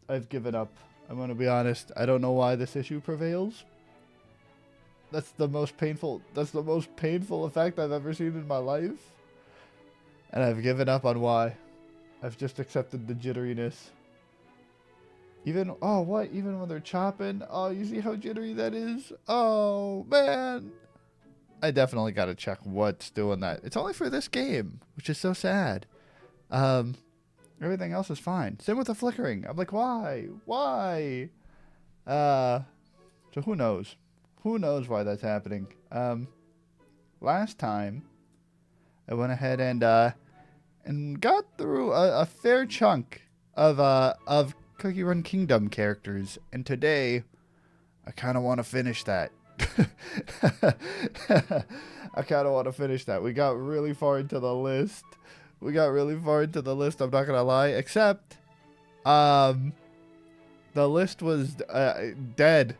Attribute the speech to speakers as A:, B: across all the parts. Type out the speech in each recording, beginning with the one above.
A: I've given up. I'm going to be honest. I don't know why this issue prevails. That's the most painful effect I've ever seen in my life. And I've given up on why. I've just accepted the jitteriness. Even when they're chopping, oh, you see how jittery that is? Oh, man. I definitely got to check what's doing that. It's only for this game, which is so sad. Everything else is fine. Same with the flickering. I'm like, why? Why? So who knows? Who knows why that's happening? Last time, I went ahead and got through a fair chunk of Cookie Run Kingdom characters, and today, I kind of want to finish that. I kind of want to finish that. We got really far into the list. I'm not gonna lie. Except, the list was dead.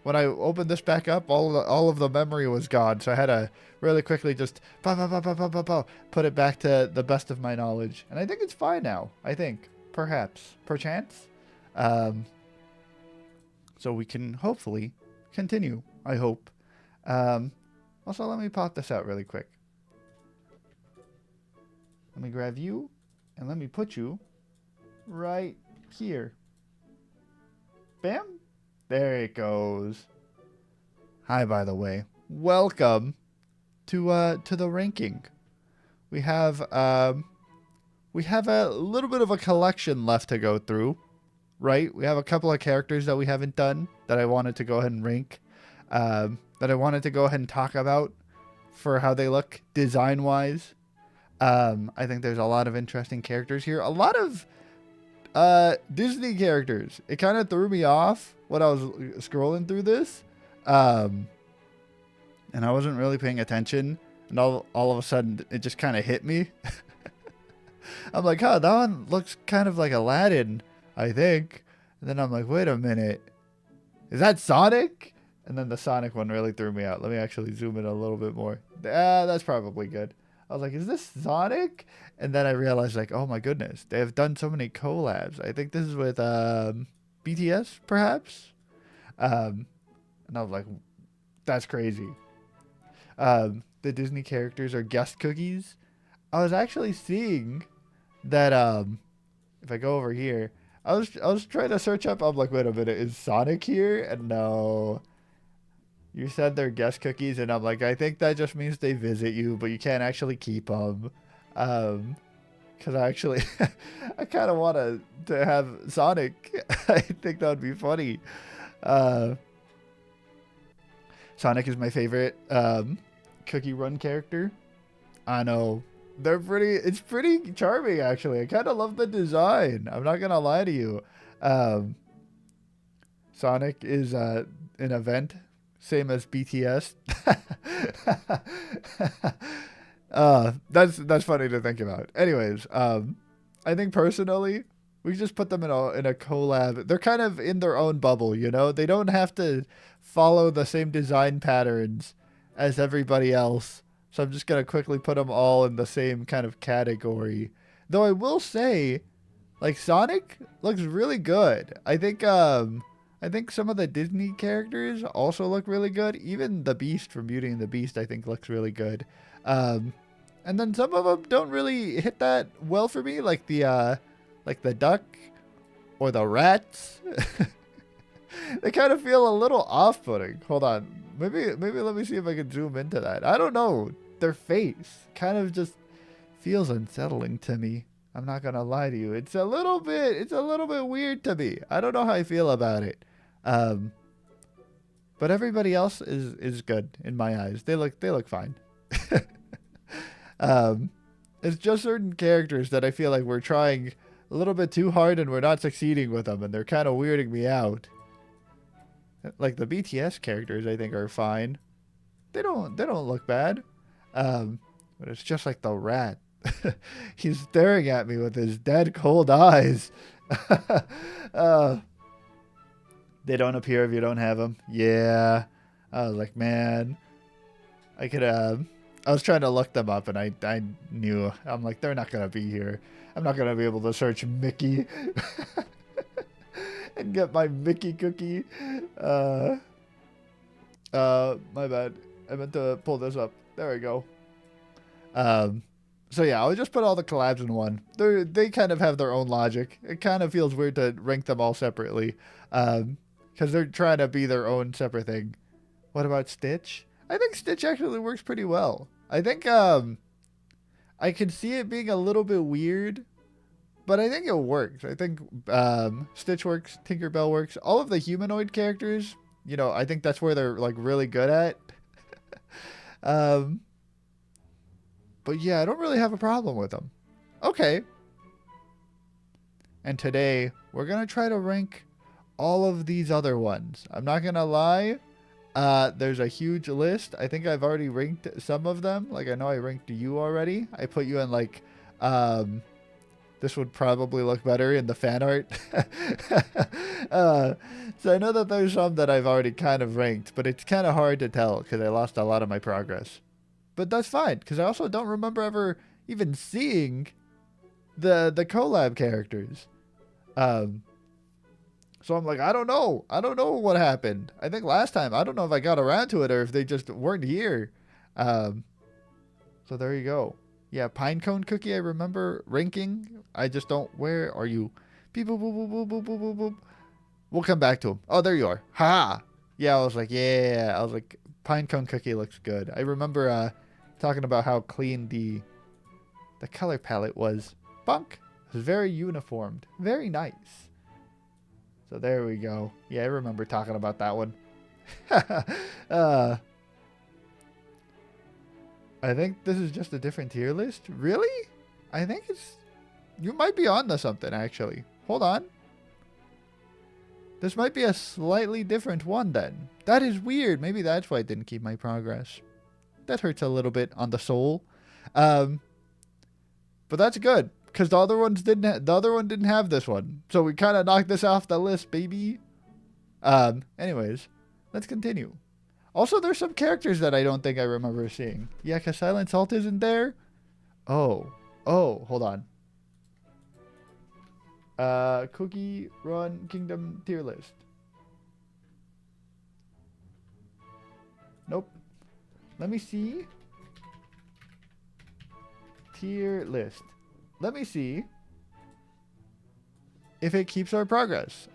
A: When I opened this back up, all of the memory was gone. So I had to really quickly just put it back to the best of my knowledge. And I think it's fine now. I think. Perchance. So we can hopefully continue. I hope. Also, let me pop this out really quick. Let me grab you, and let me put you right here. Bam! There it goes. Hi, by the way. Welcome to the ranking. We have a little bit of a collection left to go through, right? We have a couple of characters that we haven't done that I wanted to go ahead and rank, that I wanted to go ahead and talk about for how they look design-wise. I think there's a lot of interesting characters here. A lot of Disney characters. It kind of threw me off when I was scrolling through this. And I wasn't really paying attention. And all of a sudden, it just kind of hit me. I'm like, oh, that one looks kind of like Aladdin, I think. And then I'm like, wait a minute. Is that Sonic? And then the Sonic one really threw me out. Let me actually zoom in a little bit more. That's probably good. I was like, is this Sonic? And then I realized, like, oh my goodness, they have done so many collabs. I think this is with BTS, perhaps. And I was like, that's crazy. The Disney characters are guest cookies. I was actually seeing that if I go over here, I was trying to search up. I'm like, wait a minute, is Sonic here? And no. You said they're guest cookies, and I'm like, I think that just means they visit you, but you can't actually keep them. Because I actually, I kind of want to have Sonic. I think that would be funny. Sonic is my favorite Cookie Run character. I know. It's pretty charming, actually. I kind of love the design. I'm not going to lie to you. Sonic is an event. Same as BTS. That's funny to think about. Anyways, I think personally, we just put them in a collab. They're kind of in their own bubble, you know? They don't have to follow the same design patterns as everybody else. So I'm just going to quickly put them all in the same kind of category. Though I will say, like, Sonic looks really good. I think some of the Disney characters also look really good. Even the Beast from Beauty and the Beast, I think, looks really good. And then some of them don't really hit that well for me, like the duck or the rats. They kind of feel a little off-putting. Hold on, maybe let me see if I can zoom into that. I don't know. Their face kind of just feels unsettling to me. I'm not gonna lie to you. It's a little bit weird to me. I don't know how I feel about it. But everybody else is good in my eyes. They look fine. It's just certain characters that I feel like we're trying a little bit too hard and we're not succeeding with them, and they're kind of weirding me out. Like the BTS characters, I think are fine. They don't look bad. But it's just like the rat. He's staring at me with his dead cold eyes. They don't appear if you don't have them. Yeah. I was like, man, I could I was trying to look them up and I knew. I'm like, they're not going to be here. I'm not going to be able to search Mickey. get my Mickey cookie. My bad. I meant to pull this up. There we go. So yeah, I'll just put all the collabs in one. They kind of have their own logic. It kind of feels weird to rank them all separately, because they're trying to be their own separate thing. What about Stitch? I think Stitch actually works pretty well. I think I could see it being a little bit weird, but I think it works. I think Stitch works, Tinkerbell works. All of the humanoid characters, you know, I think that's where they're like really good at. But yeah, I don't really have a problem with them. Okay. And today, we're going to try to rank all of these other ones. I'm not going to lie. There's a huge list. I think I've already ranked some of them. Like, I know I ranked you already. I put you in, like, this would probably look better in the fan art. So I know that there's some that I've already kind of ranked, but it's kind of hard to tell because I lost a lot of my progress. But that's fine, because I also don't remember ever even seeing the collab characters. So I'm like, I don't know. I don't know what happened. I think last time, I don't know if I got around to it or if they just weren't here. So there you go. Yeah, Pinecone Cookie I remember ranking. I just don't. Where are you? Beep, boop, boop, boop, boop, boop, boop, boop, boop. We'll come back to him. Oh, there you are. Ha! Yeah, I was like, yeah. I was like, Pinecone Cookie looks good. I remember talking about how clean the color palette was. Bunk. It was very uniformed. Very nice. So there we go. Yeah, I remember talking about that one. I think this is just a different tier list. Really? I think it's... You might be on to something, actually. Hold on. This might be a slightly different one, then. That is weird. Maybe that's why I didn't keep my progress. That hurts a little bit on the soul. But that's good. Because the other one didn't have this one. So we kind of knocked this off the list, baby. Anyways, let's continue. Also, there's some characters that I don't think I remember seeing. Yeah, because Silent Salt isn't there. Oh, hold on. Cookie Run Kingdom tier list. Nope. Let me see. Tier list. Let me see if it keeps our progress.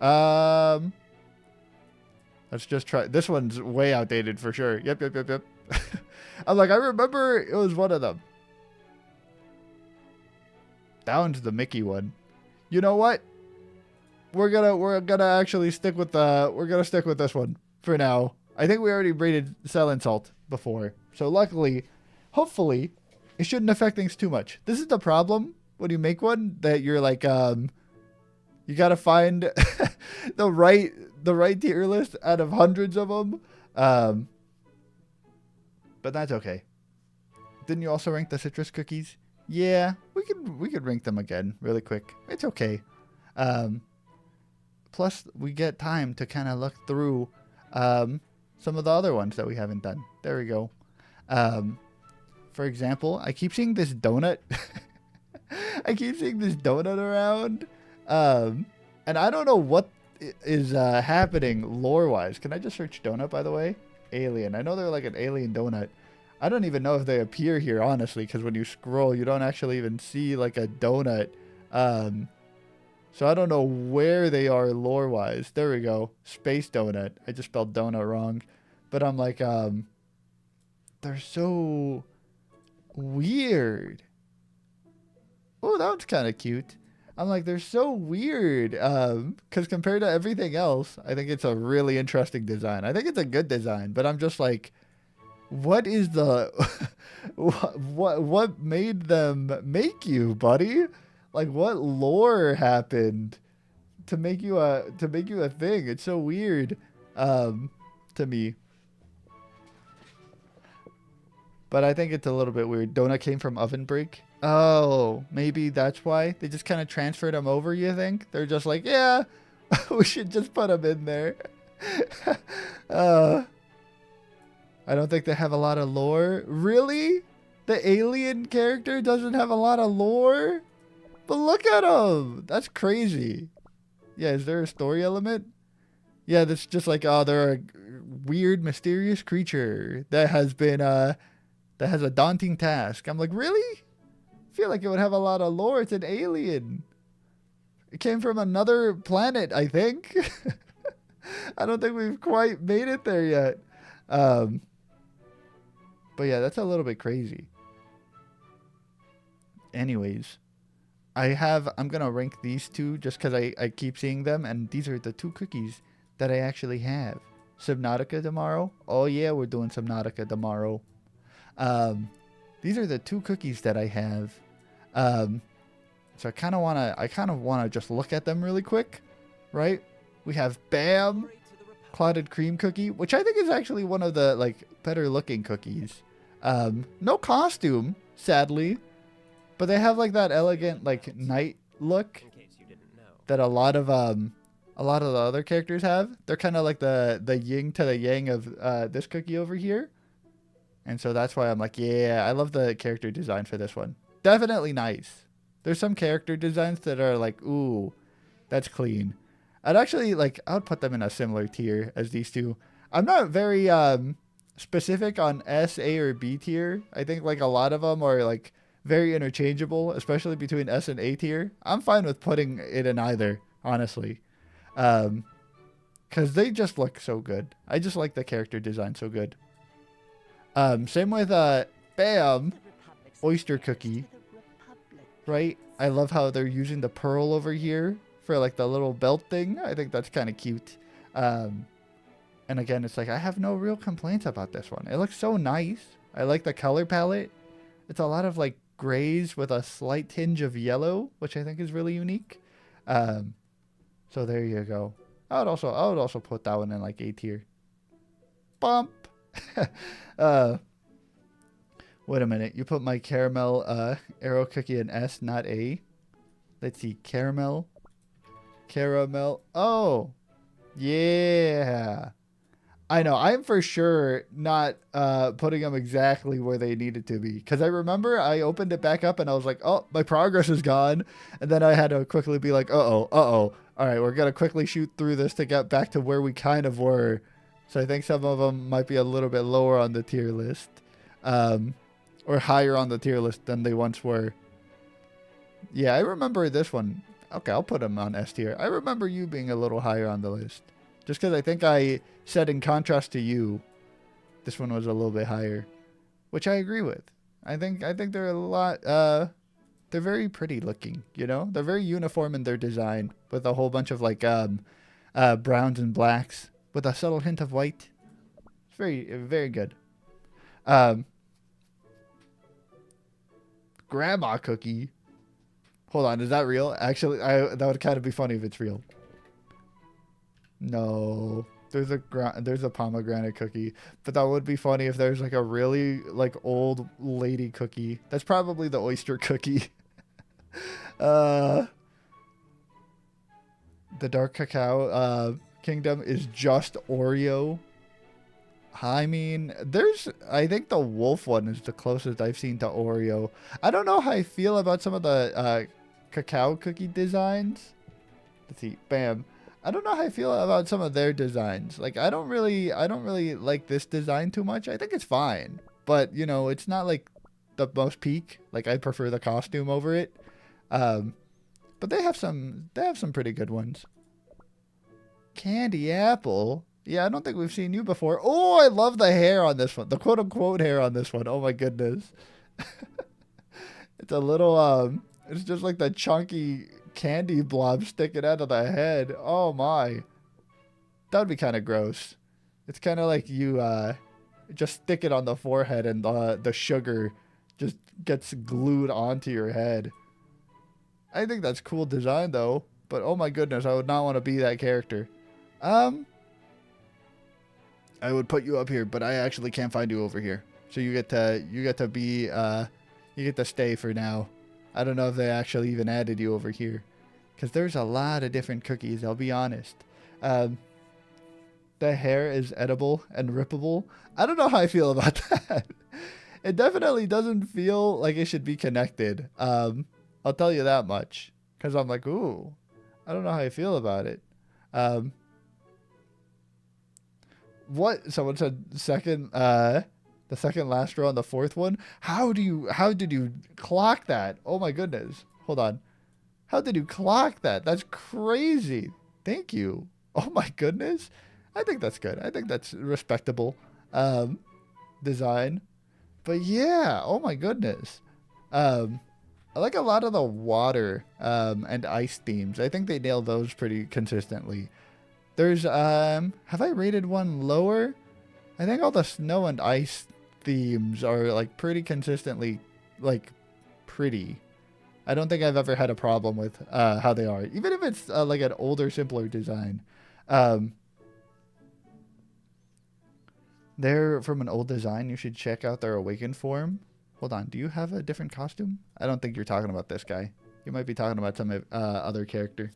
A: Let's just try. This one's way outdated for sure. Yep. I'm like, I remember it was one of them. That one's the Mickey one. You know what? We're gonna actually stick with this one for now. I think we already rated Silent Salt before. So luckily, hopefully, it shouldn't affect things too much. This is the problem when you make one, that you're like, you gotta find the right tier list out of hundreds of them. But that's okay. Didn't you also rank the citrus cookies? Yeah, we could rank them again really quick. It's okay. Plus, we get time to kind of look through some of the other ones that we haven't done. There we go. For example, I keep seeing this donut. I keep seeing this donut around. And I don't know what is happening lore-wise. Can I just search donut, by the way? Alien. I know they're like an alien donut. I don't even know if they appear here, honestly, because when you scroll, you don't actually even see like a donut. So I don't know where they are lore-wise. There we go. Space donut. I just spelled donut wrong. But I'm like, they're so weird. Oh, that one's kind of cute. I'm like, they're so weird. Because compared to everything else, I think it's a really interesting design. I think it's a good design, but I'm just like, what is the what made them make you, buddy? Like, what lore happened to make you a thing? It's so weird to me. But I think it's a little bit weird. Donut came from Oven Break. Oh, maybe that's why they just kind of transferred them over. You think they're just like, yeah, we should just put them in there. I don't think they have a lot of lore. Really? The alien character doesn't have a lot of lore? But look at him. That's crazy. Yeah, is there a story element? Yeah, that's just like, oh, they're a weird, mysterious creature that has been, that has a daunting task. I'm like, really? I feel like it would have a lot of lore. It's an alien. It came from another planet, I think. I don't think we've quite made it there yet. Um, but yeah, that's a little bit crazy. Anyways, I'm going to rank these two just because I keep seeing them. And these are the two cookies that I actually have. Subnautica tomorrow. Oh yeah, we're doing Subnautica tomorrow. These are the two cookies that I have. So I kind of want to just look at them really quick, right? We have Bam Clotted Cream Cookie, which I think is actually one of the like better looking cookies. No costume, sadly, but they have like that elegant like night look that a lot of the other characters have. They're kind of like the yin to the yang of this cookie over here. And so that's why I'm like, yeah, I love the character design for this one. Definitely nice. There's some character designs that are like, ooh, that's clean. I would put them in a similar tier as these two. I'm not very specific on S, A, or B tier. I think like a lot of them are like very interchangeable, especially between S and A tier. I'm fine with putting it in either, honestly. Because they just look so good. I just like the character design so good. Same with Bam Oyster Cookie. Right? I love how they're using the pearl over here for like the little belt thing. I think that's kind of cute. And again, it's like I have no real complaints about this one. It looks so nice. I like the color palette. It's a lot of like grays with a slight tinge of yellow, which I think is really unique. So there you go. I would also put that one in like A tier. Bump. Wait a minute. You put my caramel arrow cookie in S, not A. Let's see. Caramel. Oh. Yeah. I know. I'm for sure not putting them exactly where they needed to be. Because I remember I opened it back up and I was like, oh, my progress is gone. And then I had to quickly be like, uh-oh. All right, we're going to quickly shoot through this to get back to where we kind of were. So I think some of them might be a little bit lower on the tier list. Or higher on the tier list than they once were. Yeah, I remember this one. Okay, I'll put them on S tier. I remember you being a little higher on the list. Just because I think I said in contrast to you, this one was a little bit higher. Which I agree with. I think they're a lot... they're very pretty looking, you know? They're very uniform in their design. With a whole bunch of like browns and blacks. With a subtle hint of white. It's very, very good. Grandma cookie. Hold on, is that real? Actually, that would kind of be funny if it's real. No, there's a pomegranate cookie, but that would be funny if there's like a really like old lady cookie. That's probably the oyster cookie. The dark cacao kingdom is just Oreo. I mean, I think the wolf one is the closest I've seen to Oreo. I don't know how I feel about some of the cacao cookie designs. Let's see. Bam. I don't know how I feel about some of their designs. Like, I don't really like this design too much. I think it's fine. But, you know, it's not like the most peak. Like, I prefer the costume over it. But they have some pretty good ones. Candy apple. Yeah, I don't think we've seen you before. Oh, I love the hair on this one. The quote-unquote hair on this one. Oh, my goodness. It's a little, it's just like the chunky candy blob sticking out of the head. Oh, my. That would be kind of gross. It's kind of like you, just stick it on the forehead and the sugar just gets glued onto your head. I think that's cool design, though. But, oh, my goodness, I would not want to be that character. I would put you up here, but I actually can't find you over here. So you get to be you get to stay for now. I don't know if they actually even added you over here, because there's a lot of different cookies. I'll be honest. The hair is edible and rippable. I don't know how I feel about that. It definitely doesn't feel like it should be connected. I'll tell you that much, because I'm like, ooh. I don't know how I feel about it. Um, what someone said second the second last row on the fourth one. How did you clock that? Oh my goodness. Hold on. How did you clock that? That's crazy. Thank you. Oh my goodness. I think that's good. I think that's respectable design. But yeah, oh my goodness. I like a lot of the water and ice themes. I think they nail those pretty consistently. There's have I rated one lower? I think all the snow and ice themes are like pretty consistently like pretty. I don't think I've ever had a problem with how they are, even if it's like an older, simpler design. They're from an old design. You should check out their awakened form. Hold on, do you have a different costume? I don't think you're talking about this guy. You might be talking about some other character.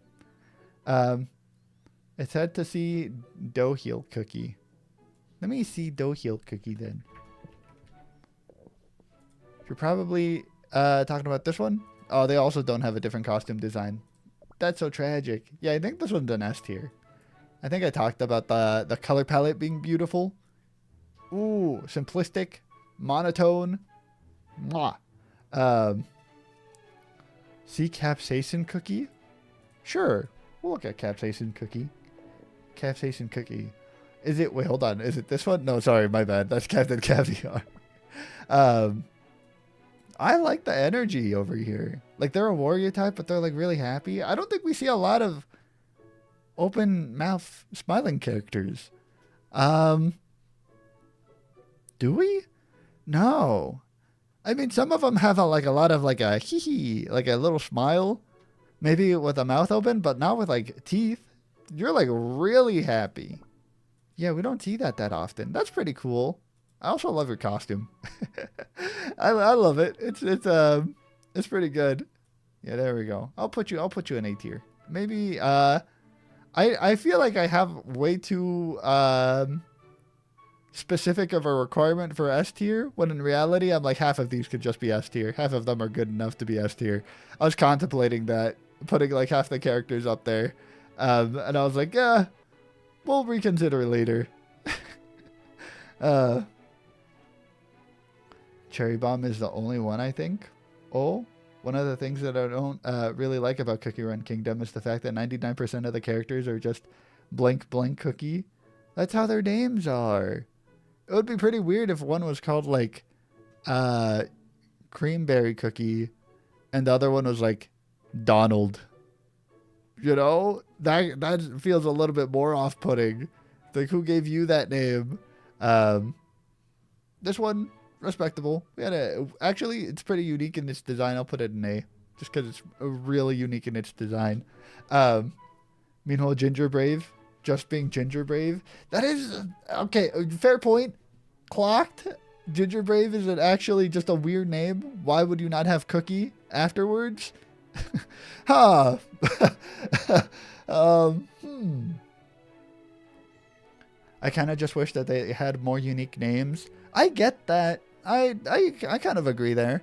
A: It's had to see Doughiel Cookie. Let me see Doughiel Cookie then. You're probably talking about this one. Oh, they also don't have a different costume design. That's so tragic. Yeah, I think this one's an S tier. I think I talked about the color palette being beautiful. Ooh, simplistic, monotone. Mwah. See Capsaicin Cookie? Sure. We'll look at Capsaicin Cookie. Capsaicin Cookie. Is it... Wait, hold on. Is it this one? No, sorry. My bad. That's Captain Caviar. I like the energy over here. Like, they're a warrior type, but they're, like, really happy. I don't think we see a lot of open mouth smiling characters. Do we? No. I mean, some of them have a lot of like a hee hee, like a little smile, maybe with a mouth open, but not with like teeth. You're like really happy. Yeah, we don't see that often. That's pretty cool. I also love your costume. I love it. It's pretty good. Yeah, there we go. I'll put you in A tier. Maybe I feel like I have way too specific of a requirement for S tier, when in reality I'm like half of these could just be S tier. Half of them are good enough to be S tier. I was contemplating that, putting like half the characters up there. And I was like, yeah, we'll reconsider later. Cherry Bomb is the only one, I think. Oh, one of the things that I don't really like about Cookie Run Kingdom is the fact that 99% of the characters are just blank blank cookie. That's how their names are. It would be pretty weird if one was called like Creamberry Cookie and the other one was like Donald. You know, that feels a little bit more off-putting. Like, who gave you that name? This one, respectable. We had actually, it's pretty unique in its design. I'll put it in A, just because it's really unique in its design. Meanwhile, Ginger Brave, just being Ginger Brave. That is, okay, fair point. Clocked. Ginger Brave is actually just a weird name. Why would you not have Cookie afterwards? Huh. I kind of just wish that they had more unique names. I get that. I kind of agree there.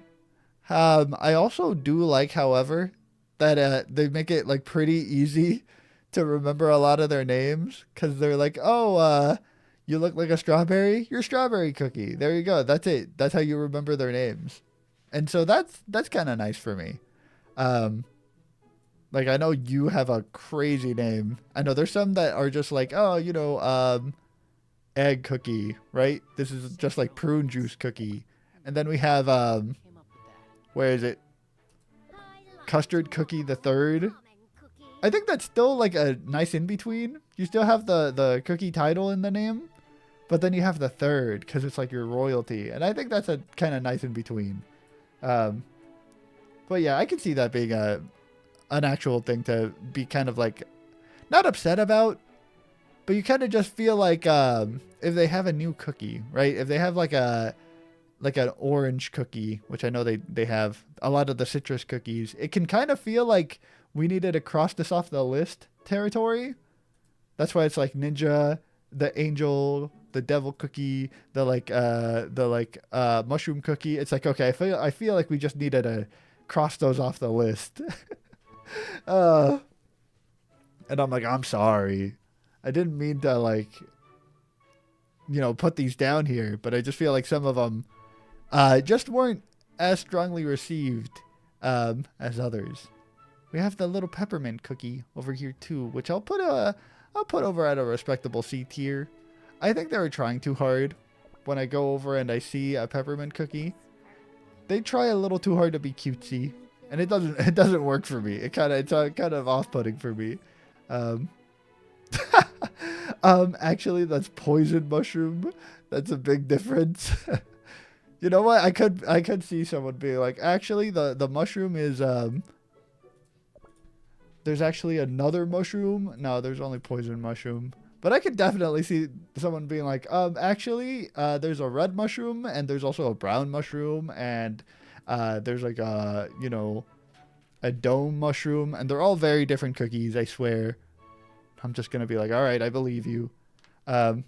A: I also do like, however, that they make it like pretty easy to remember a lot of their names, because they're like, oh, you look like a strawberry. You're Strawberry Cookie. There you go. That's it. That's how you remember their names. And so that's kind of nice for me. Like, I know you have a crazy name. I know there's some that are just like, oh, you know, Egg Cookie, right? This is just like Prune Juice Cookie. And then we have, where is it? Custard Cookie the Third. I think that's still like a nice in-between. You still have the cookie title in the name, but then you have the third because it's like your royalty. And I think that's a kind of nice in-between. But yeah, I can see that being an actual thing to be kind of like, not upset about, but you kind of just feel like if they have a new cookie, right? If they have like an orange cookie, which I know they have a lot of the citrus cookies, it can kind of feel like we needed to cross this off the list territory. That's why it's like Ninja, the Angel, the Devil Cookie, the Mushroom Cookie. It's like, okay, I feel like we just needed to cross those off the list. And I'm like, I'm sorry. I didn't mean to, like, put these down here, but I just feel like some of them just weren't as strongly received as others. We have the little peppermint cookie over here too, which I'll put over at a respectable C tier. I think they were trying too hard. When I go over and I see a peppermint cookie, they try a little too hard to be cutesy, and it doesn't work for me. It's kind of off-putting for me. Actually, that's poison mushroom. That's a big difference. You know what? I could see someone being like, actually, the mushroom is there's actually another mushroom. No, there's only poison mushroom. But I could definitely see someone being like, actually, there's a red mushroom and there's also a brown mushroom and there's like a dome mushroom, and they're all very different cookies, I swear. I'm just going to be like, all right, I believe you. You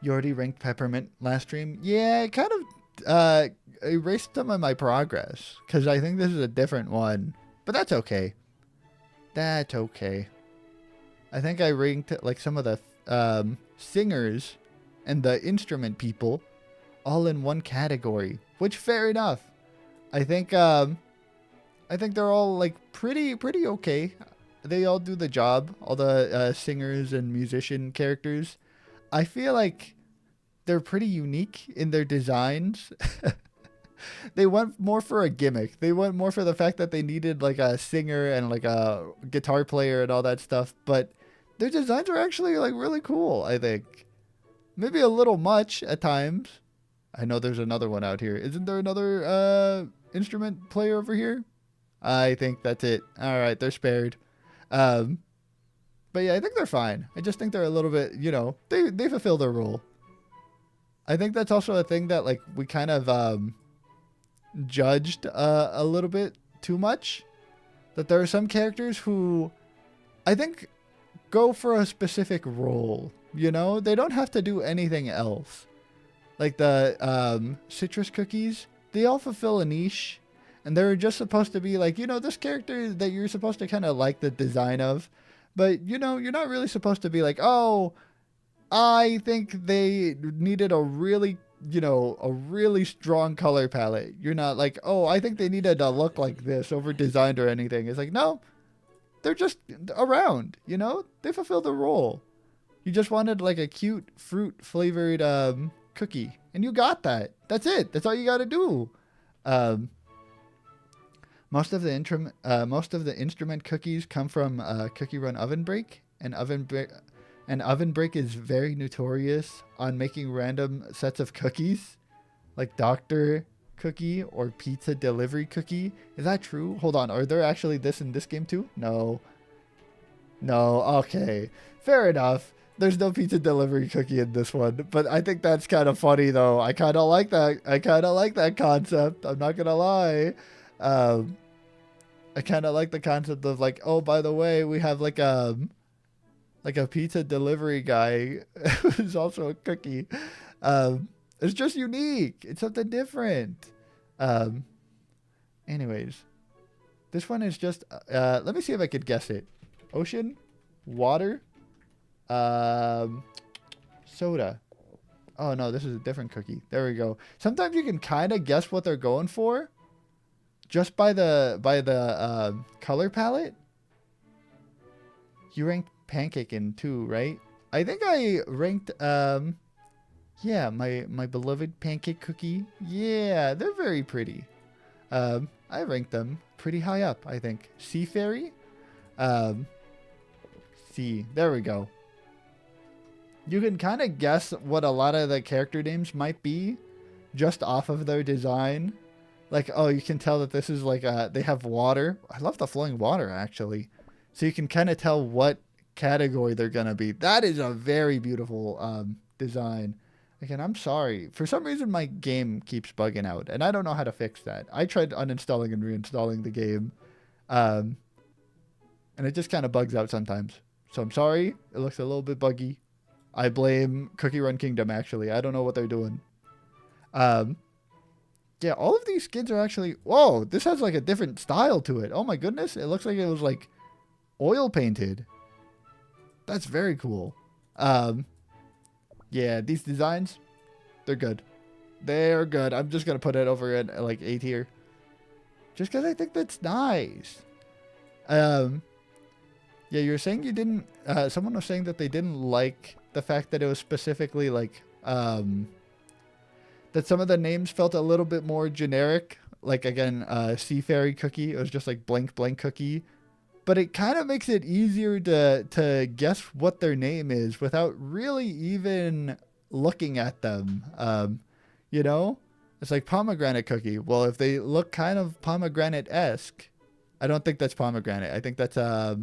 A: already ranked peppermint last stream? Yeah, it kind of erased some of my progress because I think this is a different one. But that's okay. That's okay. I think I ranked like some of the singers and the instrument people all in one category, which fair enough. I think they're all like pretty okay. They all do the job. All the singers and musician characters. I feel like they're pretty unique in their designs. They went more for a gimmick. They went more for the fact that they needed like a singer and like a guitar player and all that stuff. But their designs are actually like really cool, I think. Maybe a little much at times. I know there's another one out here. Isn't there another instrument player over here? I think that's it. All right, they're spared. But yeah, I think they're fine. I just think they're a little bit, they fulfill their role. I think that's also a thing that like we kind of judged a little bit too much. That there are some characters who I think go for a specific role. They don't have to do anything else. Like the citrus cookies, they all fulfill a niche. And they're just supposed to be like, this character that you're supposed to kind of like the design of. But, you're not really supposed to be like, oh, I think they needed a really strong color palette. You're not like, oh, I think they needed to look like this over designed or anything. It's like, no, they're just around, they fulfill the role. You just wanted like a cute fruit flavored cookie, and you got that. That's it. That's all you got to do. Most of the instrument cookies come from Cookie Run Oven Break, and Oven Break is very notorious on making random sets of cookies, like Dr. Cookie or Pizza Delivery Cookie. Is that true? Hold on, are there actually this in this game too? No. Okay, fair enough. There's no Pizza Delivery Cookie in this one, but I think that's kind of funny though. I kind of like that concept. I'm not gonna lie. I kind of like the concept of like, oh, by the way, we have like a pizza delivery guy who's also a cookie. It's just unique. It's something different. Anyways, this one is just, let me see if I could guess it. Ocean, water, soda. Oh no, this is a different cookie. There we go. Sometimes you can kind of guess what they're going for just by the color palette. You ranked pancake in too, right? I think I ranked yeah, my beloved pancake cookie. Yeah, they're very pretty. I ranked them pretty high up, I think. Sea Fairy? C. There we go. You can kind of guess what a lot of the character names might be just off of their design. Like, oh, you can tell that this is like, they have water. I love the flowing water, actually. So you can kind of tell what category they're going to be. That is a very beautiful design. Again, I'm sorry. For some reason, my game keeps bugging out, and I don't know how to fix that. I tried uninstalling and reinstalling the game, and it just kind of bugs out sometimes. So I'm sorry. It looks a little bit buggy. I blame Cookie Run Kingdom, actually. I don't know what they're doing. Yeah, all of these skins are actually... Whoa, this has like a different style to it. Oh my goodness. It looks like it was like oil painted. That's very cool. Yeah, these designs, they're good. They're good. I'm just going to put it over at like A tier. Just because I think that's nice. Yeah, you're saying you didn't... someone was saying that they didn't like the fact that it was specifically like... that some of the names felt a little bit more generic. Like, again, Sea Fairy Cookie. It was just like blank, blank cookie. But it kind of makes it easier to guess what their name is without really even looking at them. You know? It's like pomegranate cookie. Well, if they look kind of pomegranate-esque, I don't think that's pomegranate. I think that's, I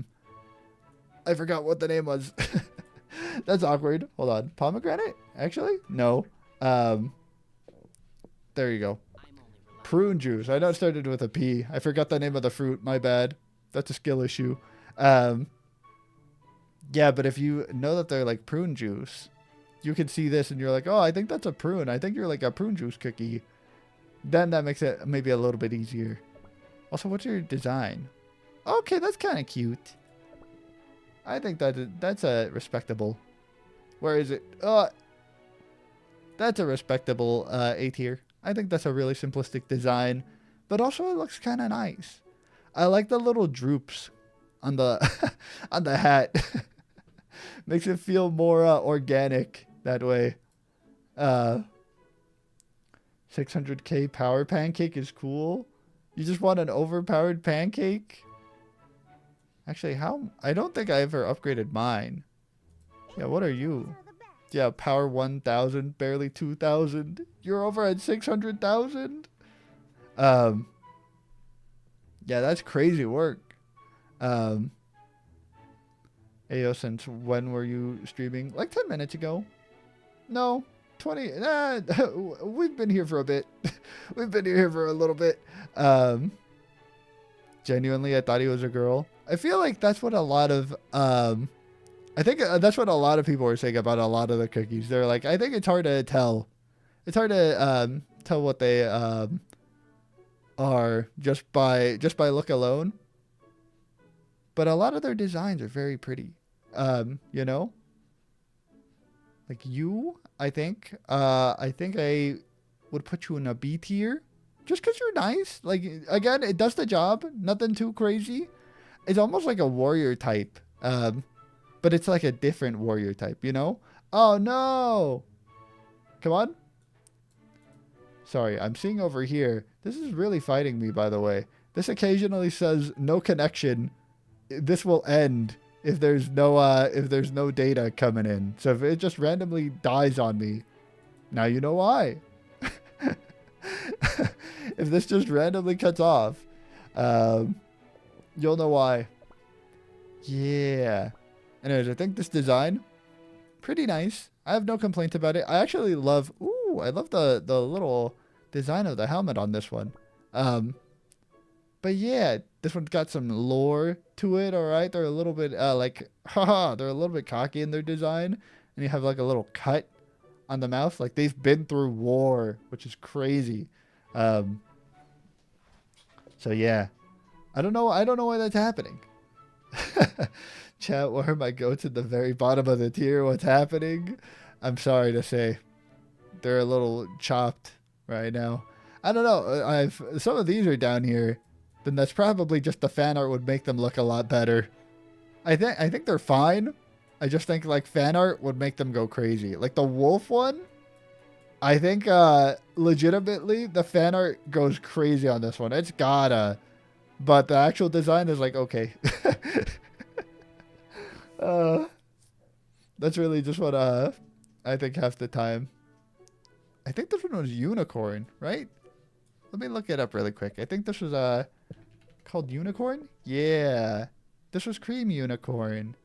A: forgot what the name was. That's awkward. Hold on. Pomegranate? Actually? No. There you go. Prune juice. I know it started with a P. I forgot the name of the fruit. My bad. That's a skill issue. Yeah, but if you know that they're like prune juice, you can see this and you're like, oh, I think that's a prune. I think you're like a prune juice cookie. Then that makes it maybe a little bit easier. Also, what's your design? Okay, that's kind of cute. I think that's a respectable. Where is it? That's a respectable A tier. I think that's a really simplistic design, but also it looks kind of nice. I like the little droops on the on the hat. Makes it feel more organic that way. 600k power pancake is cool. You just want an overpowered pancake? Actually, how? I don't think I ever upgraded mine. Yeah, what are you? Yeah, power 1000, barely 2000. You're over at 600,000? Yeah, that's crazy work. Ayo, since when were you streaming? Like 10 minutes ago. No, 20. We've been here for a bit. We've been here for a little bit. Genuinely, I thought he was a girl. I feel like that's what a lot of... I think that's what a lot of people were saying about a lot of the cookies. They're like, I think it's hard to tell. It's hard to tell what they are just by look alone. But a lot of their designs are very pretty. You know? Like you, I think I would put you in a B tier. Just because you're nice. Like, again, it does the job. Nothing too crazy. It's almost like a warrior type. But it's like a different warrior type, you know? Oh, no! Come on. Sorry, I'm seeing over here. This is really fighting me, by the way. This occasionally says no connection. This will end if there's no data coming in. So if it just randomly dies on me, now you know why. If this just randomly cuts off, you'll know why. Yeah. Anyways, I think this design, pretty nice. I have no complaints about it. I actually love, I love the little design of the helmet on this one. But yeah, this one's got some lore to it, alright? They're a little bit, they're a little bit cocky in their design. And you have like a little cut on the mouth. Like they've been through war, which is crazy. So yeah, I don't know why that's happening. Chat, why are my goats at the very bottom of the tier? What's happening? I'm sorry to say. They're a little chopped right now. I don't know. Some of these are down here. Then that's probably just the fan art would make them look a lot better. I think they're fine. I just think like fan art would make them go crazy. Like the wolf one, I think legitimately the fan art goes crazy on this one. It's gotta. But the actual design is like, okay. That's really just what I think half the time. I think this one was unicorn, right? Let me look it up really quick. I think this was called unicorn. Yeah, this was cream unicorn.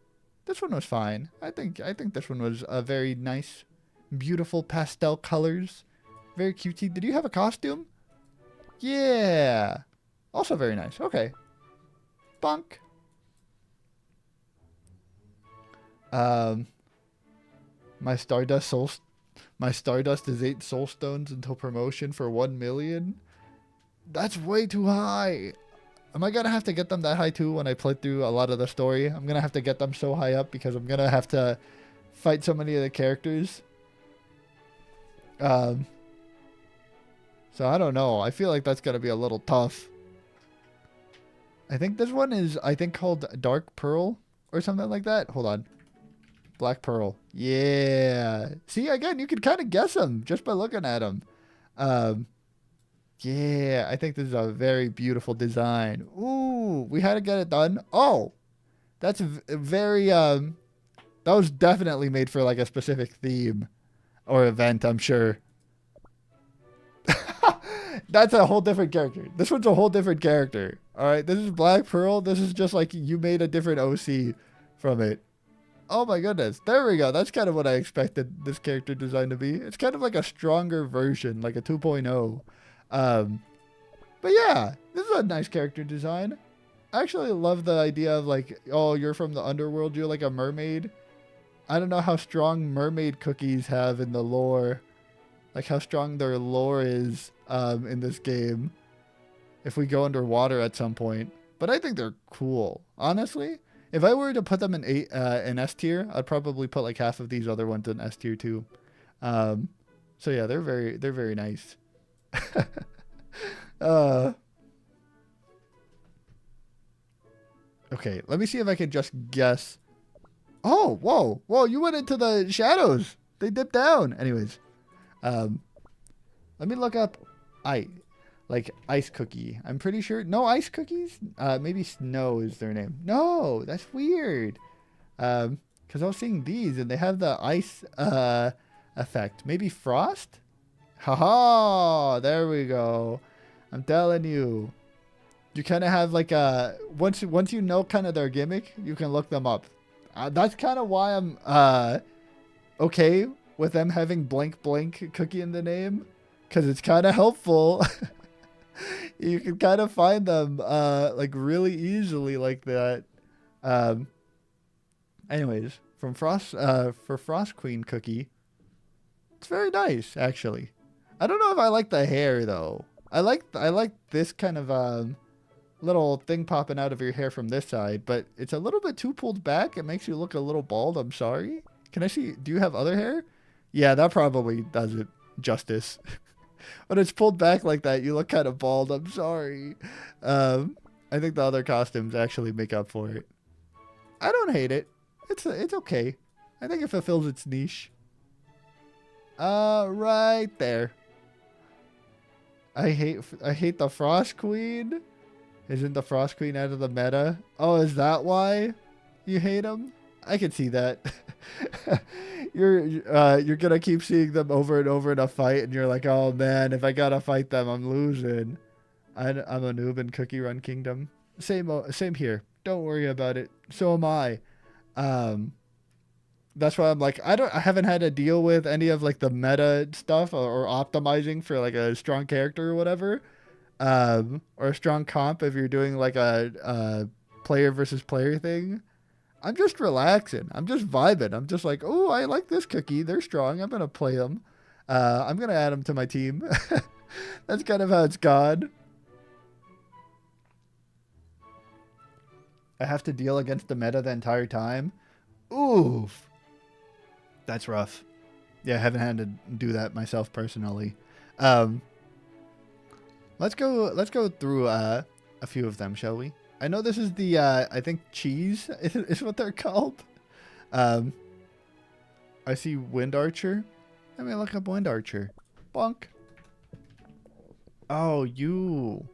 A: This one was fine. I think this one was a very nice, beautiful pastel colors, very cutesy. Did you have a costume? Yeah, also very nice. Okay, bonk. My Stardust is 8 soul stones until promotion for 1 million. That's way too high. Am I gonna have to get them that high too when I play through a lot of the story? I'm gonna have to get them so high up because I'm gonna have to fight so many of the characters. So I don't know. I feel like that's gonna be a little tough. I think this one is, called Dark Pearl or something like that. Hold on. Black Pearl. Yeah. See, again, you can kind of guess them just by looking at them. Yeah, I think this is a very beautiful design. Ooh, we had to get it done. Oh, that's very, that was definitely made for like a specific theme or event, I'm sure. That's a whole different character. This one's a whole different character. All right, this is Black Pearl. This is just like you made a different OC from it. Oh my goodness. There we go. That's kind of what I expected this character design to be. It's kind of like a stronger version, like a 2.0. But yeah, this is a nice character design. I actually love the idea of like, oh, you're from the underworld. You're like a mermaid. I don't know how strong mermaid cookies have in the lore. Like how strong their lore is in this game. If we go underwater at some point. But I think they're cool. Honestly, if I were to put them in S tier, I'd probably put like half of these other ones in S tier too. So yeah, they're very nice. Okay, let me see if I can just guess. Oh, whoa, you went into the shadows. They dipped down. Anyways, let me look up ice cookie. I'm pretty sure no ice cookies. Maybe Snow is their name. No, that's weird. Because I was seeing these and they have the ice effect. Maybe Frost. Haha, there we go. I'm telling you. You kind of have like a once you know kind of their gimmick, you can look them up. That's kind of why I'm okay with them having blank cookie in the name, because it's kind of helpful. You can kind of find them like really easily like that. Anyways, from Frost for Frost Queen cookie, it's very nice actually. I don't know if I like the hair though. I like this kind of little thing popping out of your hair from this side, but it's a little bit too pulled back. It makes you look a little bald. I'm sorry. Can I see? Do you have other hair? Yeah, that probably does it justice. When it's pulled back like that, you look kind of bald. I'm sorry. I think the other costumes actually make up for it. I don't hate it. It's okay. I think it fulfills its niche. Right there. I hate the Frost Queen. Isn't the Frost Queen out of the meta? Oh, is that why you hate them? I can see that. You're gonna keep seeing them over and over in a fight, and you're like, oh man, if I gotta fight them, I'm losing. I'm a noob in Cookie Run Kingdom. Same here. Don't worry about it. So am I. That's why I'm like, I haven't had to deal with any of like the meta stuff or optimizing for like a strong character or whatever. Or a strong comp if you're doing like a player versus player thing. I'm just relaxing. I'm just vibing. I'm just like, oh, I like this cookie. They're strong. I'm going to play them. I'm going to add them to my team. That's kind of how it's gone. I have to deal against the meta the entire time. Oof. That's rough. Yeah, I haven't had to do that myself personally. Let's go through a few of them, shall we? I know this is the I think cheese is what they're called. I see Wind Archer. Let me look up Wind Archer. Bonk. Oh, you.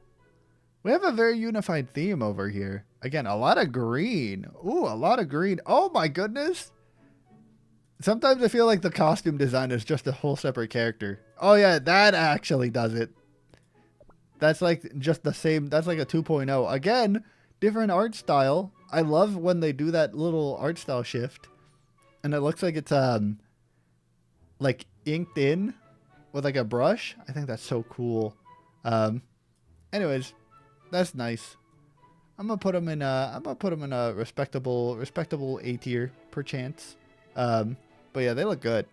A: We have a very unified theme over here. Again, a lot of green. Ooh, a lot of green. Oh my goodness. Sometimes I feel like the costume design is just a whole separate character. Oh yeah, that actually does it. That's like just the same. That's like a 2.0. Again, different art style. I love when they do that little art style shift. And it looks like it's like inked in with like a brush. I think that's so cool. Anyways, that's nice. I'm gonna put them in a respectable A tier per chance. But yeah, they look good.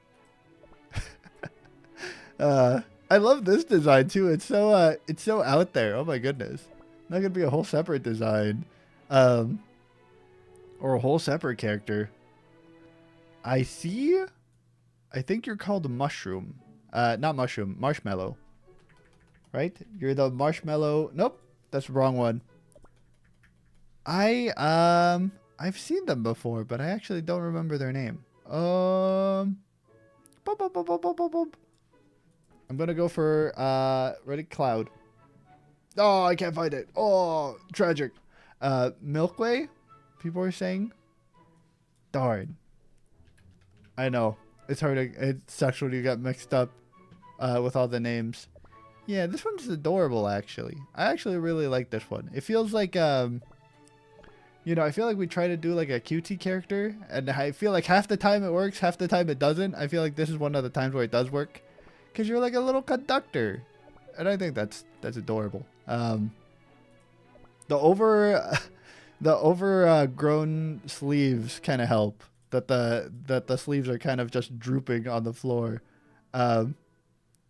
A: I love this design too. It's so out there. Oh my goodness. That could be a whole separate design. Or a whole separate character. I see. I think you're called Mushroom. Not Mushroom. Marshmallow. Right? You're the Marshmallow. Nope. That's the wrong one. I've seen them before, but I actually don't remember their name. I'm gonna go for Ready Cloud. Oh, I can't find it. Oh, tragic. Milkway? People are saying. Darn. I know. It's hard to, it sucks when you got mixed up with all the names. Yeah, this one's adorable actually. I actually really like this one. It feels like you know, I feel like we try to do like a QT character, and I feel like half the time it works, half the time it doesn't. I feel like this is one of the times where it does work, because you're like a little conductor, and I think that's adorable. The overgrown sleeves kind of help. That the sleeves are kind of just drooping on the floor.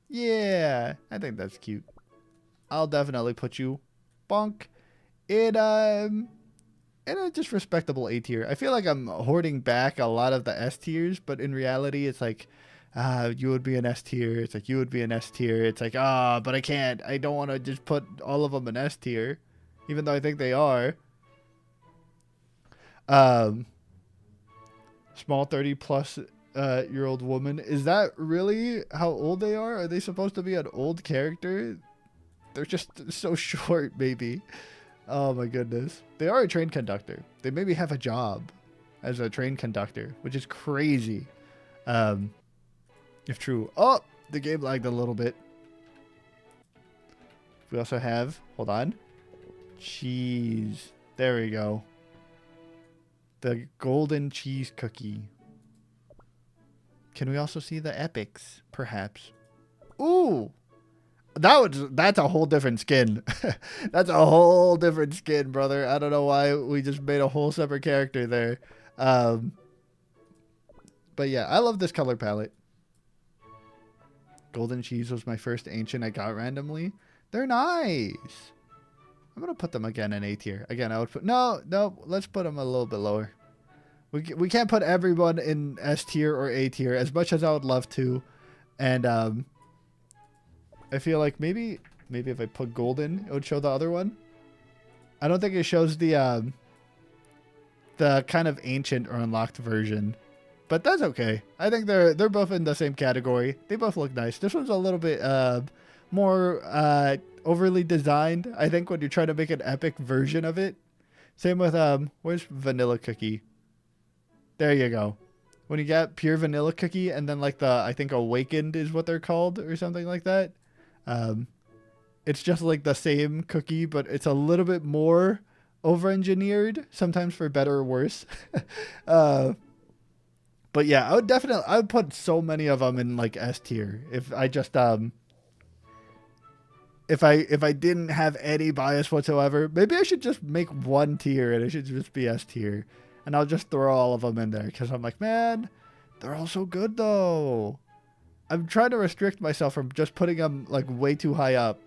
A: Yeah, I think that's cute. I'll definitely put you, bonk, in a just respectable A tier. I feel like I'm hoarding back a lot of the S tiers, but in reality, it's like, you would be an S tier. It's like you would be an S tier. It's like, but I can't. I don't want to just put all of them in S tier, even though I think they are. Small 30+ year old woman. Is that really how old they are? Are they supposed to be an old character? They're just so short, maybe. Oh my goodness. They are a train conductor. They maybe have a job as a train conductor, which is crazy. If true. Oh, the game lagged a little bit. We also have, hold on, cheese. There we go. The golden cheese cookie. Can we also see the epics, perhaps? Ooh! That's a whole different skin. That's a whole different skin, brother. I don't know why we just made a whole separate character there. But yeah, I love this color palette. Golden cheese was my first ancient I got randomly. They're nice. I'm going to put them again in A tier. Again, I would put... No, let's put them a little bit lower. We can't put everyone in S tier or A tier as much as I would love to. And I feel like maybe if I put golden, it would show the other one. I don't think it shows the kind of ancient or unlocked version. But that's okay. I think they're both in the same category. They both look nice. This one's a little bit more overly designed, I think, when you're trying to make an epic version of it. Same with where's vanilla cookie? There you go. When you get pure vanilla cookie and then like I think awakened is what they're called or something like that. It's just like the same cookie, but it's a little bit more over-engineered, sometimes for better or worse. But yeah, I would put so many of them in like S tier if I just if I didn't have any bias whatsoever. Maybe I should just make one tier and it should just be S tier, and I'll just throw all of them in there because I'm like, man, they're all so good though. I'm trying to restrict myself from just putting them like way too high up.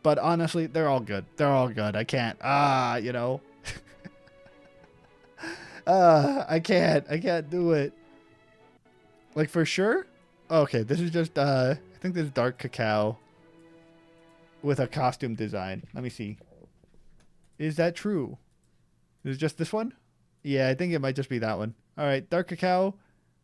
A: But honestly, they're all good. They're all good. I can't. You know. I can't do it. Like for sure. Okay, this is just I think this is dark cacao with a costume design. Let me see. Is that true? Is it just this one? Yeah, I think it might just be that one. All right, dark cacao.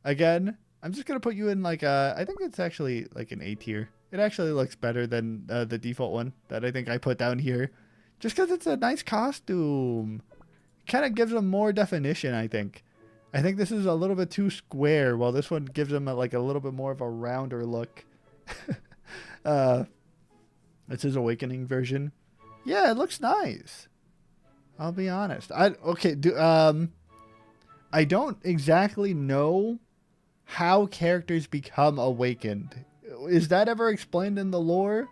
A: Again, I'm just gonna put you in like I think it's actually like an A tier. It actually looks better than the default one that I think I put down here, just because it's a nice costume. Kind of gives them more definition, I think. I think this is a little bit too square, while this one gives them like a little bit more of a rounder look. It's his awakening version. Yeah, it looks nice. I'll be honest. I don't exactly know how characters become awakened. Is that ever explained in the lore?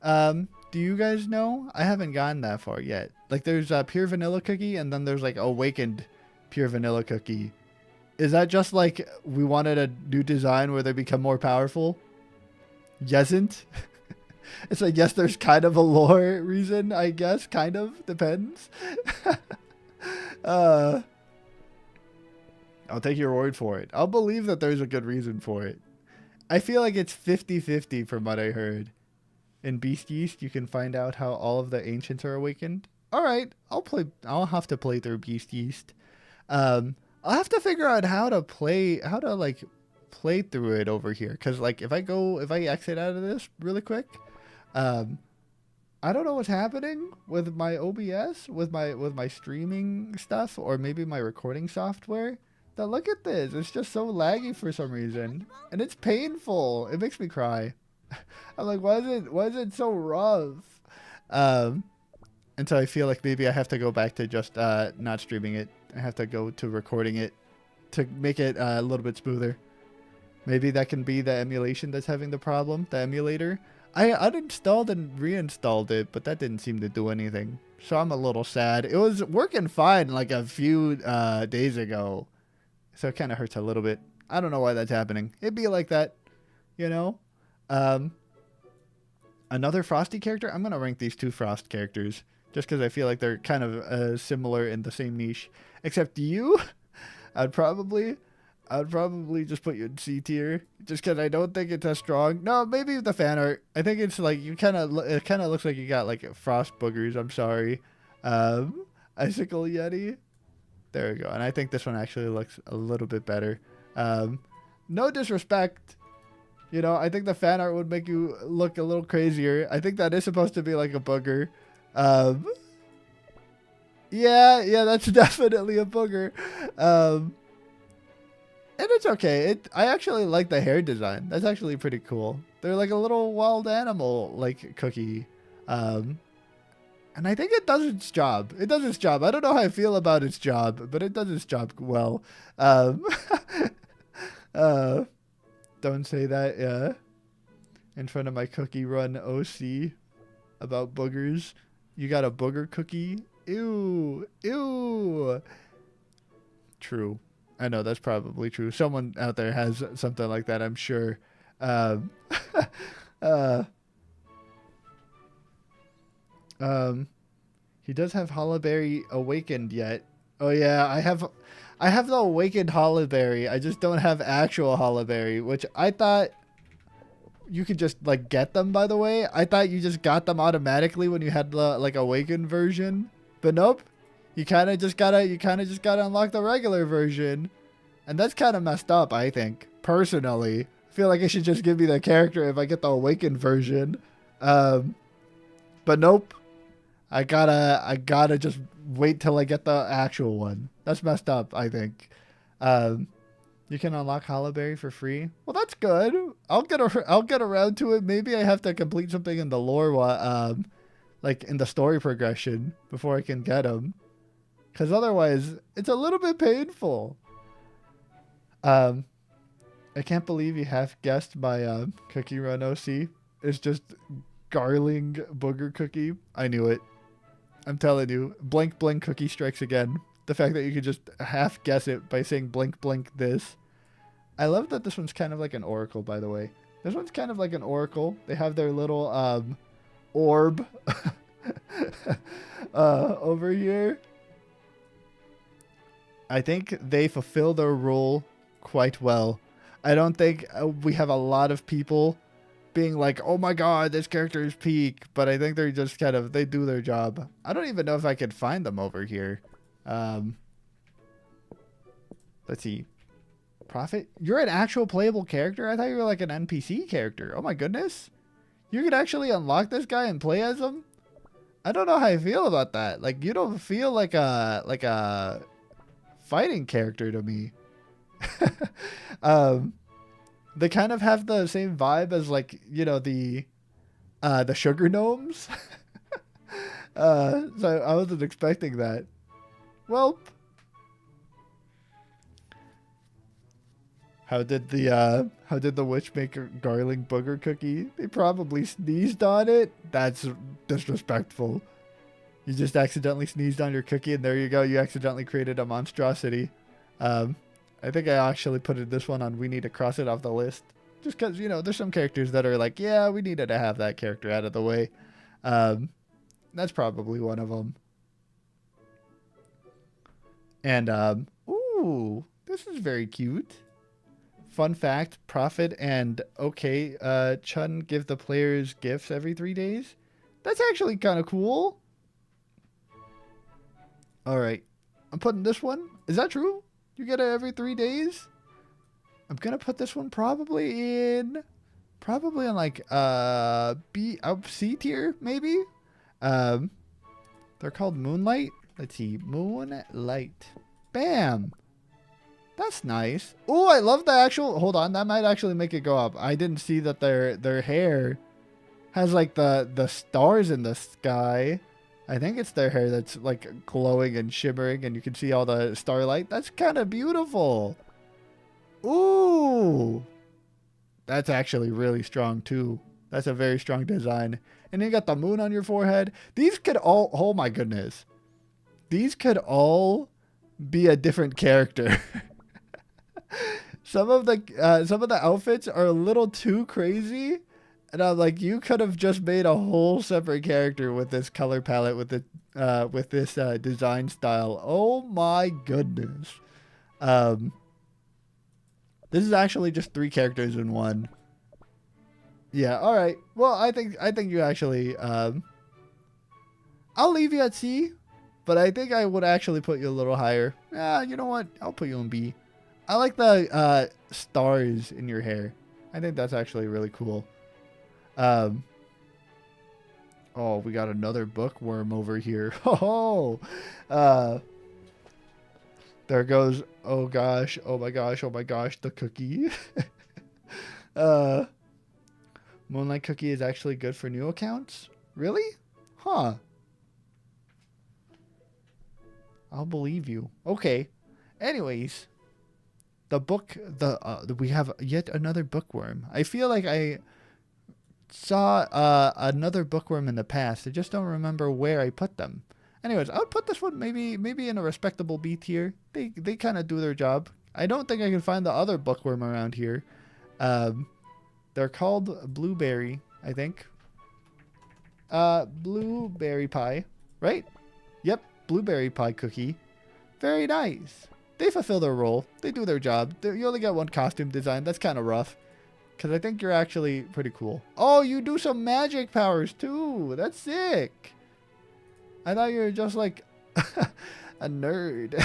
A: Do you guys know? I haven't gotten that far yet. Like there's a pure vanilla cookie and then there's like awakened pure vanilla cookie. Is that just like we wanted a new design where they become more powerful? Yesn't? It's like, yes, there's kind of a lore reason, I guess. Kind of. Depends. I'll take your word for it. I'll believe that there's a good reason for it. I feel like it's 50-50 from what I heard. In Beast Yeast, you can find out how all of the ancients are awakened. All right, I'll have to play through Beast Yeast. I'll have to figure out how to play through it over here. Cause like if I exit out of this really quick, I don't know what's happening with my OBS, with my streaming stuff, or maybe my recording software. But look at this. It's just so laggy for some reason. And it's painful. It makes me cry. I'm like, why is it so rough? And so I feel like maybe I have to go back to just not streaming it. I have to go to recording it to make it a little bit smoother. Maybe that can be the emulation that's having the problem, the emulator. I uninstalled and reinstalled it, but that didn't seem to do anything. So I'm a little sad. It was working fine like a few days ago. So it kind of hurts a little bit. I don't know why that's happening. It'd be like that, you know? Another Frosty character? I'm going to rank these two Frost characters just because I feel like they're kind of similar in the same niche. Except you, I'd probably just put you in C tier just because I don't think it's as strong. No, maybe the fan art. I think it's like it kind of looks like you got like frost boogers. I'm sorry. Icicle Yeti. There we go. And I think this one actually looks a little bit better. No disrespect. You know, I think the fan art would make you look a little crazier. I think that is supposed to be like a booger. Yeah, that's definitely a booger. And it's okay. I actually like the hair design. That's actually pretty cool. They're like a little wild animal like cookie. And I think it does its job. It does its job. I don't know how I feel about its job, but it does its job well. Don't say that, yeah. In front of my cookie run OC about boogers. You got a booger cookie? Ew. Ew. True. I know that's probably true. Someone out there has something like that, I'm sure. He does have Hollaberry awakened yet. Oh yeah, I have the awakened Hollaberry. I just don't have actual Hollaberry, which I thought you could just like get them, by the way. I thought you just got them automatically when you had the like awakened version. But nope. You kind of just gotta unlock the regular version. And that's kind of messed up, I think. Personally. I feel like it should just give me the character if I get the awakened version. But nope. I gotta just wait till I get the actual one. That's messed up, I think. You can unlock Hollaberry for free. Well, that's good. I'll get around to it. Maybe I have to complete something in the lore, like in the story progression before I can get them. Because otherwise, it's a little bit painful. I can't believe you half guessed my Cookie Run OC. It's just Garling Booger Cookie. I knew it. I'm telling you. Blink Blink Cookie strikes again. The fact that you could just half guess it by saying blink blink this. I love that this one's kind of like an oracle, by the way. This one's kind of like an oracle. They have their little orb over here. I think they fulfill their role quite well. I don't think we have a lot of people being like, oh my god, this character is peak. But I think they're just kind of, they do their job. I don't even know if I could find them over here. Let's see. Prophet? You're an actual playable character? I thought you were like an NPC character. Oh my goodness. You could actually unlock this guy and play as him? I don't know how I feel about that. Like, you don't feel like a fighting character to me. They kind of have the same vibe as, like, you know, the sugar gnomes. So I wasn't expecting that. Well, how did the witch make a Garling Booger Cookie? They probably sneezed on it. That's disrespectful. You just accidentally sneezed on your cookie, and there you go. You accidentally created a monstrosity. I think I actually put this one on. We need to cross it off the list. Just because, you know, there's some characters that are like, yeah, we needed to have that character out of the way. That's probably one of them. And, ooh, this is very cute. Fun fact, Prophet and Chun give the players gifts every 3 days. That's actually kind of cool. All right. I'm putting this one. Is that true? You get it every 3 days? I'm going to put this one probably in like C tier maybe. They're called Moonlight. Let's see. Moonlight. Bam. That's nice. Oh, I love the actual. Hold on, that might actually make it go up. I didn't see that their hair has like the stars in the sky. I think it's their hair that's like glowing and shimmering, and you can see all the starlight. That's kind of beautiful. Ooh, that's actually really strong too. That's a very strong design. And then you got the moon on your forehead. These could all. Oh my goodness, these could all be a different character. Some of the outfits are a little too crazy, and I'm like, you could have just made a whole separate character with this color palette, with this design style. Oh my goodness. This is actually just 3 characters in one. Yeah. All right. Well, I think you actually. I'll leave you at C, but I think I would actually put you a little higher. You know what? I'll put you in B. I like the stars in your hair. I think that's actually really cool. Oh, we got another bookworm over here. Oh, there goes. Oh gosh. Oh my gosh. Oh my gosh. The cookie. Moonlight Cookie is actually good for new accounts. Really? Huh. I'll believe you. Okay. Anyways. We have yet another bookworm. I feel like I saw another bookworm in the past. I just don't remember where I put them. Anyways, I would put this one maybe in a respectable B tier. They kind of do their job. I don't think I can find the other bookworm around here. They're called Blueberry, I think. Blueberry pie, right? Yep, blueberry pie cookie. Very nice. They fulfill their role. They do their job. You only get one costume design. That's kind of rough. Because I think you're actually pretty cool. Oh, you do some magic powers too. That's sick. I thought you were just like a nerd.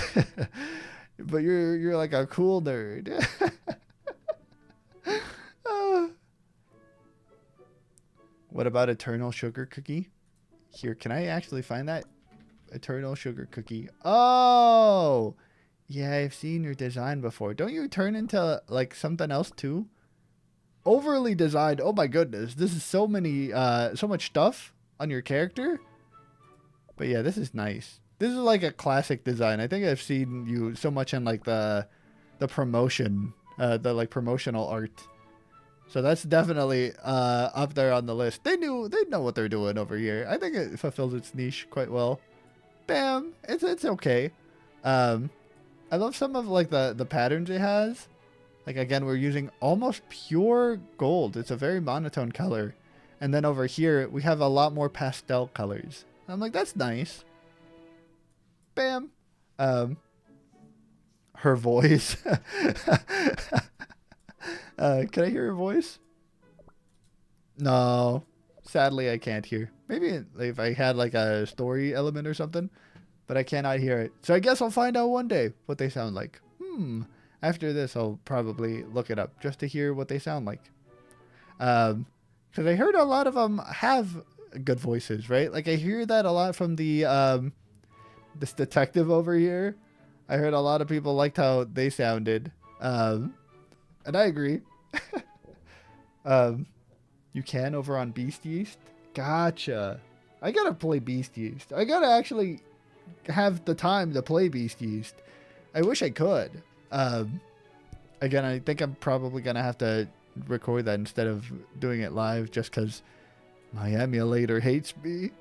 A: But you're like a cool nerd. What about Eternal Sugar Cookie? Here, can I actually find that? Eternal Sugar Cookie. Oh! Yeah, I've seen your design before. Don't you turn into like something else too? Overly designed. Oh my goodness. This is so much stuff on your character. But yeah, this is nice. This is like a classic design. I think I've seen you so much in like the promotion, the like promotional art. So that's definitely up there on the list. They know what they're doing over here. I think it fulfills its niche quite well. Bam, it's okay. I love some of like the patterns it has. Like again, we're using almost pure gold. It's a very monotone color. And then over here, we have a lot more pastel colors. I'm like, that's nice. Bam. Her voice. Can I hear her voice? No. Sadly, I can't hear. Maybe if I had like a story element or something. But I cannot hear it. So I guess I'll find out one day what they sound like. After this, I'll probably look it up just to hear what they sound like. Because I heard a lot of them have good voices, right? Like I hear that a lot from this detective over here. I heard a lot of people liked how they sounded. And I agree. You can over on Beast Yeast? Gotcha. I gotta play Beast Yeast. I gotta actually have the time to play Beast Yeast. I wish I could. Again, I think I'm probably gonna have to record that instead of doing it live just because my emulator hates me.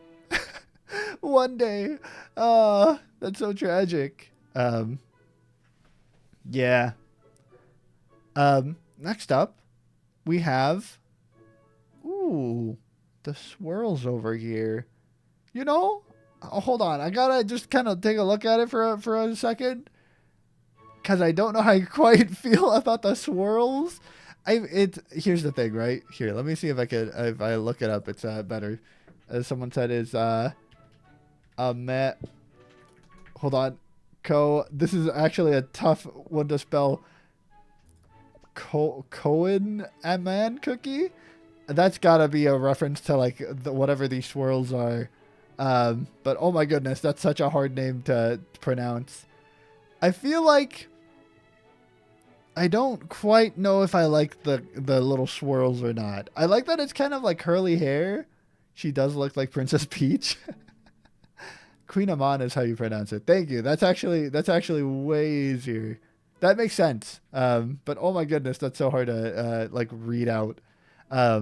A: One day. That's so tragic. Yeah. Next up, we have, ooh, the swirls over here. You know, hold on. I gotta just kind of take a look at it for a second, because I don't know how I quite feel about the swirls. Here's the thing, right? Here, let me see if I look it up, it's better. As someone said, is met. Hold on, This is actually a tough one to spell. Cohen man cookie. That's gotta be a reference to like whatever these swirls are. But oh my goodness, that's such a hard name to pronounce. I feel like I don't quite know if I like the little swirls or not. I like that it's kind of like curly hair. She does look like Princess Peach. Queen Amon is how you pronounce it. Thank you. That's actually way easier. That makes sense. But oh my goodness, that's so hard to like read out. I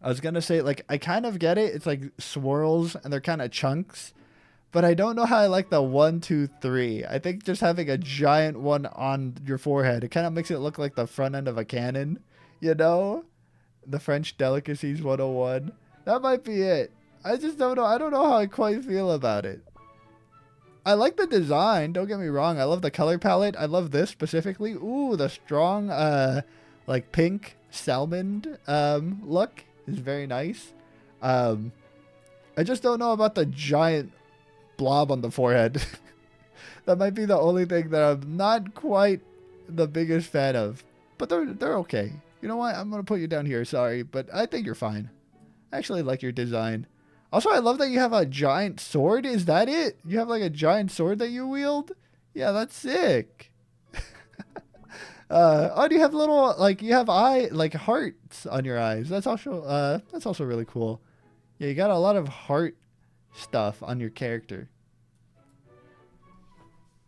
A: was gonna say, like, I kind of get it. It's like swirls and they're kind of chunks, but I don't know how I like the 1, 2, 3. I think just having a giant one on your forehead, it kind of makes it look like the front end of a cannon, you know? The French Delicacies 101. That might be it. I just don't know. I don't know how I quite feel about it. I like the design. Don't get me wrong. I love the color palette. I love this specifically. Ooh, the strong, like pink salmon, look is very nice. I just don't know about the giant blob on the forehead. That might be the only thing that I'm not quite the biggest fan of. But they're okay. You know what? I'm going to put you down here. Sorry, but I think you're fine. I actually like your design. Also, I love that you have a giant sword. Is that it? You have like a giant sword that you wield? Yeah, that's sick. Oh, do you have little, like, you have hearts on your eyes. That's also really cool. Yeah, you got a lot of heart stuff on your character.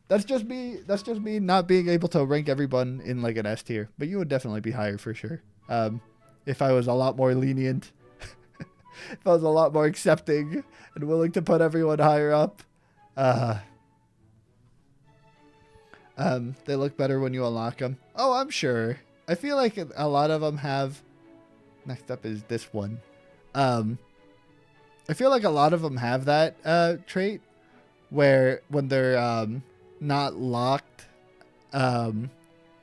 A: That's just me not being able to rank everyone in like an S tier, but you would definitely be higher for sure. If I was a lot more lenient, if I was a lot more accepting and willing to put everyone higher up. They look better when you unlock them. Oh, I'm sure. I feel like a lot of them have. Next up is this one. I feel like a lot of them have that trait where when they're not locked, how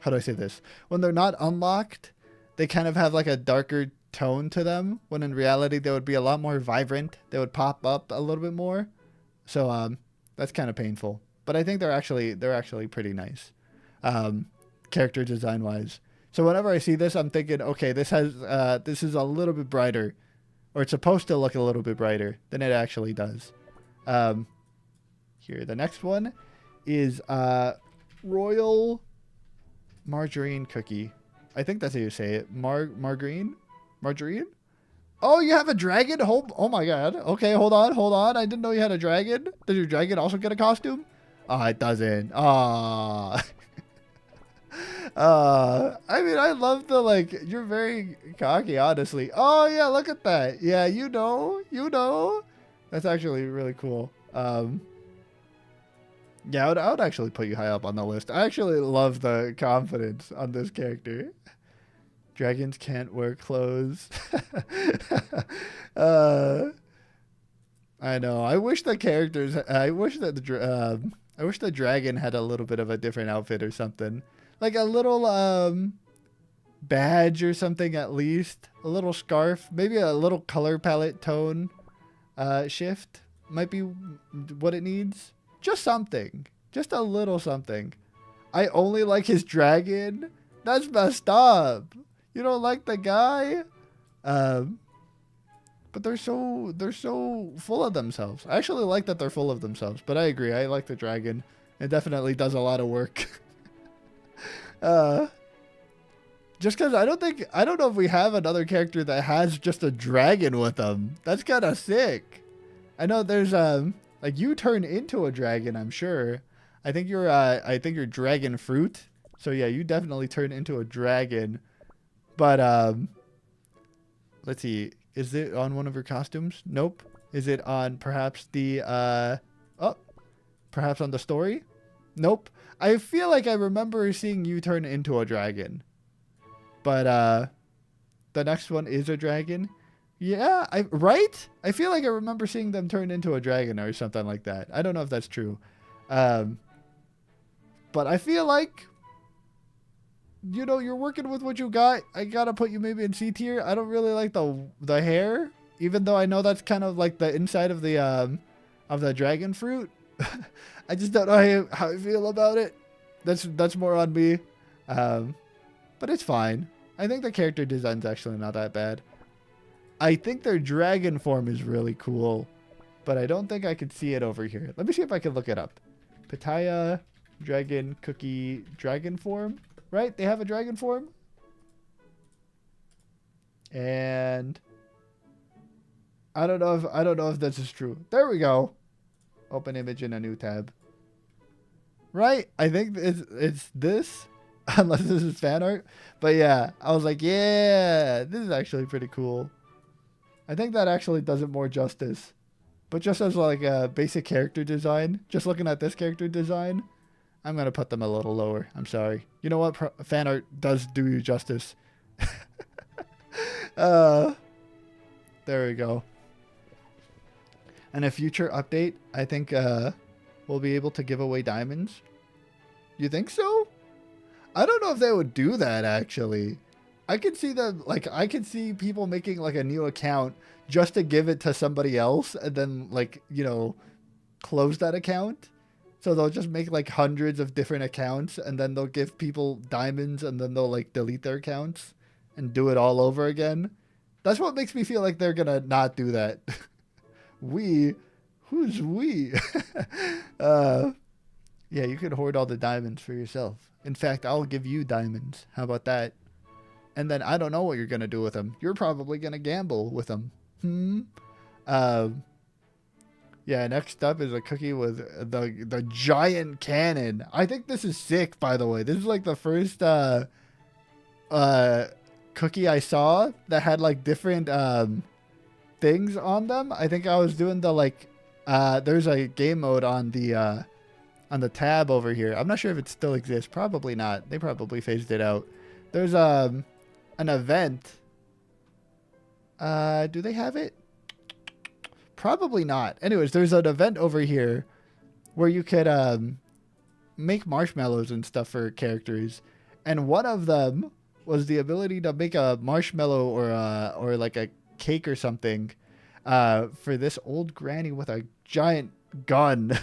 A: do I say this? When they're not unlocked, they kind of have like a darker tone to them, when in reality they would be a lot more vibrant. They would pop up a little bit more. So that's kind of painful. But I think they're actually pretty nice, character design wise. So whenever I see this, I'm thinking, okay, this is a little bit brighter, or it's supposed to look a little bit brighter than it actually does. Here, the next one is Royal Margarine Cookie. I think that's how you say it. Margarine. Oh, you have a dragon? Oh my god. Okay, hold on. I didn't know you had a dragon. Does your dragon also get a costume? Oh, it doesn't. I mean, I love the, like, you're very cocky, honestly. Oh, yeah, look at that. Yeah, you know. That's actually really cool. Yeah, I would actually put you high up on the list. I actually love the confidence on this character. Dragons can't wear clothes. I know. I wish the dragon had a little bit of a different outfit or something. Like a little badge or something at least. A little scarf. Maybe a little color palette tone shift might be what it needs. Just something. Just a little something. I only like his dragon? That's messed up. You don't like the guy? But they're so full of themselves. I actually like that they're full of themselves, but I agree. I like the dragon. It definitely does a lot of work. Just because I don't know if we have another character that has just a dragon with them. That's kind of sick. I know there's like you turn into a dragon, I'm sure. I think you're dragon fruit. So yeah, you definitely turn into a dragon. But let's see. Is it on one of her costumes? Nope. Is it on perhaps the perhaps on the story? Nope. I feel like I remember seeing you turn into a dragon. But the next one is a dragon. Yeah, right? I feel like I remember seeing them turn into a dragon or something like that. I don't know if that's true. But I feel like, you know, you're working with what you got. I gotta put you maybe in C tier. I don't really like the hair, even though I know that's kind of like the inside of the dragon fruit. I just don't know how I feel about it. That's more on me. But it's fine. I think the character design's actually not that bad. I think their dragon form is really cool, but I don't think I could see it over here. Let me see if I can look it up. Pitaya, dragon, cookie, dragon form. Right? They have a dragon form. And I don't know if this is true. There we go. Open image in a new tab. Right? I think it's this. Unless this is fan art. But yeah, I was like, yeah, this is actually pretty cool. I think that actually does it more justice. But just as like a basic character design, just looking at this character design, I'm going to put them a little lower. I'm sorry. You know what? Fan art does do you justice. There we go. And a future update, I think we'll be able to give away diamonds. You think so? I don't know if they would do that, actually. I could see them, like, I could see people making, like, a new account just to give it to somebody else and then, like, you know, close that account. So they'll just make, like, hundreds of different accounts and then they'll give people diamonds and then they'll, like, delete their accounts and do it all over again. That's what makes me feel like they're gonna not do that. Who's we? Yeah, you could hoard all the diamonds for yourself. In fact, I'll give you diamonds. How about that? And then I don't know what you're going to do with them. You're probably going to gamble with them. Yeah, next up is a cookie with the giant cannon. I think this is sick, by the way. This is like the first cookie I saw that had like different things on them. I think I was doing the like there's a game mode on the tab over here. I'm not sure if it still exists. Probably not. They probably phased it out. There's an event. Do they have it? Probably not. Anyways, there's an event over here where you could make marshmallows and stuff for characters, and one of them was the ability to make a marshmallow or like a cake or something for this old granny with a giant gun.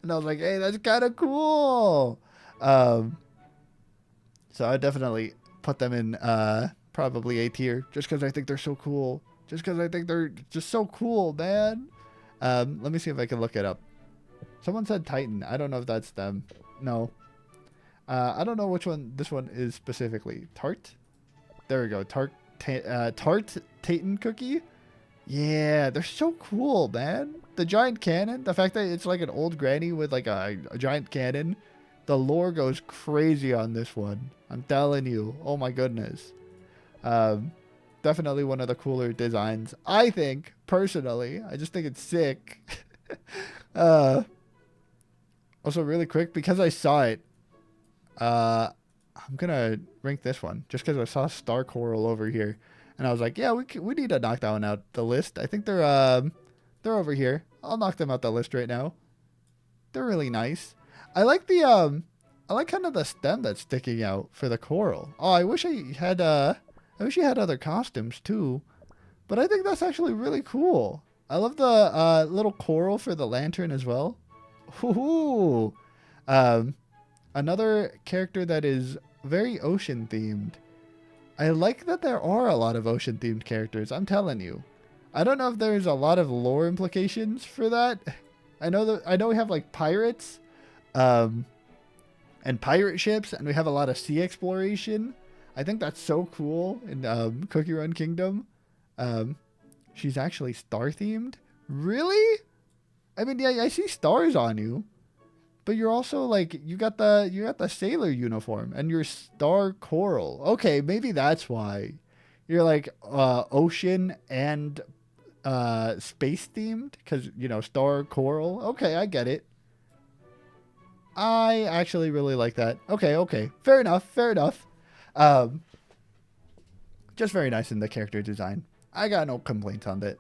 A: And I was like, hey, that's kind of cool. So I definitely put them in probably A tier just because I think they're so cool. Just because I think they're just so cool, man. Let me see if I can look it up. Someone said Titan. I don't know if that's them. No. I don't know which one this one is specifically. Tart? There we go. Tart Titan cookie? Yeah, they're so cool, man. The giant cannon, the fact that it's like an old granny with like a giant cannon, the lore goes crazy on this one. I'm telling you. Oh my goodness. Definitely one of the cooler designs, I think, personally. I just think it's sick. Also, really quick, because I saw it, I'm gonna rank this one just because I saw Star Coral over here. And I was like, yeah, we need to knock that one out the list. I think they're over here. I'll knock them out the list right now. They're really nice. I like the I like kind of the stem that's sticking out for the coral. Oh, I wish I had other costumes too. But I think that's actually really cool. I love the little coral for the lantern as well. Ooh. Another character that is very ocean themed. I like that there are a lot of ocean themed characters. I'm telling you. I don't know if there's a lot of lore implications for that. I know we have like pirates, and pirate ships, and we have a lot of sea exploration. I think that's so cool in Cookie Run Kingdom. She's actually star themed. Really? I mean, yeah, I see stars on you, but you're also like you got the sailor uniform and you're star coral. Okay, maybe that's why you're like ocean and space themed, because you know, star coral. Okay, I get it. I actually really like that. Okay, fair enough. Just very nice in the character design. I got no complaints on that.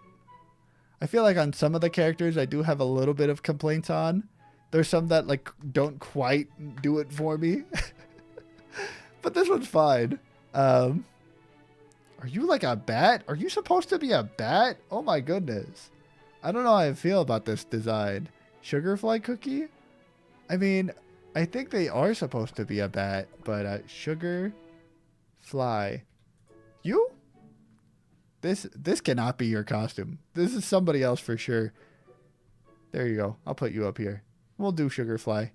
A: I feel like on some of the characters I do have a little bit of complaints on. There's some that like don't quite do it for me. But this one's fine. Are you like a bat? Are you supposed to be a bat? Oh my goodness. I don't know how I feel about this design. Sugarfly cookie? I mean, I think they are supposed to be a bat, but sugar fly. You? This cannot be your costume. This is somebody else for sure. There you go. I'll put you up here. We'll do Sugarfly.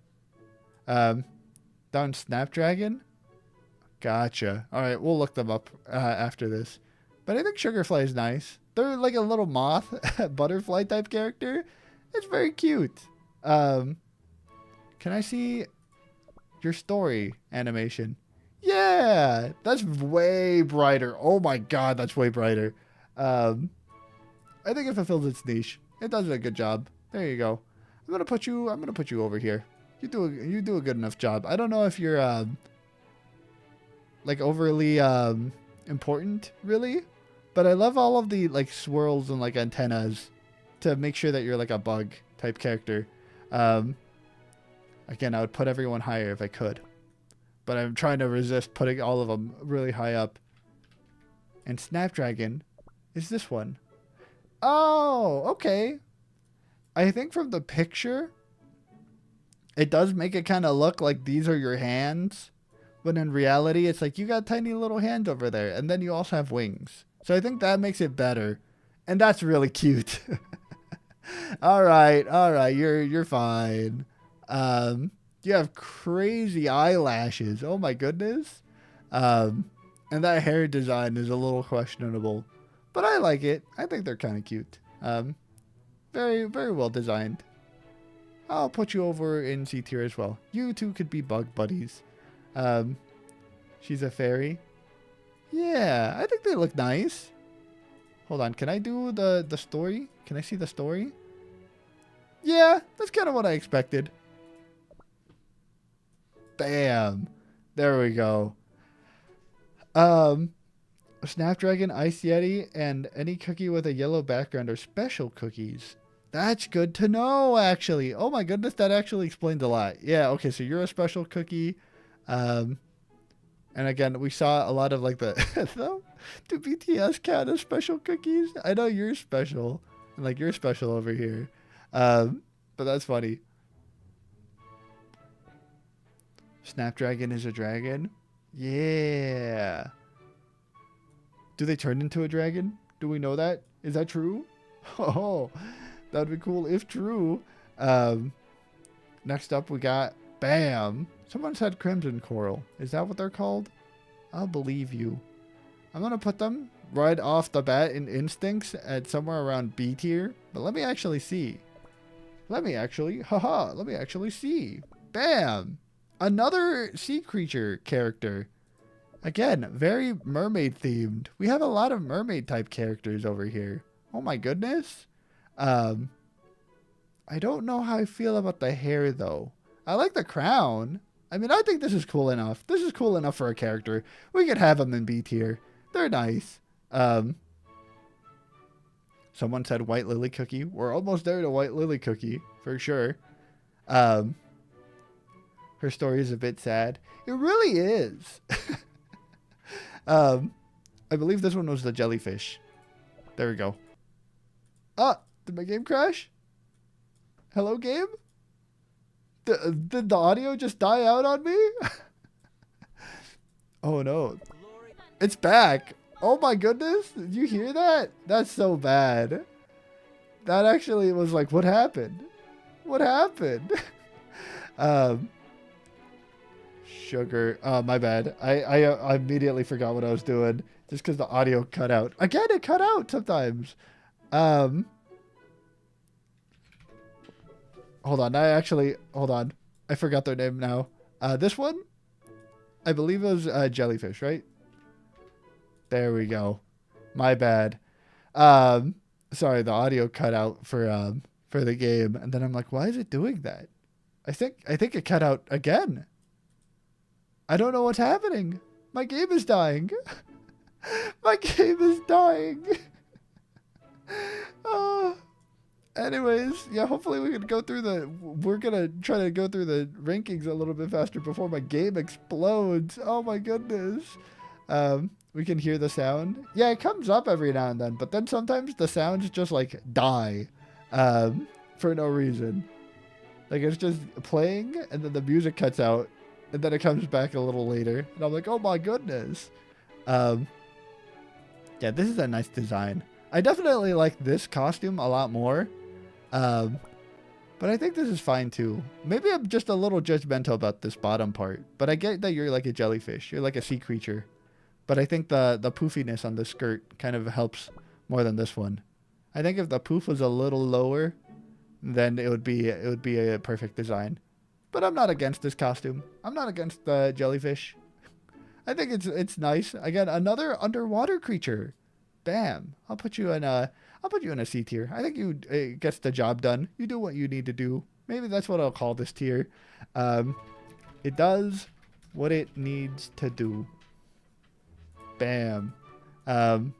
A: Down Snapdragon? Gotcha. Alright, we'll look them up after this. But I think Sugarfly is nice. They're like a little moth, butterfly type character. It's very cute. Can I see your story animation? Yeah, that's way brighter. Oh my god, that's way brighter. I think it fulfills its niche. It does a good job. There you go. I'm gonna put you over here. You do a good enough job. I don't know if you're like overly important, really, but I love all of the like swirls and like antennas to make sure that you're like a bug type character. Again, I would put everyone higher if I could. But I'm trying to resist putting all of them really high up. And Snapdragon is this one. Oh, okay. I think from the picture, it does make it kind of look like these are your hands. But in reality, it's like you got tiny little hands over there. And then you also have wings. So I think that makes it better. And that's really cute. All right. You're fine. You have crazy eyelashes. Oh my goodness. And that hair design is a little questionable, but I like it. I think they're kind of cute. Very, very well designed. I'll put you over in C tier as well. You two could be bug buddies. She's a fairy. Yeah, I think they look nice. Hold on. Can I do the story? Can I see the story? Yeah, that's kind of what I expected. Bam. There we go. Snapdragon, Ice Yeti, and any cookie with a yellow background are special cookies. That's good to know, actually. Oh my goodness, that actually explains a lot. Yeah, okay, so you're a special cookie. And again, we saw a lot of like the do BTS count as special cookies? I know you're special. And like you're special over here. But that's funny. Snapdragon is a dragon? Yeah. Do they turn into a dragon? Do we know that? Is that true? Oh, that'd be cool if true. Next up we got Bam. Someone said Crimson Coral. Is that what they're called? I'll believe you. I'm going to put them right off the bat in instincts at somewhere around B tier. But let me actually see. Let me actually see. Bam. Another sea creature character. Again, very mermaid themed. We have a lot of mermaid type characters over here. Oh my goodness. I don't know how I feel about the hair though. I like the crown. I mean, I think this is cool enough. This is cool enough for a character. We could have them in B tier. They're nice. Someone said White Lily Cookie. We're almost there to White Lily Cookie for sure. Her story is a bit sad. It really is. I believe this one was the jellyfish. There we go. Ah, did my game crash? Hello, game? Did the audio just die out on me? Oh no. It's back. Oh my goodness. Did you hear that? That's so bad. That actually was like, what happened? What happened? Sugar. My bad. I immediately forgot what I was doing just because the audio cut out. Again, it cut out sometimes. Hold on. Hold on. I forgot their name now. This one, I believe it was jellyfish, right? There we go. My bad. Sorry, the audio cut out for the game, and then I'm like, why is it doing that? I think it cut out again. I don't know what's happening. My game is dying. My game is dying. Anyways, yeah, hopefully we can go through we're gonna try to go through the rankings a little bit faster before my game explodes. Oh my goodness. We can hear the sound. Yeah, it comes up every now and then, but then sometimes the sounds just like die, for no reason. Like it's just playing and then the music cuts out and then it comes back a little later. And I'm like, oh my goodness. Yeah, this is a nice design. I definitely like this costume a lot more. But I think this is fine too. Maybe I'm just a little judgmental about this bottom part, but I get that you're like a jellyfish. You're like a sea creature. But I think the poofiness on the skirt kind of helps more than this one. I think if the poof was a little lower, then it would be a perfect design. But I'm not against this costume. I'm not against the jellyfish. I think it's nice. Again, another underwater creature. Bam! I'll put you in a C tier. I think it gets the job done. You do what you need to do. Maybe that's what I'll call this tier. It does what it needs to do. Bam. And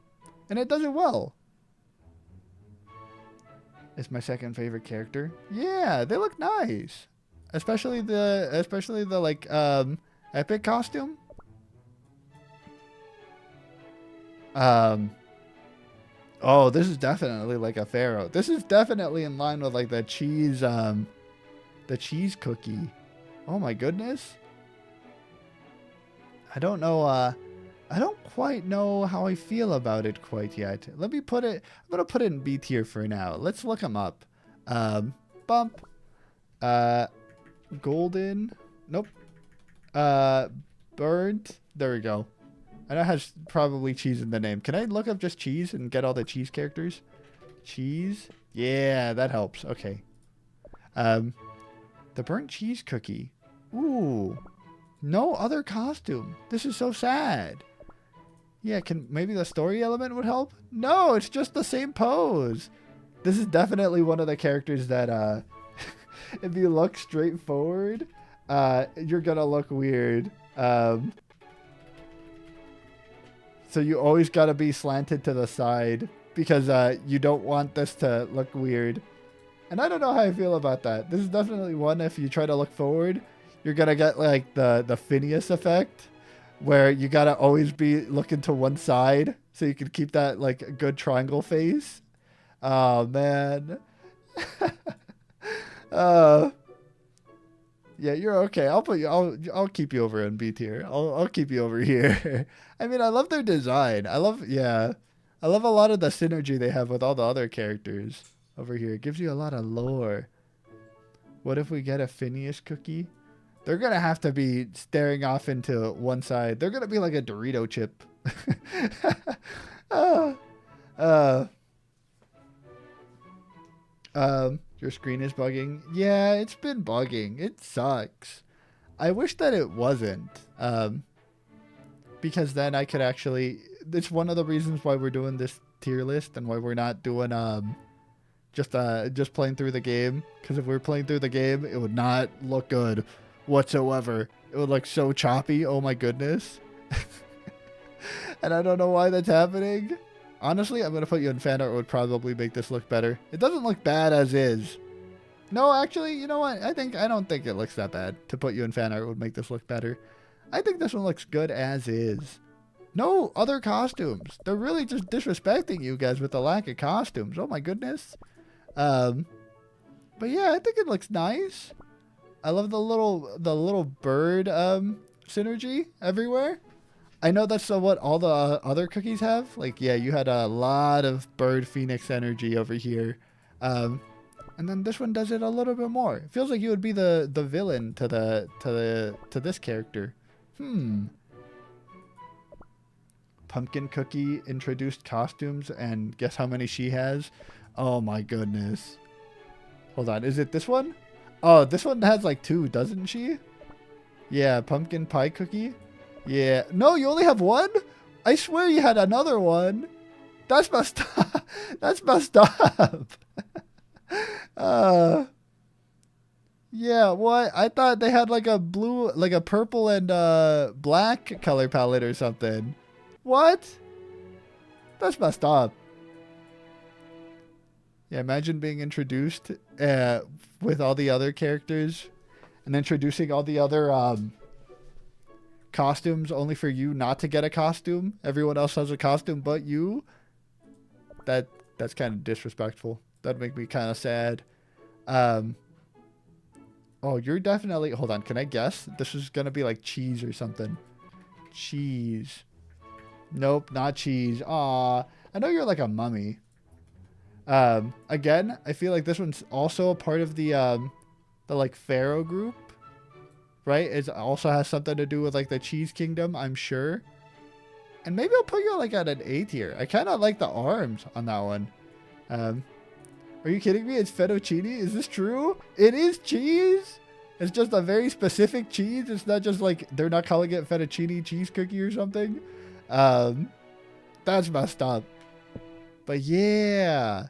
A: it does it well. It's my second favorite character. Yeah, they look nice. Especially the like epic costume. Oh, this is definitely like a pharaoh. This is definitely in line with like the cheese cookie. Oh my goodness. I don't know. I don't quite know how I feel about it quite yet. Let me put it. I'm gonna put it in B tier for now. Let's look them up. Bump. Golden. Nope. Burnt. There we go. I know it has probably cheese in the name. Can I look up just cheese and get all the cheese characters? Cheese? Yeah, that helps. Okay. The burnt cheese cookie. Ooh. No other costume. This is so sad. Yeah, maybe the story element would help? No, it's just the same pose. This is definitely one of the characters that, if you look straight forward, you're gonna look weird. So you always gotta be slanted to the side because you don't want this to look weird. And I don't know how I feel about that. This is definitely one, if you try to look forward, you're gonna get like the Phineas effect, where you gotta always be looking to one side so you can keep that like good triangle face. Oh man. Yeah, you're okay. I'll keep you over in B tier. I'll keep you over here. I mean, I love their design. I love a lot of the synergy they have with all the other characters over here. It gives you a lot of lore. What if we get a Phineas cookie? They're gonna have to be staring off into one side. They're gonna be like a Dorito chip. Your screen is bugging. Yeah, it's been bugging. It sucks. I wish that it wasn't. Because then I could actually... It's one of the reasons why we're doing this tier list and why we're not doing just playing through the game. Because if we were playing through the game, it would not look good whatsoever. It would look so choppy. Oh my goodness. And I don't know why that's happening. Honestly, I'm going to put you in fan art would probably make this look better. It doesn't look bad as is. No, actually, you know what? I don't think it looks that bad. To put you in fan art would make this look better. I think this one looks good as is. No other costumes. They're really just disrespecting you guys with the lack of costumes. Oh my goodness. But yeah, I think it looks nice. I love the little bird synergy everywhere. I know that's what all the other cookies have. Like, yeah, you had a lot of bird phoenix energy over here. And then this one does it a little bit more. It feels like you would be the villain to this character. Pumpkin cookie introduced costumes, and guess how many she has? Oh my goodness. Hold on, is it this one? Oh, this one has like 2, doesn't she? Yeah, pumpkin pie cookie. Yeah. No, you only have 1? I swear you had another one. That's messed up. That's messed up. Yeah, what? I thought they had like a blue, like a purple and black color palette or something. What? That's messed up. Yeah, imagine being introduced with all the other characters and introducing all the other costumes only for you not to get a costume. Everyone else has a costume but you. That's kind of disrespectful. That'd make me kind of sad. Oh, you're definitely... Hold on, can I guess? This is going to be like cheese or something. Cheese. Nope, not cheese. Aw, I know you're like a mummy. Again, I feel like this one's also a part of the like Pharaoh group. Right? It also has something to do with like the Cheese Kingdom, I'm sure. And maybe I'll put you like at an A tier. I kind of like the arms on that one. Are you kidding me? It's fettuccine? Is this true? It is cheese? It's just a very specific cheese. It's not just like they're not calling it fettuccine cheese cookie or something. That's messed up. But yeah.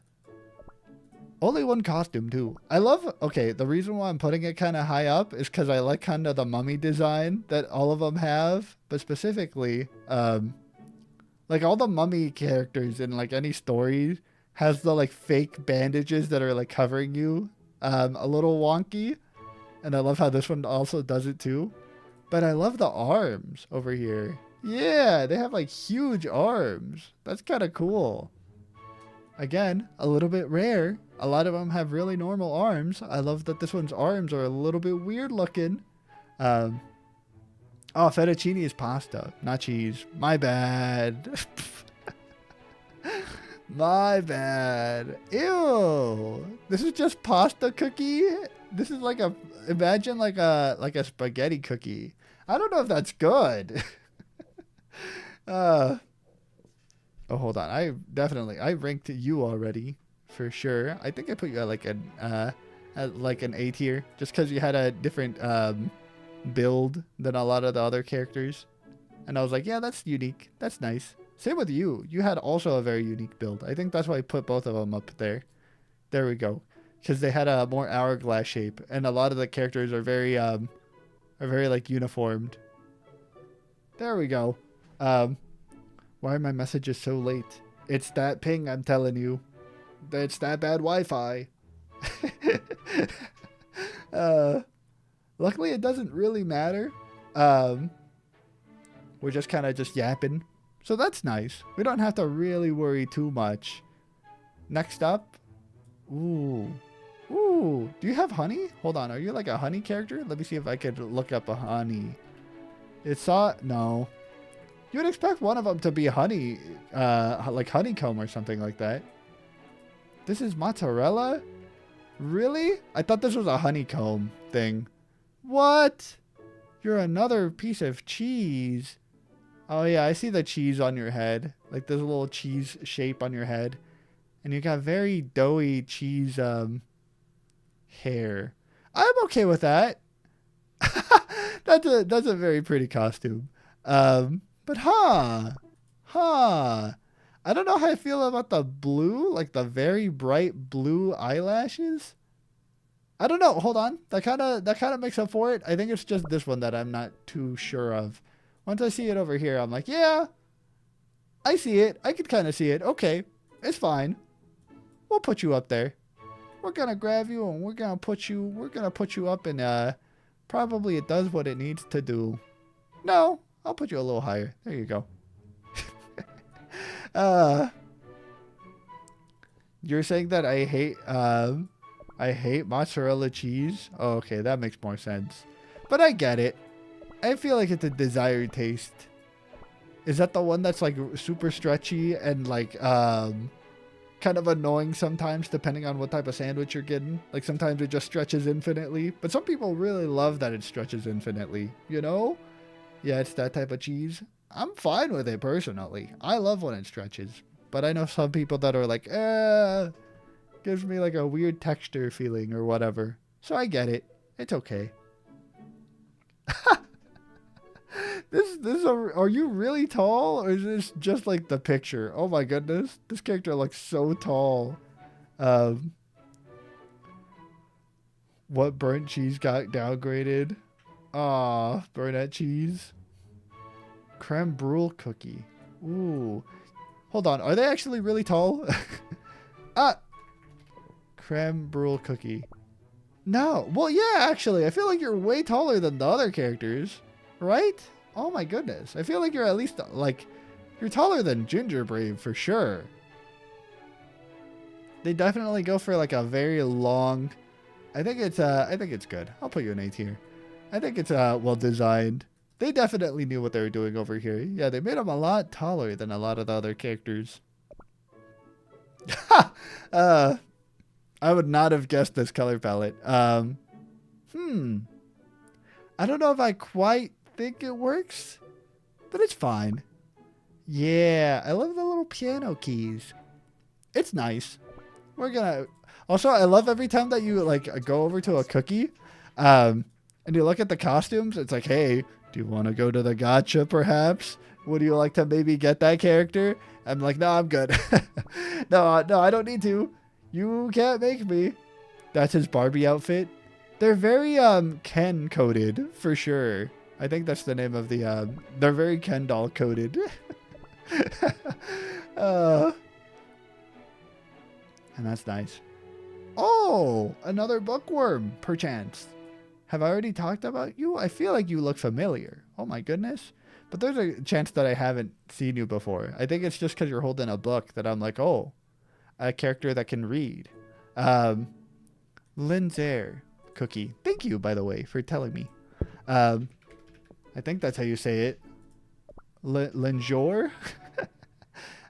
A: Only one costume too. I love, okay, the reason why I'm putting it kind of high up is because I like kind of the mummy design that all of them have. But specifically, like all the mummy characters in like any story has the like fake bandages that are like covering you a little wonky. And I love how this one also does it too. But I love the arms over here. Yeah, they have like huge arms. That's kind of cool. Again, a little bit rare. A lot of them have really normal arms. I love that this one's arms are a little bit weird looking. Oh, fettuccine is pasta, not cheese. My bad. My bad. Ew. This is just pasta cookie. This is like imagine like a spaghetti cookie. I don't know if that's good. Oh, hold on. I ranked you already for sure. I think I put you at like an A tier just because you had a different build than a lot of the other characters, and I was like, yeah, that's unique. That's nice. Same with you. You had also a very unique build. I think that's why I put both of them up there. There we go. Because they had a more hourglass shape, and a lot of the characters are very like uniformed. There we go. Why are my messages so late? It's that ping, I'm telling you. It's that bad Wi-Fi. Luckily, it doesn't really matter. We're just kind of just yapping. So that's nice. We don't have to really worry too much. Next up. Ooh. Ooh. Do you have honey? Hold on. Are you like a honey character? Let me see if I could look up a honey. No. You would expect one of them to be honey, like honeycomb or something like that. This is mozzarella? Really? I thought this was a honeycomb thing. What? You're another piece of cheese. Oh yeah, I see the cheese on your head. Like this little cheese shape on your head. And you got very doughy cheese hair. I'm okay with that. That's a very pretty costume. But I don't know how I feel about the blue, like the very bright blue eyelashes. I don't know. Hold on. That kind of makes up for it. I think it's just this one that I'm not too sure of. Once I see it over here, I'm like, yeah, I see it. I could kind of see it. Okay, it's fine. We'll put you up there. We're gonna grab you and we're gonna put you up and probably it does what it needs to do. No, I'll put you a little higher. There you go. You're saying that I hate mozzarella cheese? Oh, okay, that makes more sense. But I get it. I feel like it's a desired taste. Is that the one that's like super stretchy and like kind of annoying sometimes depending on what type of sandwich you're getting? Like sometimes it just stretches infinitely, but some people really love that it stretches infinitely, you know? Yeah, it's that type of cheese. I'm fine with it personally. I love when it stretches. But I know some people that are like, gives me like a weird texture feeling or whatever. So I get it. It's okay. Are you really tall, or is this just like the picture? Oh my goodness, this character looks so tall. What burnt cheese got downgraded? Ah, Burnett cheese. Creme brulee cookie. Ooh, Hold on. Are they actually really tall? Ah! Creme brulee cookie. No. Well, yeah, actually. I feel like you're way taller than the other characters. Right? Oh my goodness. I feel like you're at least, like, you're taller than Ginger Brave for sure. They definitely go for like a very long... I think it's good. I'll put you in A tier. I think it's well designed. They definitely knew what they were doing over here. Yeah, they made him a lot taller than a lot of the other characters. I would not have guessed this color palette. I don't know if I quite think it works, but it's fine. Yeah, I love the little piano keys. It's nice. We're gonna... Also, I love every time that you like go over to a cookie, and you look at the costumes. It's like, hey, do you want to go to the gacha perhaps? Would you like to maybe get that character? I'm like, no, I'm good. No, I don't need to. You can't make me. That's his Barbie outfit. They're very Ken coded for sure. I think that's the name of the they're very Ken doll coded. And that's nice. Oh, another bookworm, perchance. Have I already talked about you? I feel like you look familiar. Oh my goodness. But there's a chance that I haven't seen you before. I think it's just because you're holding a book that I'm like, oh, a character that can read. Linzair cookie. Thank you, by the way, for telling me. I think that's how you say it. Linjor?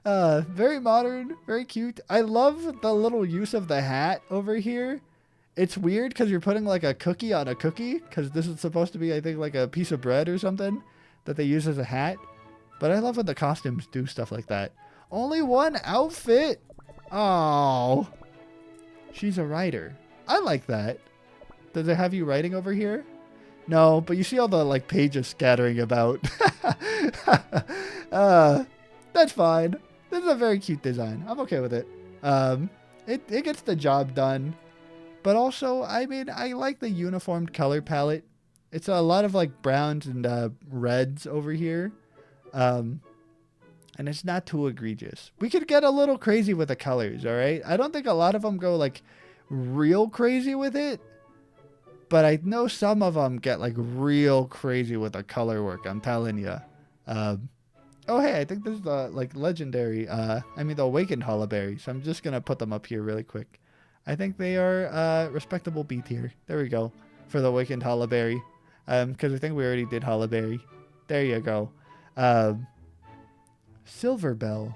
A: Very modern, very cute. I love the little use of the hat over here. It's weird because you're putting like a cookie on a cookie because this is supposed to be, I think, like a piece of bread or something that they use as a hat. But I love when the costumes do stuff like that. Only one outfit? Oh. She's a writer. I like that. Does it have you writing over here? No, but you see all the like pages scattering about. That's fine. This is a very cute design. I'm okay with it. It gets the job done. But also, I mean, I like the uniformed color palette. It's a lot of like browns and reds over here. And it's not too egregious. We could get a little crazy with the colors, all right? I don't think a lot of them go like real crazy with it. But I know some of them get like real crazy with the color work. I'm telling you. Oh, hey, I think this is the like legendary, the awakened Hollaberry. So I'm just going to put them up here really quick. I think they are respectable B tier. There we go. For the awakened Hollaberry. Because I think we already did Hollaberry. There you go. Silverbell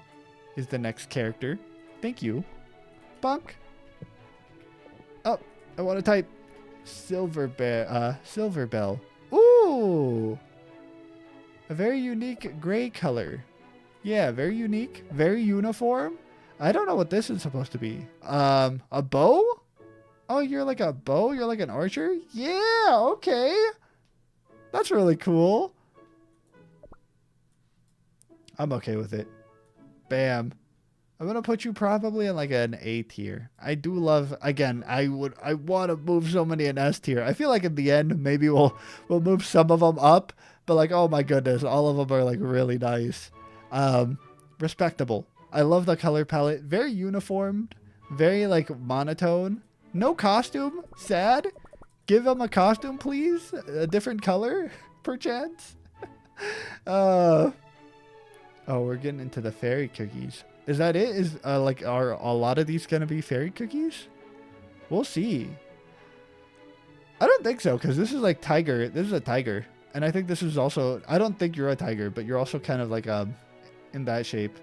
A: is the next character. Thank you. Bunk. Oh, I want to type Silverbell. Ooh. A very unique gray color. Yeah, very unique. Very uniform. I don't know what this is supposed to be. A bow? Oh, you're like a bow? You're like an archer? Yeah, okay. That's really cool. I'm okay with it. Bam. I'm going to put you probably in like an A tier. I do love, again, I want to move so many in S tier. I feel like in the end, maybe we'll move some of them up. But like, oh my goodness, all of them are like really nice. Respectable. I love the color palette. Very uniformed. Very like monotone. No costume. Sad. Give them a costume, please. A different color, perchance. Oh, we're getting into the fairy cookies. Is that it? Is are a lot of these gonna be fairy cookies? We'll see. I don't think so, because this is like tiger. This is a tiger. And I think this is also, I don't think you're a tiger, but you're also kind of like in that shape.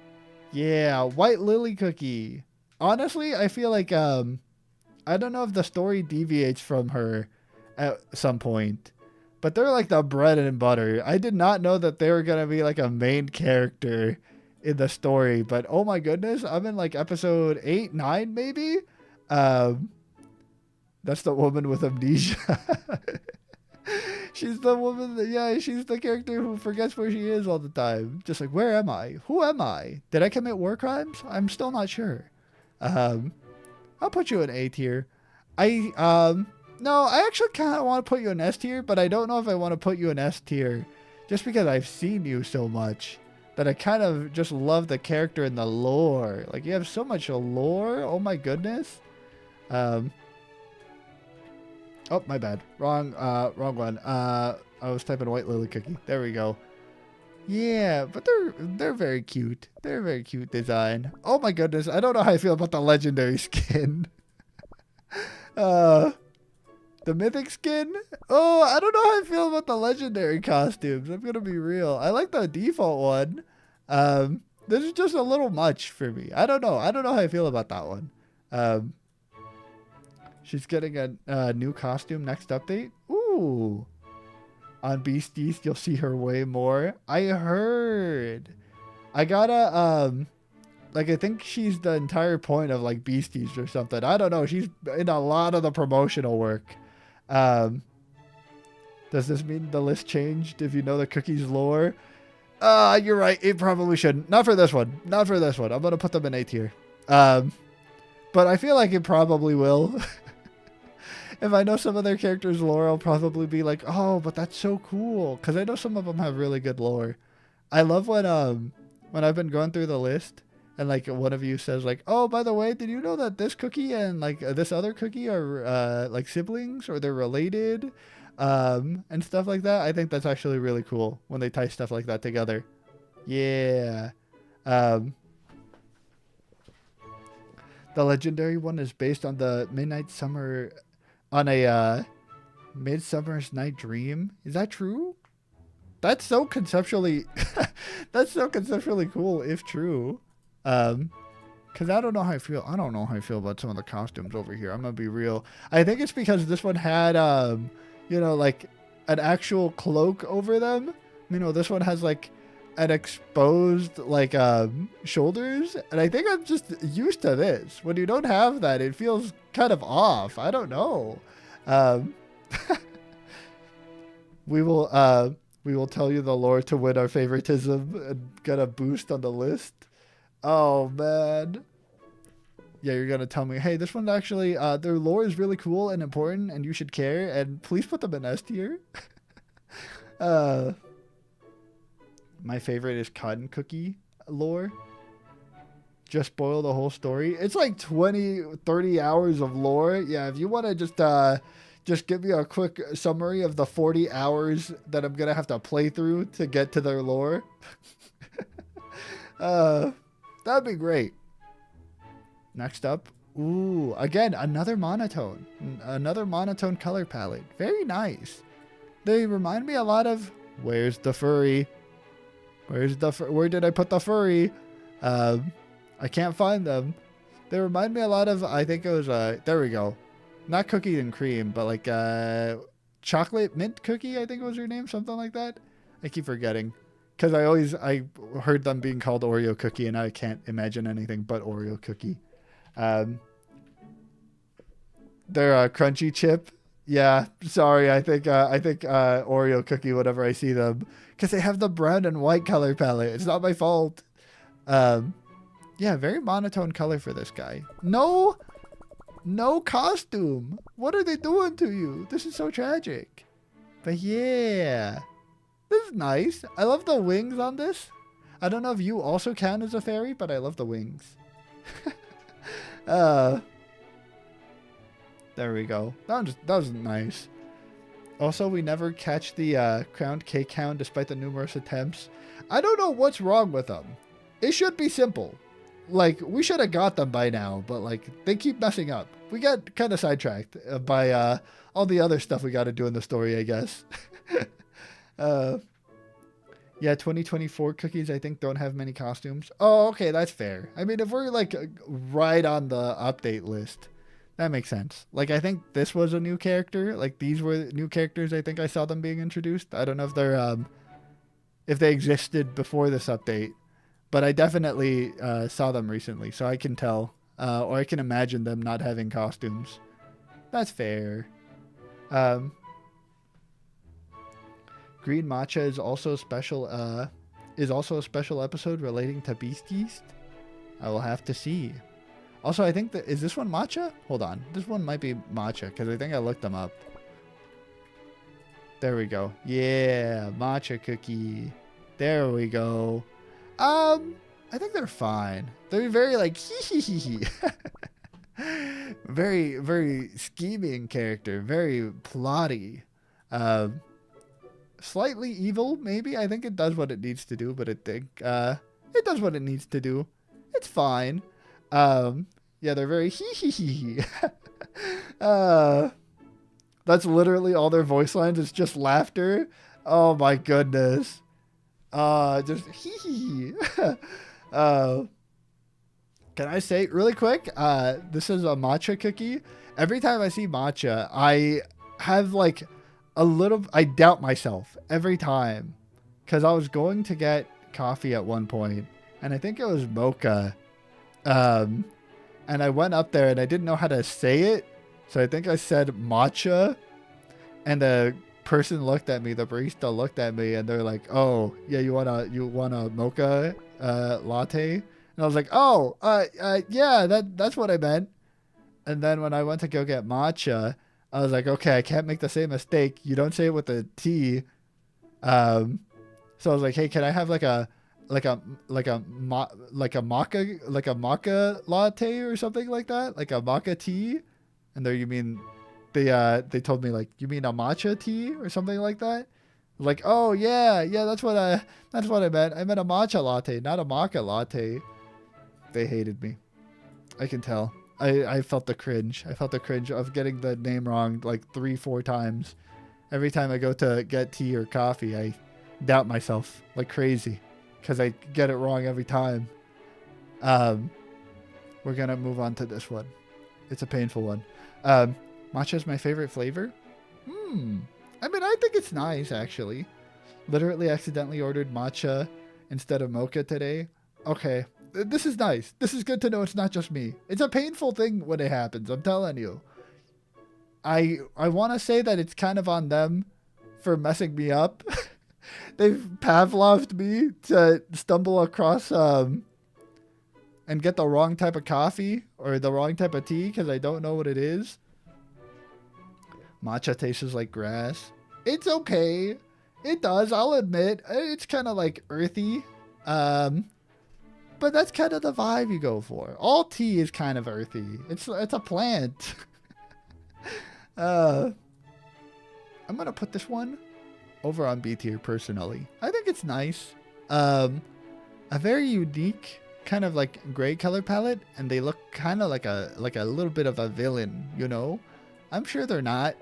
A: Yeah, white lily cookie. Honestly, I feel like I don't know if the story deviates from her at some point, but they're like the bread and butter. I did not know that they were gonna be like a main character in the story, but oh my goodness, I'm in like episode 8, 9 maybe. That's the woman with amnesia. She's the woman that, yeah, she's the character who forgets where she is all the time. Just like, where am I? Who am I? Did I commit war crimes? I'm still not sure. I'll put you in A tier. No, I actually kind of want to put you in S tier, but I don't know if I want to put you in S tier just because I've seen you so much that I kind of just love the character and the lore. Like, you have so much lore. Oh my goodness. Oh, my bad. Wrong one. I was typing White Lily Cookie. There we go. Yeah, but they're very cute. They're a very cute design. Oh my goodness, I don't know how I feel about the legendary skin. The mythic skin? Oh, I don't know how I feel about the legendary costumes. I'm gonna be real. I like the default one. This is just a little much for me. I don't know. I don't know how I feel about that one. She's getting a new costume next update. Ooh. On Beasties, you'll see her way more. I heard. I gotta, like, I think she's the entire point of, like, Beasties or something. I don't know. She's in a lot of the promotional work. Does this mean the list changed if you know the cookies lore? You're right. It probably shouldn't. Not for this one. Not for this one. I'm gonna put them in A tier. But I feel like it probably will. If I know some of their characters' lore, I'll probably be like, oh, but that's so cool. Because I know some of them have really good lore. I love when I've been going through the list and, like, one of you says, like, oh, by the way, did you know that this cookie and, like, this other cookie are, like, siblings or they're related? And stuff like that. I think that's actually really cool when they tie stuff like that together. Yeah. The legendary one is based on the Midnight Summer... on a Midsummer's Night Dream. Is that true? That's so conceptually that's so conceptually cool if true. Cause I don't know how I feel. I don't know how I feel about some of the costumes over here. I'm gonna be real. I think it's because this one had you know, like an actual cloak over them. You know, this one has like an exposed like shoulders, and I think I'm just used to this. When you don't have that, it feels kind of off. I don't know. We will tell you the lore to win our favoritism and get a boost on the list. Oh man. Yeah, you're gonna tell me, hey, this one's actually their lore is really cool and important and you should care, and please put them in S tier. My favorite is Cotton Cookie lore. Just spoil the whole story. It's like 20-30 hours of lore. Yeah, if you want to just give me a quick summary of the 40 hours that I'm going to have to play through to get to their lore. That'd be great. Next up. Ooh, again, another monotone. Another monotone color palette. Very nice. They remind me a lot of... Where's the furry? Where did I put the furry? I can't find them. They remind me a lot of, I think it was, there we go. Not cookies and cream, but like, chocolate mint cookie, I think was her name, something like that. I keep forgetting. Because I heard them being called Oreo cookie, and I can't imagine anything but Oreo cookie. They're a crunchy chip. Yeah, sorry. I think Oreo cookie whenever I see them, because they have the brown and white color palette. It's not my fault. Yeah, very monotone color for this guy. No costume. What are they doing to you? This is so tragic. But yeah, this is nice. I love the wings on this. I don't know if you also count as a fairy, but I love the wings. There we go. That was nice. Also, we never catch the crowned cake hound despite the numerous attempts. I don't know what's wrong with them. It should be simple. Like, we should have got them by now, but like, they keep messing up. We got kind of sidetracked by all the other stuff we got to do in the story, I guess. Yeah, 2024 cookies, I think, don't have many costumes. Oh, okay, that's fair. I mean, if we're like right on the update list, that makes sense. Like, I think this was a new character. Like, these were new characters. I think I saw them being introduced. I don't know if they're if they existed before this update, but I definitely saw them recently, so I can tell, or I can imagine them not having costumes. That's fair. Green Matcha is also a special episode relating to Beasties. I will have to see. Also, I think is this one Matcha? Hold on. This one might be Matcha, because I think I looked them up. There we go. Yeah, Matcha cookie. There we go. I think they're fine. They're very like hee. Very, very scheming character. Very plotty. Slightly evil, maybe. I think it does what it needs to do, but it does what it needs to do. It's fine. Yeah, they're very hee. That's literally all their voice lines. It's just laughter. Oh my goodness. Just hee. Can I say really quick? This is a matcha cookie. Every time I see matcha, I have like I doubt myself every time. Because I was going to get coffee at one point, and I think it was mocha. And I went up there and I didn't know how to say it. So I think I said matcha. And the person looked at me, the barista looked at me, and they're like, "Oh, yeah, you want a mocha latte?" And I was like, "Oh, yeah, that's what I meant." And then when I went to go get matcha, I was like, "Okay, I can't make the same mistake. You don't say it with a T." So I was like, "Hey, can I have like a maca latte or something like that, like a maca tea?" And there, you mean they told me like, "You mean a matcha tea or something like that?" Like, "Oh yeah, that's what I meant. I meant a matcha latte, not a maca latte." They hated me. I can tell. I felt the cringe. I felt the cringe of getting the name wrong like 3-4 times. Every time I go to get tea or coffee, I doubt myself like crazy because I get it wrong every time. We're gonna move on to this one. It's a painful one. Matcha is my favorite flavor. I mean, I think it's nice actually. Literally accidentally ordered matcha instead of mocha today. Okay, this is nice. This is good to know it's not just me. It's a painful thing when it happens, I'm telling you. I want to say that it's kind of on them for messing me up. They've Pavloved me to stumble across and get the wrong type of coffee or the wrong type of tea because I don't know what it is. Matcha tastes like grass. It's okay. It does, I'll admit. It's kind of like earthy. But that's kind of the vibe you go for. All tea is kind of earthy. It's a plant. I'm going to put this one over on B tier personally. I think it's nice. A very unique kind of like gray color palette, and they look kind of like a little bit of a villain, you know? I'm sure they're not.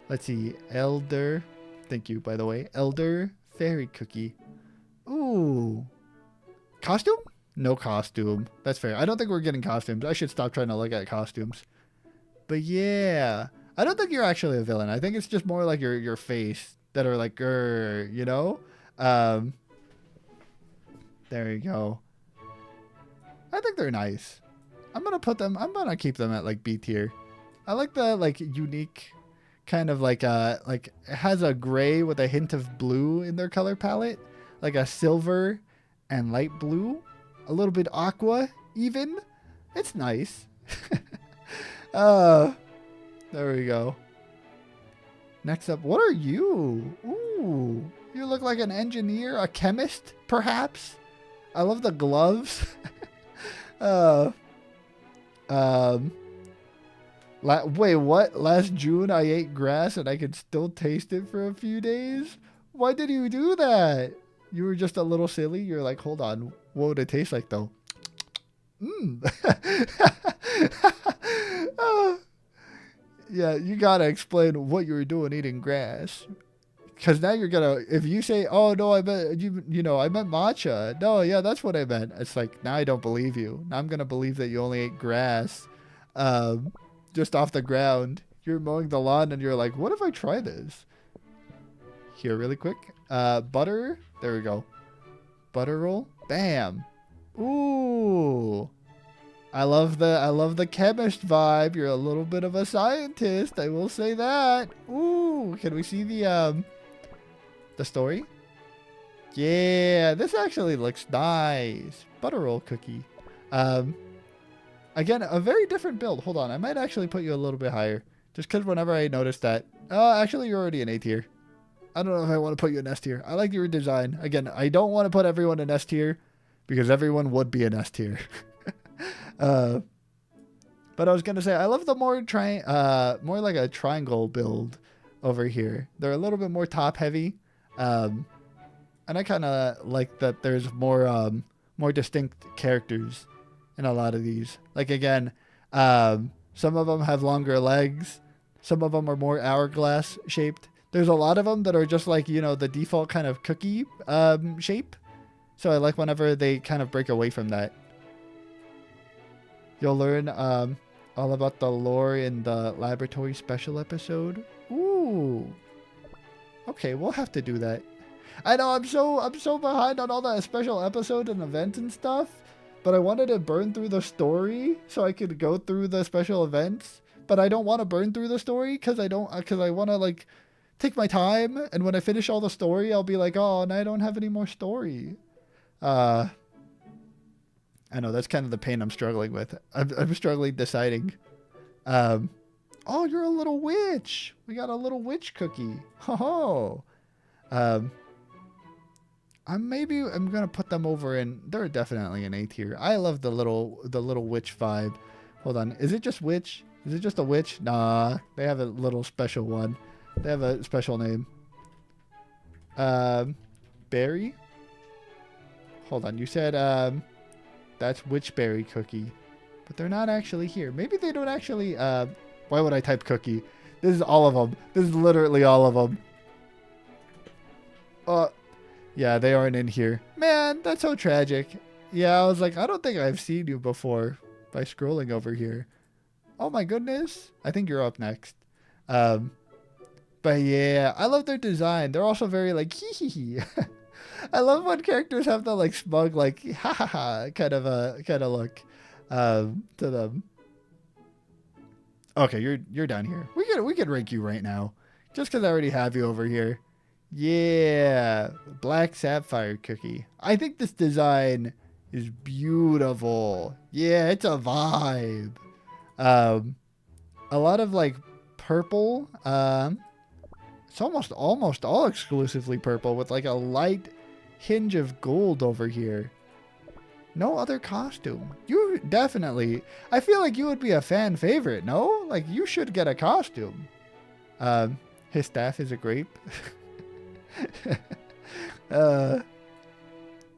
A: Let's see. Elder. Thank you, by the way. Elder Fairy Cookie. Ooh. Costume? No costume. That's fair. I don't think we're getting costumes. I should stop trying to look at costumes. But yeah. I don't think you're actually a villain. I think it's just more like your face that are like, grr, you know? There you go. I think they're nice. I'm going to keep them at like B tier. I like the like unique kind of like it has a gray with a hint of blue in their color palette, like a silver and light blue, a little bit aqua even. It's nice. There we go. Next up, what are you? Ooh, you look like an engineer, a chemist, perhaps. I love the gloves. Wait, what? Last June I ate grass and I could still taste it for a few days? Why did you do that? You were just a little silly? You're like, hold on, what would it taste like though? Yeah, you gotta explain what you were doing eating grass. Because now you're gonna, if you say, oh no, I meant, I meant matcha. No, yeah, that's what I meant. It's like, now I don't believe you. Now I'm gonna believe that you only ate grass. Just off the ground. You're mowing the lawn and you're like, what if I try this? Here, really quick. Butter. There we go. Butter roll. Bam. Ooh. I love the chemist vibe. You're a little bit of a scientist. I will say that. Ooh. Can we see the story? Yeah, this actually looks nice. Butter roll cookie. Again, a very different build. Hold on. I might actually put you a little bit higher. Just because whenever I notice that... actually, you're already an A tier. I don't know if I want to put you in S tier. I like your design. Again, I don't want to put everyone in S tier because everyone would be in S tier. But I was gonna say I love the more like a triangle build over here. They're a little bit more top heavy, and I kind of like that. There's more distinct characters in a lot of these. Like again, some of them have longer legs. Some of them are more hourglass shaped. There's a lot of them that are just like, you know, the default kind of cookie shape. So I like whenever they kind of break away from that. You'll learn all about the lore in the laboratory special episode. Ooh. Okay, we'll have to do that. I know I'm so behind on all that special episodes and events and stuff, but I wanted to burn through the story so I could go through the special events. But I don't want to burn through the story because I want to like take my time, and when I finish all the story, I'll be like, oh, and I don't have any more story. I know that's kind of the pain I'm struggling with. I'm struggling deciding. Oh, you're a little witch. We got a little witch cookie. Ho ho. I'm gonna put them over in. They're definitely an A tier. I love the little witch vibe. Hold on, is it just witch? Is it just a witch? Nah, they have a little special one. They have a special name. Berry. Hold on, you said that's witchberry cookie, but they're not actually here. Maybe they don't actually. Why would I type cookie? This is all of them. This is literally all of them. Yeah, they aren't in here. Man, that's so tragic. Yeah, I was like, I don't think I've seen you before by scrolling over here. Oh my goodness. I think you're up next. But yeah, I love their design. They're also very like, hee hee hee. I love when characters have the like smug, like, ha ha ha kind of look to them. Okay, you're down here. We could rank you right now. Just because I already have you over here. Yeah, black sapphire cookie. I think this design is beautiful. Yeah, it's a vibe. A lot of like purple. It's almost all exclusively purple with like a light hinge of gold over here. No other costume. You definitely. I feel like you would be a fan favorite. No, like you should get a costume. His staff is a grape. There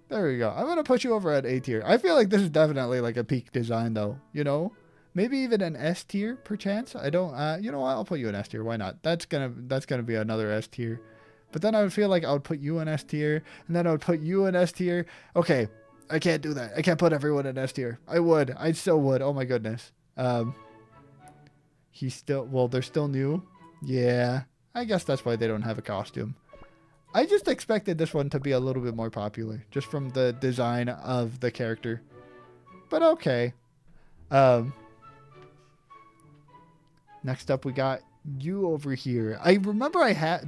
A: we go. I'm gonna put you over at A tier. I feel like this is definitely like a peak design though, you know, maybe even an S tier perchance. I don't you know what, I'll put you in S tier. Why not? That's gonna be another S tier. But then I would feel like I would put you in S tier, and then I would put you in S tier. Okay, I can't do that. I can't put everyone in S tier. I still would. Oh my goodness. They're still new. Yeah, I guess that's why they don't have a costume. I just expected this one to be a little bit more popular, just from the design of the character. But okay. Next up, we got you over here. I remember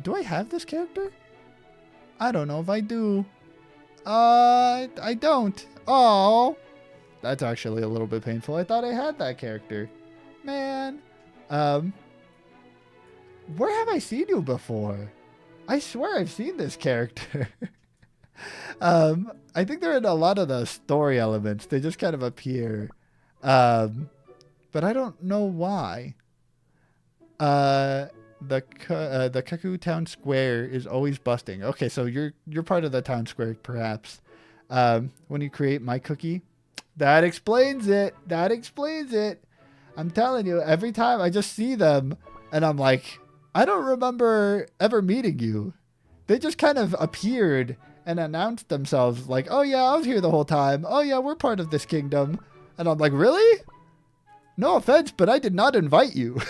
A: do I have this character? I don't know if I do. I don't. Oh, that's actually a little bit painful. I thought I had that character. Man. Where have I seen you before? I swear I've seen this character. I think they're in a lot of the story elements. They just kind of appear. But I don't know why. The Cuckoo Town Square is always busting. Okay, so you're part of the town square, perhaps. When you create my cookie, that explains it. That explains it. I'm telling you, every time I just see them, and I'm like, I don't remember ever meeting you. They just kind of appeared and announced themselves like, oh yeah, I was here the whole time. Oh yeah, we're part of this kingdom. And I'm like, really? No offense, but I did not invite you.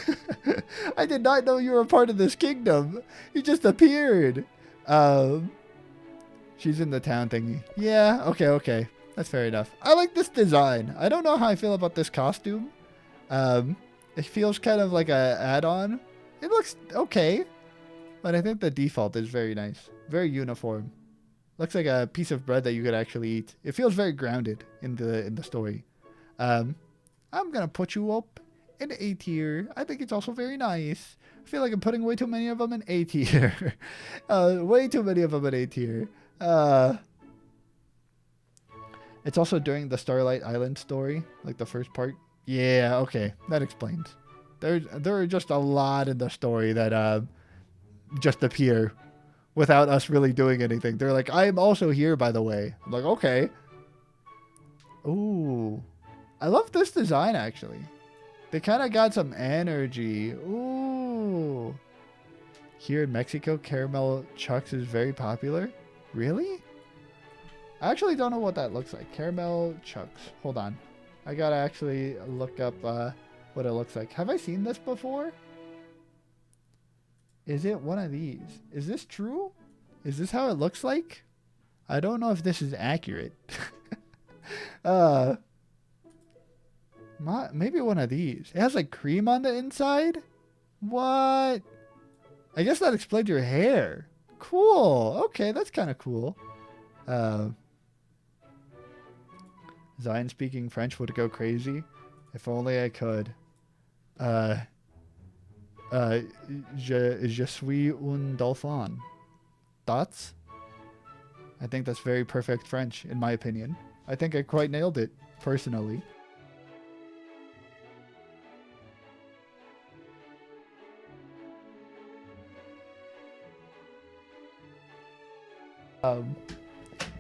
A: I did not know you were a part of this kingdom. You just appeared. She's in the town thingy. Yeah, okay. That's fair enough. I like this design. I don't know how I feel about this costume. It feels kind of like a add-on. It looks okay, but I think the default is very nice. Very uniform. Looks like a piece of bread that you could actually eat. It feels very grounded in the story. I'm gonna put you up in A tier. I think it's also very nice. I feel like I'm putting way too many of them in A tier. Way too many of them in A tier. It's also during the Starlight Island story, like the first part. Yeah, okay, that explains. There are just a lot in the story that just appear without us really doing anything. They're like, I'm also here, by the way. I'm like, okay. Ooh, I love this design actually. They kind of got some energy. Ooh. Here in Mexico, caramel chucks is very popular. Really? I actually don't know what that looks like. Caramel chucks. Hold on. I gotta actually look up what it looks like. Have I seen this before? Is it one of these? Is this true? Is this how it looks like? I don't know if this is accurate. Maybe one of these. It has like cream on the inside? What? I guess that explains your hair. Cool. Okay, that's kind of cool. Zion speaking French would go crazy. If only I could. Je suis un dauphin. Thoughts? I think that's very perfect French, in my opinion. I think I quite nailed it, personally.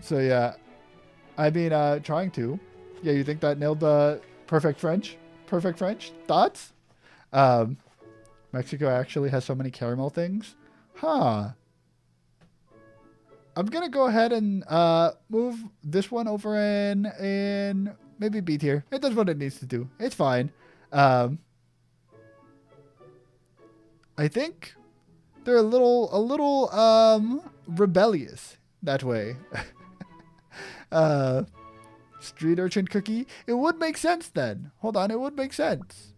A: So yeah, I mean, trying to. Yeah, you think that nailed the perfect French? Perfect French? Thoughts? Mexico actually has so many caramel things. Huh. I'm gonna go ahead and move this one over in maybe B tier. It does what it needs to do. It's fine. I think they're a little rebellious that way. Street urchin cookie. It would make sense then. Hold on, it would make sense.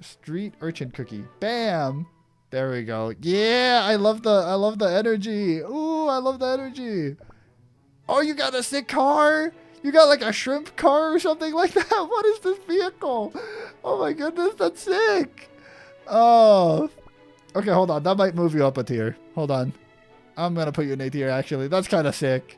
A: Street urchin cookie. Bam. There we go. Yeah, I love the energy. Ooh, I love the energy. Oh, you got a sick car? You got like a shrimp car or something like that? What is this vehicle? Oh my goodness, that's sick. Oh. Okay, hold on. That might move you up a tier. Hold on. I'm going to put you in A tier, actually. That's kind of sick.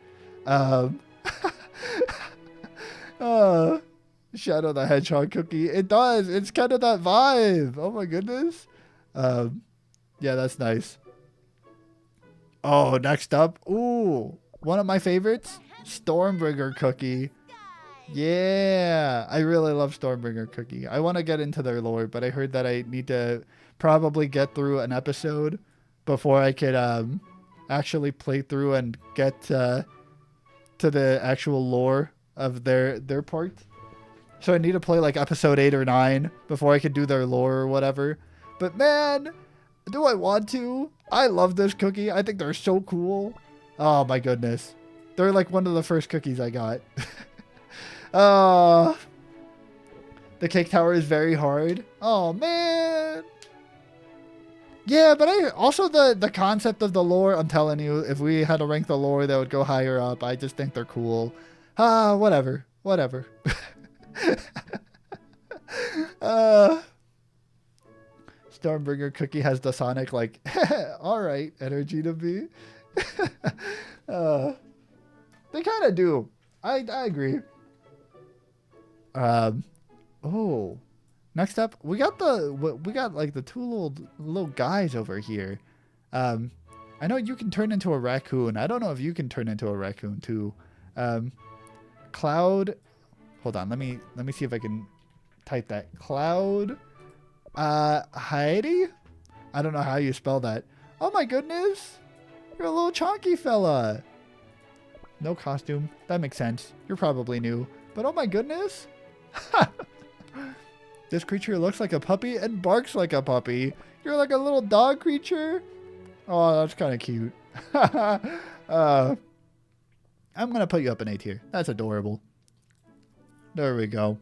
A: Shadow the Hedgehog cookie. It does. It's kind of that vibe. Oh my goodness. Yeah, that's nice. Oh, next up. Ooh, one of my favorites. Stormbringer cookie. Yeah, I really love Stormbringer cookie. I want to get into their lore, but I heard that I need to probably get through an episode before I could actually play through and get to the actual lore of their part. So I need to play like episode 8 or 9 before I can do their lore or whatever. But man, do I want to? I love this cookie. I think they're so cool. Oh my goodness. They're like one of the first cookies I got. The cake tower is very hard. Oh man. Yeah, but I also the concept of the lore, I'm telling you, if we had to rank the lore, that would go higher up. I just think they're cool. Whatever. Whatever. Stormbringer cookie has the Sonic like all right energy to me. They kind of do. I agree. Oh, next up we got like the two little guys over here. I know you can turn into a raccoon. I don't know if you can turn into a raccoon too. Cloud. Hold on. Let me see if I can type that. Cloud. Heidi? I don't know how you spell that. Oh my goodness. You're a little chonky fella. No costume. That makes sense. You're probably new. But oh my goodness. This creature looks like a puppy and barks like a puppy. You're like a little dog creature. Oh, that's kind of cute. I'm going to put you up in A tier. That's adorable. There we go.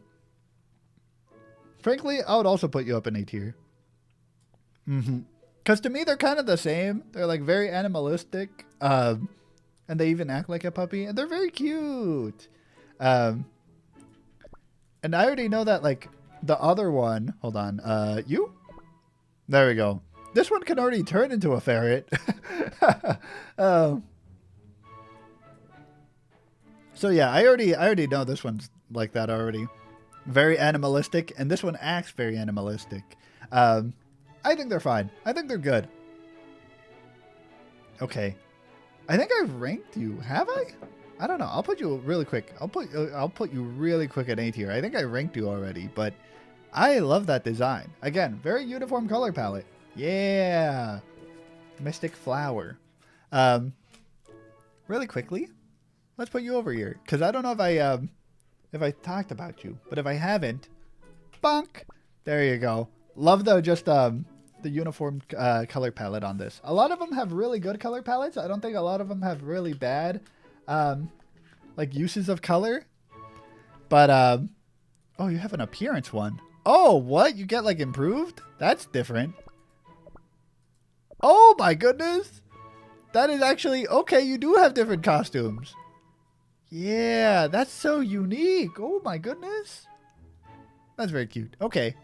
A: Frankly, I would also put you up in A tier. Because to me, they're kind of the same. They're like very animalistic. And they even act like a puppy. And they're very cute. And I already know that like the other one. Hold on. You? There we go. This one can already turn into a ferret. um, so yeah, I already know this one's like that already. Very animalistic, and this one acts very animalistic. I think they're fine. I think they're good. Okay. I think I've ranked you. Have I? I don't know. I'll put you really quick. I'll put you really quick at A tier. I think I ranked you already, but I love that design. Again, very uniform color palette. Yeah. Mystic Flower. Really quickly, let's put you over here, because I don't know if I talked about you, but if I haven't, bonk. There you go. Love the uniform color palette on this. A lot of them have really good color palettes. I don't think a lot of them have really bad like uses of color. But oh, you have an appearance one. Oh, what? You get like improved? That's different. Oh my goodness. That is actually okay. You do have different costumes. Yeah, that's so unique. Oh my goodness. That's very cute. Okay.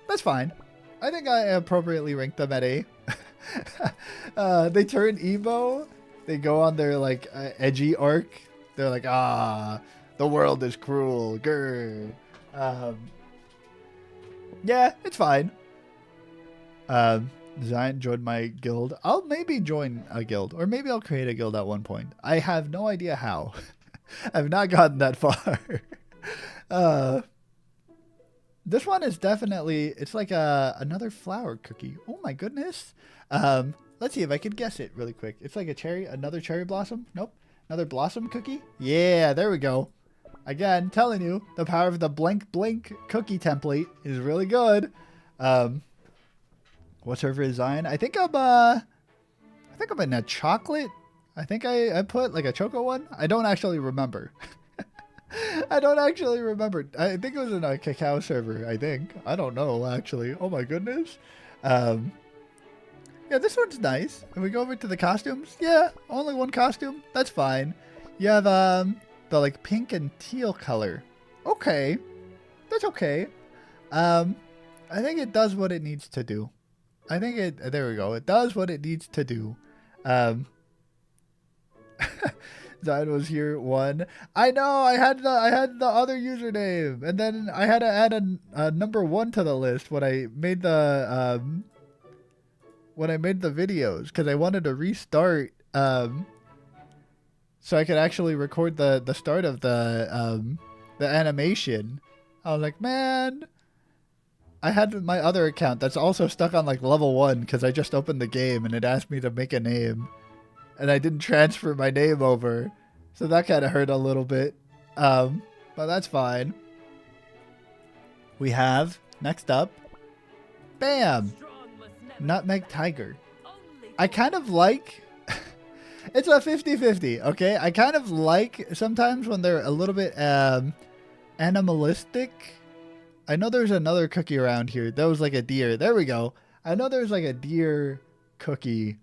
A: That's fine. I think I appropriately ranked them at A. They turn emo. They go on their like edgy arc. They're like, the world is cruel. Grr. Yeah, it's fine. Zion joined my guild. I'll maybe join a guild, or maybe I'll create a guild at one point. I have no idea how. I've not gotten that far. This one is definitely, it's like another flower cookie. Oh my goodness. Let's see if I could guess it really quick. It's like another cherry blossom. Nope. Another blossom cookie. Yeah, there we go. Again, telling you, the power of the blink blink cookie template is really good. What's her for Zion? I think I'm in a chocolate. I think I put like a choco one. I don't actually remember. I don't actually remember. I think it was in a cacao server, I think. I don't know, actually. Oh my goodness. Yeah, this one's nice. If we go over to the costumes, yeah, only one costume. That's fine. You have the like pink and teal color. Okay. That's okay. I think it does what it needs to do. I think there we go. It does what it needs to do. Zion was here one. I know. I had the other username, and then I had to add a number 1 to the list when I made the videos, because I wanted to restart so I could actually record the start of the animation. I was like, man, I had my other account that's also stuck on like level 1 because I just opened the game and it asked me to make a name. And I didn't transfer my name over. So that kind of hurt a little bit. But that's fine. We have, next up, bam! Nutmeg Tiger. I kind of like... It's a 50-50, okay? I kind of like sometimes when they're a little bit animalistic. I know there's another cookie around here. That was like a deer. There we go. I know there's like a deer cookie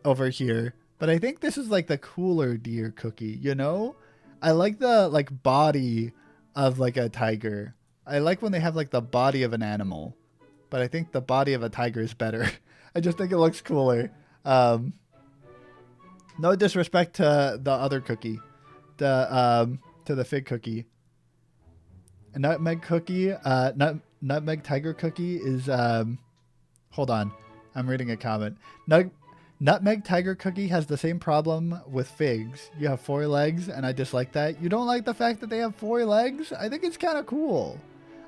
A: over here, but I think this is like the cooler deer cookie, you know? I like the like body of like a tiger. I like when they have like the body of an animal, but I think the body of a tiger is better. I just think it looks cooler. No disrespect to the other cookie, to the fig cookie. A nutmeg cookie, nutmeg tiger cookie is hold on, I'm reading a comment. Nutmeg tiger cookie has the same problem with figs. You have 4 legs, and I dislike that. You don't like the fact that they have 4 legs? I think it's kind of cool.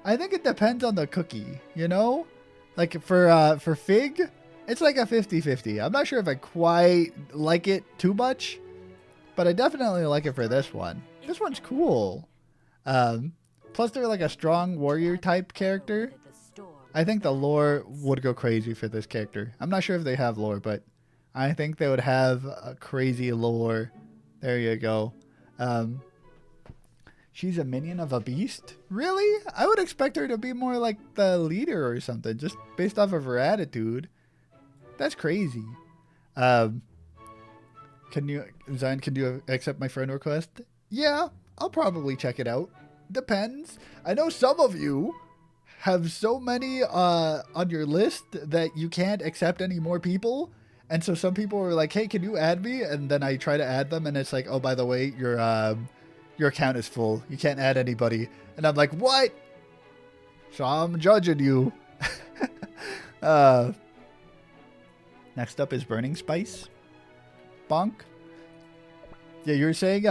A: I think it depends on the cookie, you know? Like for fig, it's like a 50-50. I'm not sure if I quite like it too much, but I definitely like it for this one. This one's cool. Plus they're like a strong warrior type character. I think the lore would go crazy for this character. I'm not sure if they have lore, but I think they would have a crazy lore. There you go. She's a minion of a beast? Really? I would expect her to be more like the leader or something, just based off of her attitude. That's crazy. Zion, can you accept my friend request? Yeah, I'll probably check it out. Depends. I know some of you have so many on your list that you can't accept any more people. And so some people were like, hey, can you add me? And then I try to add them and it's like, oh, by the way, your account is full. You can't add anybody. And I'm like, what? So I'm judging you. Next up is Burning Spice. Bonk. Yeah, you were saying,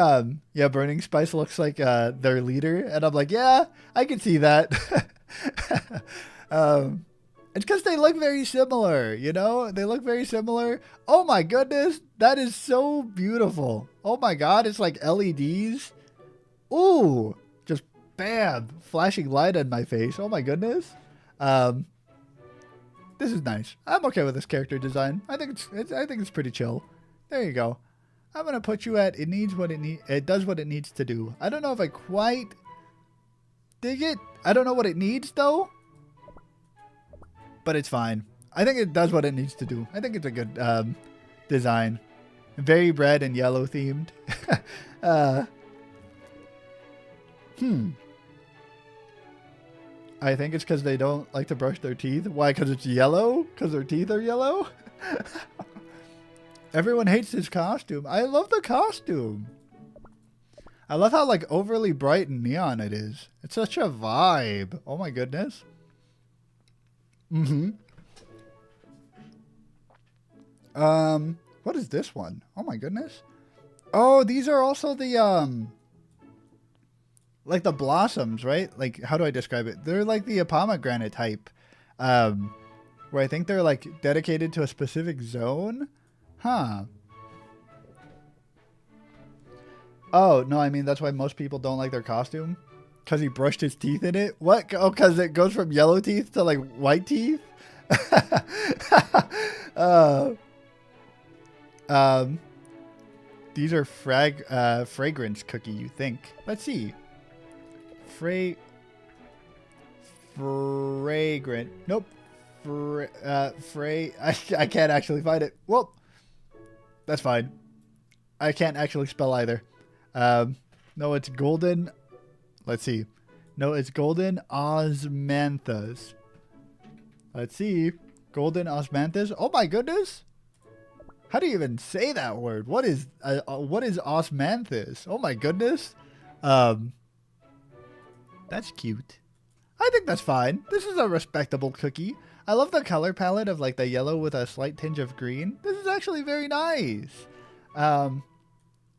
A: yeah, Burning Spice looks like their leader. And I'm like, yeah, I can see that. It's because they look very similar, you know? They look very similar. Oh my goodness, that is so beautiful. Oh my god, it's like LEDs. Ooh, just bam, flashing light on my face. Oh my goodness. This is nice. I'm okay with this character design. I think it's pretty chill. There you go. I'm gonna put you at it does what it needs to do. I don't know if I quite dig it. I don't know what it needs though. But it's fine. I think it does what it needs to do. I think it's a good design. Very red and yellow themed. I think it's because they don't like to brush their teeth. Why? Because it's yellow? Because their teeth are yellow? Everyone hates his costume. I love the costume. I love how like overly bright and neon it is. It's such a vibe. Oh my goodness. What is this one? Oh my goodness. Oh, these are also the like the blossoms, right? Like, how do I describe it? They're like the pomegranate type, where I think they're like dedicated to a specific zone. Huh. Oh, no, I mean, that's why most people don't like their costume. Because he brushed his teeth in it? What? Oh, because it goes from yellow teeth to like white teeth? These are fragrance cookie, you think. Let's see. Fragrant. Nope. I can't actually find it. Well, that's fine. I can't actually spell either. No, it's golden. Let's see. No, it's golden osmanthus. Let's see. Golden osmanthus. Oh my goodness. How do you even say that word? What is osmanthus? Oh my goodness. That's cute. I think that's fine. This is a respectable cookie. I love the color palette of like the yellow with a slight tinge of green. This is actually very nice.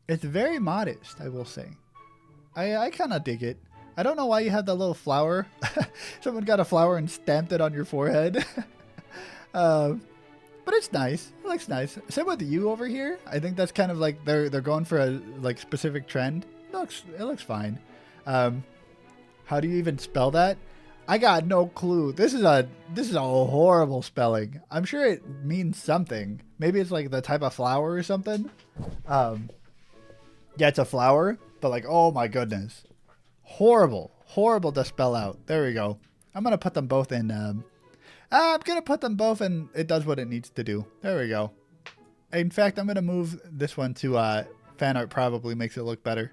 A: It's very modest, I will say. I kind of dig it. I don't know why you have the little flower. Someone got a flower and stamped it on your forehead. But it's nice. It looks nice. Same with you over here. I think that's kind of like they're going for a like specific trend. It looks fine. How do you even spell that? I got no clue. This is a horrible spelling. I'm sure it means something. Maybe it's like the type of flower or something. Yeah, it's a flower, but like, oh my goodness. Horrible to spell out. There we go. I'm going to put them both in. I'm going to put them both in. It does what it needs to do. There we go. In fact, I'm going to move this one to fan art. Probably makes it look better.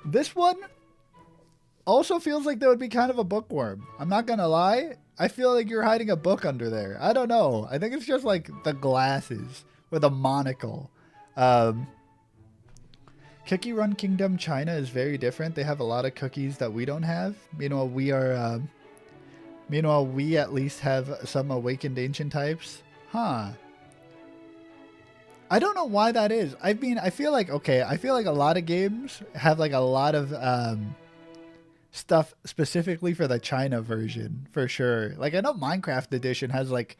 A: This one also feels like there would be kind of a bookworm. I'm not going to lie. I feel like you're hiding a book under there. I don't know. I think it's just like the glasses with a monocle. Cookie Run Kingdom China is very different. They have a lot of cookies that we don't have. Meanwhile, we at least have some awakened ancient types. Huh. I don't know why that is. I mean, I feel like a lot of games have like a lot of stuff specifically for the China version, for sure. Like I know Minecraft Edition has like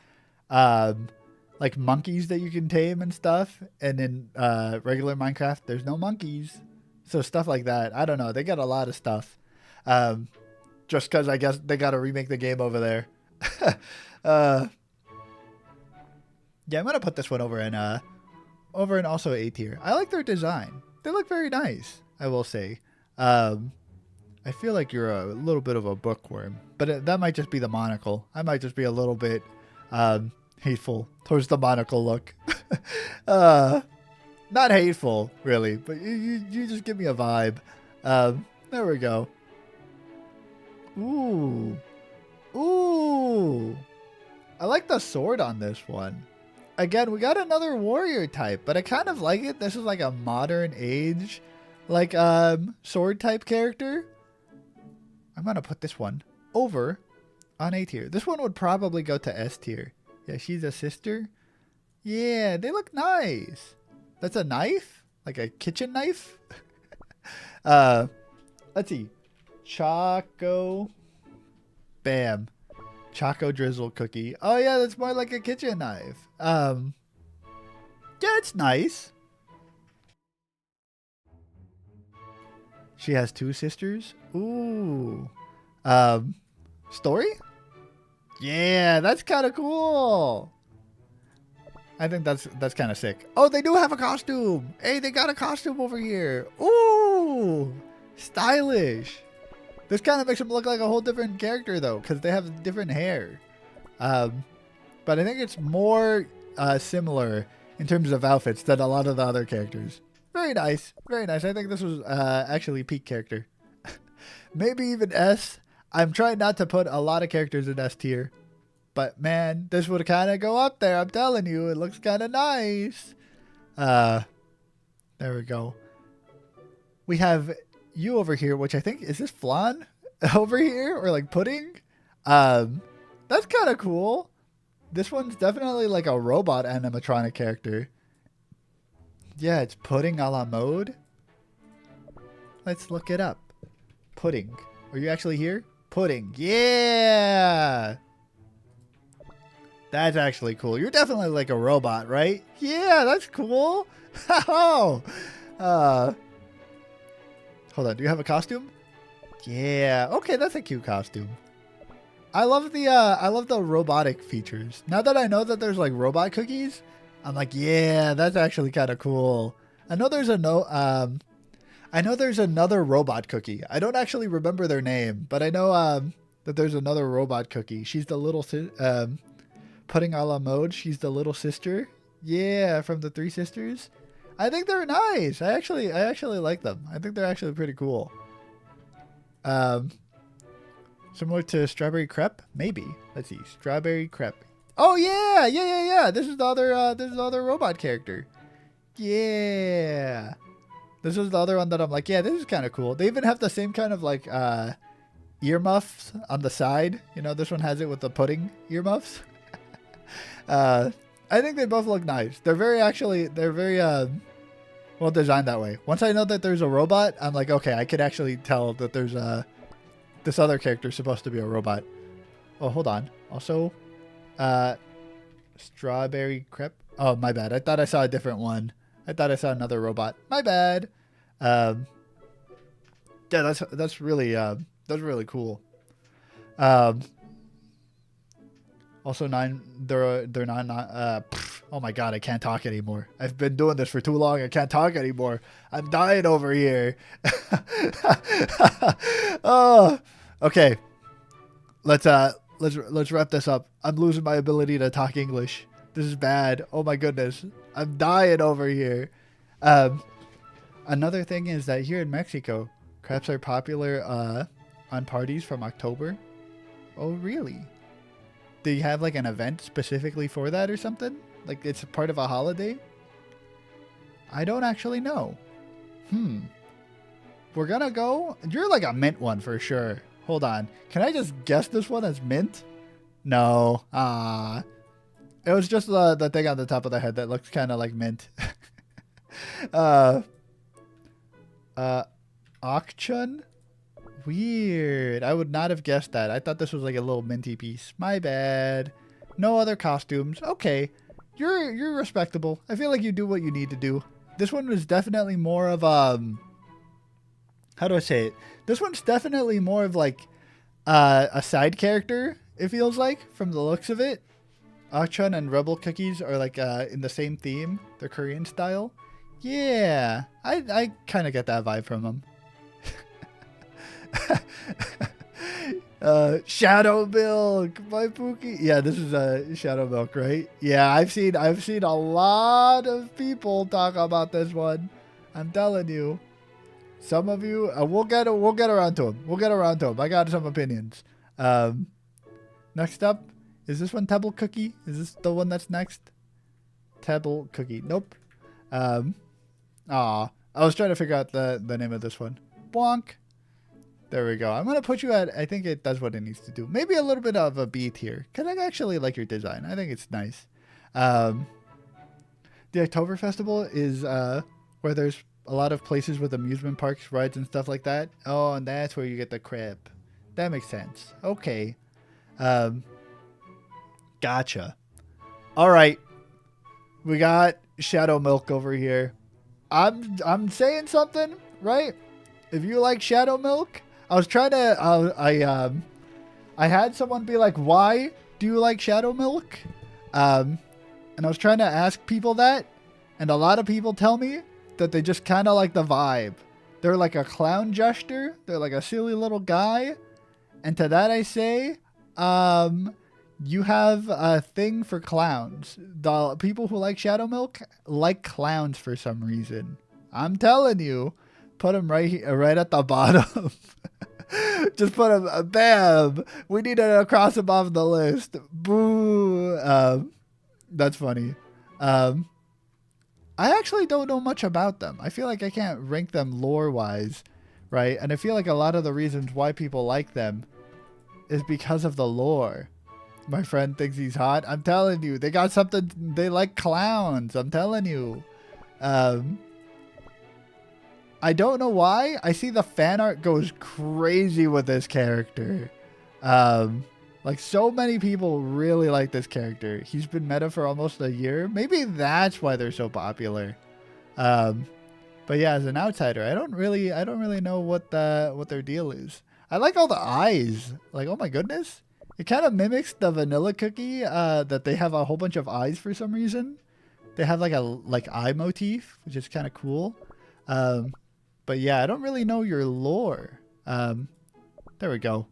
A: monkeys that you can tame and stuff, and in regular Minecraft there's no monkeys, so stuff like that. I don't know, they got a lot of stuff, just because I guess they got to remake the game over there. Yeah, I'm gonna put this one over in also A tier. I like their design. They look very nice, I will say. I feel like you're a little bit of a bookworm, but that might just be the monocle. I might just be a little bit hateful towards the monocle look. Not hateful, really, but you just give me a vibe. There we go. Ooh. Ooh. I like the sword on this one. Again, we got another warrior type, but I kind of like it. This is like a modern age, like sword type character. I'm gonna put this one over on A tier. This one would probably go to S tier. Yeah, she's a sister. Yeah, they look nice. That's a knife? Like a kitchen knife? Let's see. Choco. Bam. Choco drizzle cookie. Oh yeah, that's more like a kitchen knife. Yeah, it's nice. She has two sisters. Ooh. Story? Yeah, that's kind of cool. I think that's kind of sick. Oh, they do have a costume. Hey, they got a costume over here. Ooh, stylish. This kind of makes them look like a whole different character though, because they have different hair. But I think it's more similar in terms of outfits than a lot of the other characters. Very nice. Very nice. I think this was actually peak character. Maybe even S. I'm trying not to put a lot of characters in S tier. But man, this would kind of go up there. I'm telling you, it looks kind of nice. There we go. We have you over here, which I think, is this flan over here? Or like pudding? That's kind of cool. This one's definitely like a robot animatronic character. Yeah, it's pudding a la mode. Let's look it up. Pudding. Are you actually here? Pudding. Yeah! That's actually cool. You're definitely like a robot, right? Yeah, that's cool. Oh! Hold on. Do you have a costume? Yeah. Okay, that's a cute costume. I love the robotic features. Now that I know that there's like robot cookies, I'm like, yeah, that's actually kind of cool. I know there's another robot cookie. I don't actually remember their name, but I know that there's another robot cookie. She's the little pudding a la mode. She's the little sister. Yeah, from the Three Sisters. I think they're nice. I actually like them. I think they're actually pretty cool. Similar to strawberry crepe, maybe. Let's see, strawberry crepe. Oh yeah. This is the other robot character. Yeah. This is the other one that I'm like, yeah, this is kind of cool. They even have the same kind of like earmuffs on the side. You know, this one has it with the pudding earmuffs. I think they both look nice. They're very well designed that way. Once I know that there's a robot, I'm like, okay, I could actually tell that there's this other character is supposed to be a robot. Oh, hold on. Also, strawberry crepe. Oh, my bad. I thought I saw a different one. I thought I saw another robot. My bad. Yeah, that's really cool. Also they're not oh my god, I can't talk anymore. I've been doing this for too long. I can't talk anymore. I'm dying over here. Oh, okay. Let's wrap this up. I'm losing my ability to talk English. This is bad. Oh my goodness. I'm dying over here. Another thing is that here in Mexico, crepes are popular on parties from October. Oh, really? Do you have like an event specifically for that or something? Like it's a part of a holiday? I don't actually know. We're gonna go. You're like a mint one for sure. Hold on. Can I just guess this one as mint? No. It was just the thing on the top of the head that looks kind of like mint. Akchun? Weird. I would not have guessed that. I thought this was like a little minty piece. My bad. No other costumes. Okay. You're respectable. I feel like you do what you need to do. This one was definitely more of how do I say it? This one's definitely more of like a side character, it feels like, from the looks of it. Akchun and Rebel Cookies are like in the same theme. They're Korean style. Yeah. I kind of get that vibe from them. Shadow Milk, my Pookie. Yeah, this is Shadow Milk, right? Yeah, I've seen a lot of people talk about this one. I'm telling you. Some of you, we'll get around to him. We'll get around to him. I got some opinions. Next up, is this one Tebble Cookie? Is this the one that's next? Tebble Cookie. Nope. I was trying to figure out the name of this one. Bonk. There we go. I'm going to put you at, I think it does what it needs to do. Maybe a little bit of a beat here. Because I actually like your design. I think it's nice. The October Festival is where there's a lot of places with amusement parks, rides, and stuff like that. Oh, and that's where you get the crib. That makes sense. Okay. Gotcha. All right. We got Shadow Milk over here. I'm saying something, right? If you like Shadow Milk, I was trying to I had someone be like, "Why do you like Shadow Milk?" And I was trying to ask people that, and a lot of people tell me that they just kind of like the vibe. They're like a clown jester. They're like a silly little guy. And to that I say, you have a thing for clowns. The people who like Shadow Milk like clowns for some reason. I'm telling you, put them right here, right at the bottom. Just put them, bam. We need it across above the list. Boo. That's funny. I actually don't know much about them. I feel like I can't rank them lore-wise, right? And I feel like a lot of the reasons why people like them is because of the lore. My friend thinks he's hot. I'm telling you, they got something. They like clowns. I'm telling you. I don't know why. I see the fan art goes crazy with this character. Like so many people really like this character. He's been meta for almost a year. Maybe that's why they're so popular. But yeah, as an outsider, I don't really know what their deal is. I like all the eyes. Like, oh my goodness. It kind of mimics the vanilla cookie that they have a whole bunch of eyes for some reason. They have like a eye motif, which is kind of cool. But yeah, I don't really know your lore. There we go.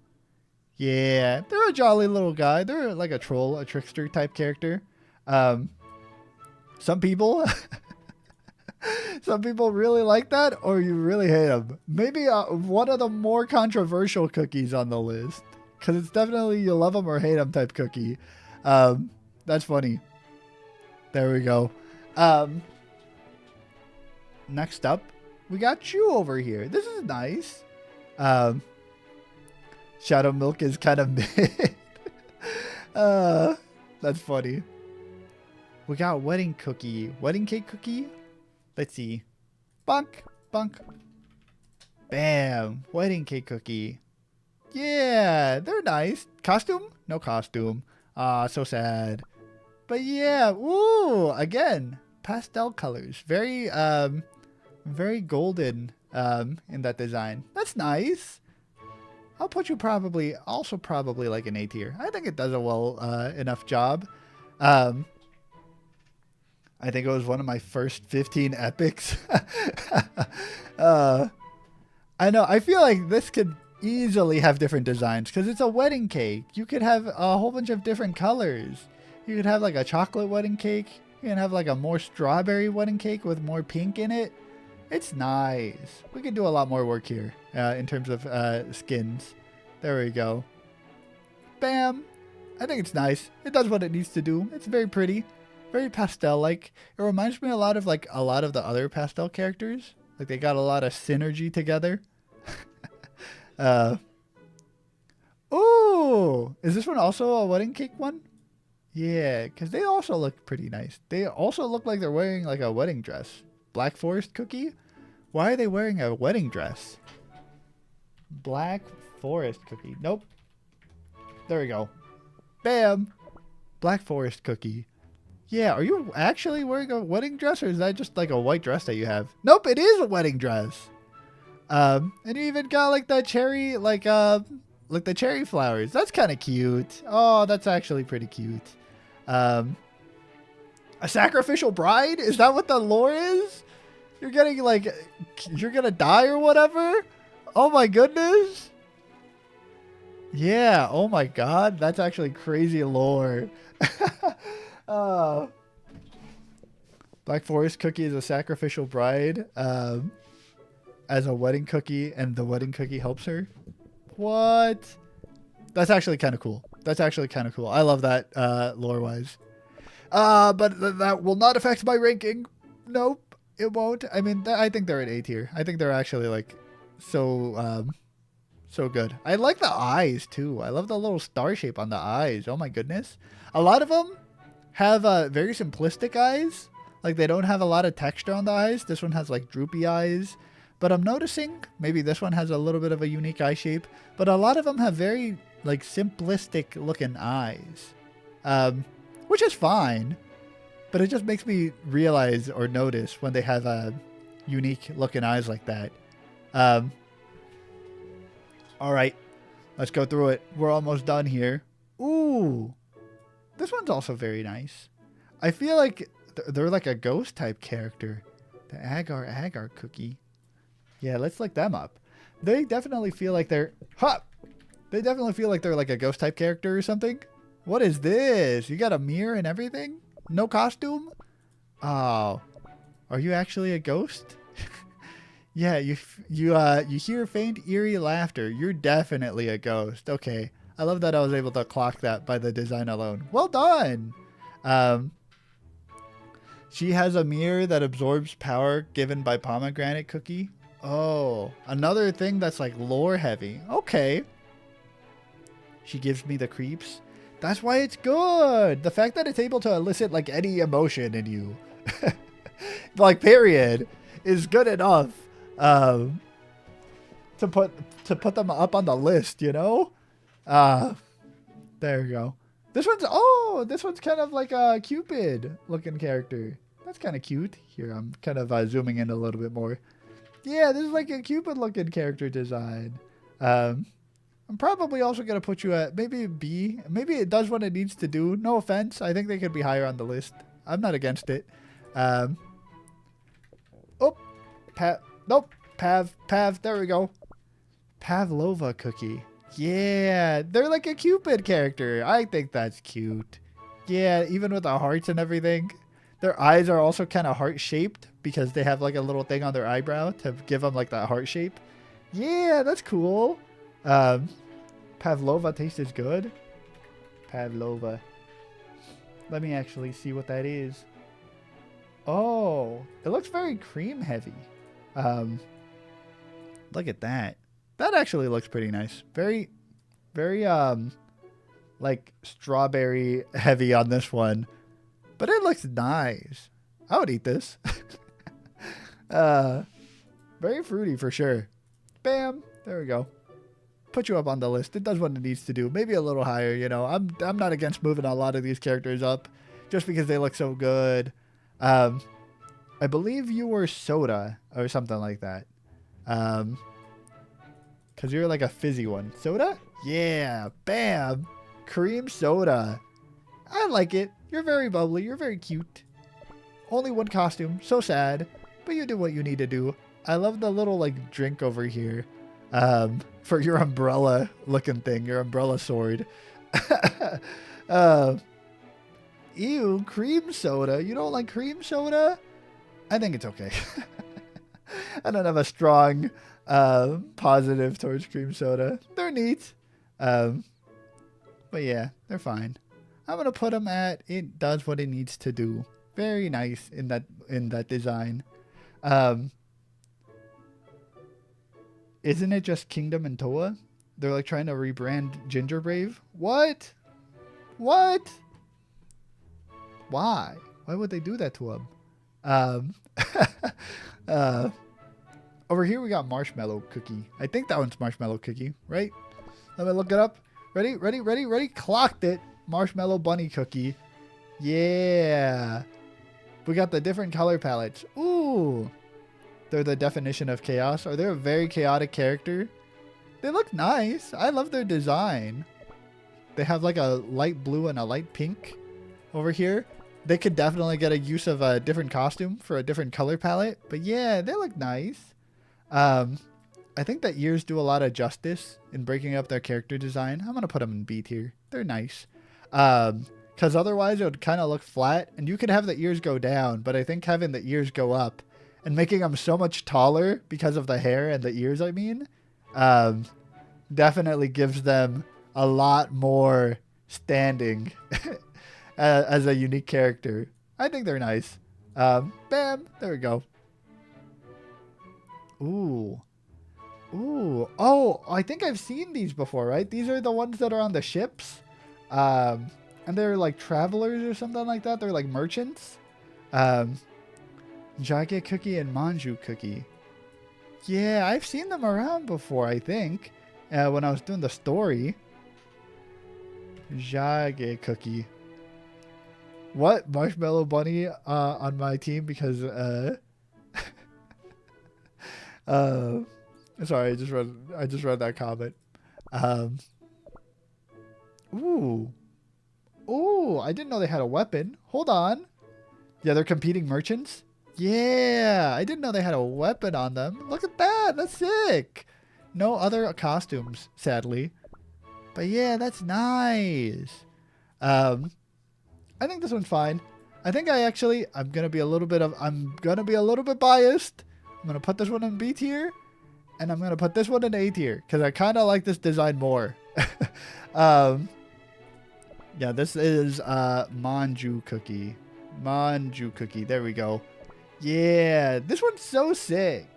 A: Yeah, they're a jolly little guy. They're like a troll, a trickster type character. Some people really like that, or you really hate them. Maybe one of the more controversial cookies on the list. Because it's definitely you love them or hate them type cookie. That's funny. There we go. Next up, we got you over here. This is nice. Shadow Milk is kind of mid. That's funny. We got wedding cookie. Wedding cake cookie? Let's see. Bunk. Bunk. Bam. Wedding cake cookie. Yeah, they're nice. Costume? No costume. So sad. But yeah, ooh, again, pastel colors. Very, very golden, in that design. That's nice. I'll put you probably like an A tier. I think it does a well, enough job. I think it was one of my first 15 epics. I know, I feel like this could easily have different designs because it's a wedding cake. You could have a whole bunch of different colors. You could have like a chocolate wedding cake. You can have like a more strawberry wedding cake with more pink in it. It's nice. We could do a lot more work here in terms of skins. There we go. Bam. I think it's nice. It does what it needs to do. It's very pretty. Very pastel-like. It reminds me a lot of like a lot of the other pastel characters. Like they got a lot of synergy together. Oh, is this one also a wedding cake one? Yeah, because they also look pretty nice. They also look like they're wearing like a wedding dress. Black Forest cookie? Why are they wearing a wedding dress? Black Forest cookie. Nope. There we go. Bam. Black Forest cookie. Yeah, are you actually wearing a wedding dress or is that just like a white dress that you have? Nope, it is a wedding dress. And you even got like the cherry, like the cherry flowers. That's kind of cute. Oh, that's actually pretty cute. A sacrificial bride? Is that what the lore is? You're getting like, you're gonna die or whatever? Oh my goodness. Yeah, oh my god. That's actually crazy lore. Black Forest cookie is a sacrificial bride. I as a wedding cookie and the wedding cookie helps her. What? That's actually kind of cool. That's actually kind of cool. I love that lore-wise. But that will not affect my ranking. Nope, it won't. I mean, I think they're at A tier. I think they're actually like so good. I like the eyes too. I love the little star shape on the eyes. Oh my goodness. A lot of them have very simplistic eyes. Like they don't have a lot of texture on the eyes. This one has like droopy eyes. But I'm noticing maybe this one has a little bit of a unique eye shape. But a lot of them have very like simplistic looking eyes. Which is fine. But it just makes me realize or notice when they have unique looking eyes like that. All right. Let's go through it. We're almost done here. Ooh. This one's also very nice. I feel like they're like a ghost type character. The Agar cookie. Yeah, let's look them up. They definitely feel like they're... They definitely feel like they're like a ghost type character or something. What is this? You got a mirror and everything? No costume? Oh. Are you actually a ghost? Yeah, you hear faint eerie laughter. You're definitely a ghost. Okay. I love that I was able to clock that by the design alone. Well done. She has a mirror that absorbs power given by pomegranate cookie. Oh, another thing that's like lore heavy. Okay. She gives me the creeps. That's why it's good. The fact that it's able to elicit like any emotion in you, like period, is good enough to put them up on the list. You know. There you go. This one's kind of like a Cupid looking character. That's kind of cute. Here, I'm kind of zooming in a little bit more. Yeah, this is like a Cupid looking character design. I'm probably also going to put you at maybe B. Maybe it does what it needs to do. No offense. I think they could be higher on the list. I'm not against it. Pav. There we go. Pavlova cookie. Yeah, they're like a Cupid character. I think that's cute. Yeah, even with the hearts and everything. Their eyes are also kind of heart-shaped because they have like a little thing on their eyebrow to give them like that heart shape. Yeah, that's cool. Pavlova tastes good. Pavlova. Let me actually see what that is. Oh, it looks very cream heavy. Look at that. That actually looks pretty nice. Very, like strawberry heavy on this one. But it looks nice. I would eat this. Very fruity for sure. Bam. There we go. Put you up on the list. It does what it needs to do. Maybe a little higher, you know. I'm not against moving a lot of these characters up just because they look so good. I believe you were Soda or something like that. Because you're like a fizzy one. Soda? Yeah. Bam. Cream soda. I like it. You're very bubbly. You're very cute. Only one costume. So sad. But you do what you need to do. I love the little like drink over here. For your umbrella looking thing. Your umbrella sword. Ew. Cream soda. You don't like cream soda? I think it's okay. I don't have a strong positive towards cream soda. They're neat. But yeah, they're fine. I'm going to put them at it does what it needs to do. Very nice in that design. Isn't it just Kingdom and Toa? They're like trying to rebrand Ginger Brave? What? What? Why? Why would they do that to him? Over here we got Marshmallow Cookie. I think that one's Marshmallow Cookie, right? Let me look it up. Ready? Clocked it. Marshmallow Bunny Cookie. Yeah. We got the different color palettes. Ooh. They're the definition of chaos. Are they a very chaotic character? They look nice. I love their design. They have like a light blue and a light pink over here. They could definitely get a use of a different costume for a different color palette. But yeah, they look nice. I think that ears do a lot of justice in breaking up their character design. I'm going to put them in B tier. They're nice. Because otherwise it would kind of look flat. And you could have the ears go down. But I think having the ears go up and making him so much taller because of the hair and the ears, I mean, um, definitely gives them a lot more standing as a unique character. I think they're nice. Bam, there we go. Ooh. Ooh. Oh, I think I've seen these before, right? These are the ones that are on the ships. And they're like travelers or something like that. They're like merchants. Jage Cookie and Manju Cookie. Yeah, I've seen them around before, I think. When I was doing the story. Jage Cookie. What? Marshmallow Bunny on my team because sorry, I just read that comment. Ooh. Ooh, I didn't know they had a weapon. Hold on. Yeah, they're competing merchants. Yeah, I didn't know they had a weapon on them. Look at that. That's sick. No other costumes, sadly. But yeah, that's nice. I think this one's fine. I think I'm gonna be a little bit biased. I'm gonna put this one in B tier, and I'm gonna put this one in A tier because I kind of like this design more. Yeah, this is Manju Cookie. Manju Cookie. There we go. Yeah, this one's so sick.